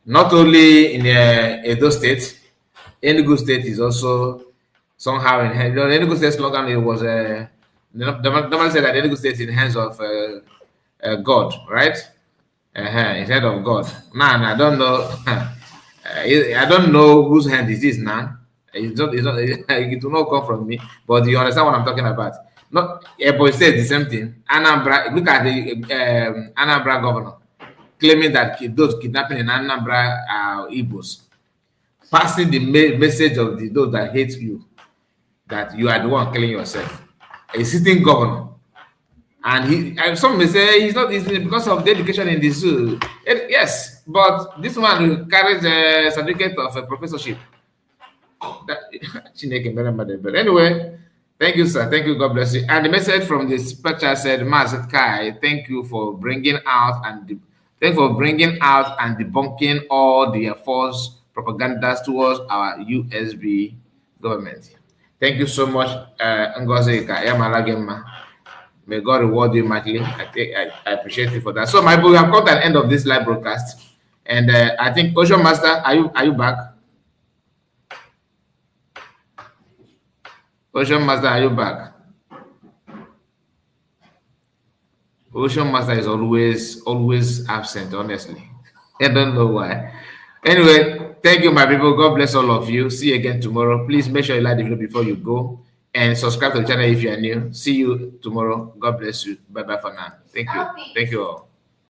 not only in Edo State, Enugu State is also somehow in hands. Enugu State slogan it was the man said that Enugu State is in the hands of God, right? Instead of God. Man, I don't know. I don't know whose hand it is now. It's not, it will not come from me, but you understand what I'm talking about. Not Ebonyi State, the same thing. Anambra, look at the Anambra governor claiming that those kidnapping in Anambra are Igbos, passing the message of those that hate you, that you are the one killing yourself. A sitting governor. And some may say he's not easy because of the education in the zoo. Yes, but this man carries a certificate of a professorship. But anyway, thank you, sir. Thank you. God bless you. And the message from the speaker said, Mazat Kai, thank you for bringing out and debunking all the false propagandas towards our USB government. Thank you so much, Ngozi Yamalagema. May God reward you mightily. I appreciate you for that. So, my boy, we have come to an end of this live broadcast, and I think Ocean Master, are you back? Ocean Master, are you back? Ocean Master is always absent. Honestly, I don't know why. Anyway, thank you, my people. God bless all of you. See you again tomorrow. Please make sure you like the video before you go. And subscribe to the channel if you are new. See you tomorrow. God bless you. Bye-bye for now. Thank you. Thank you all.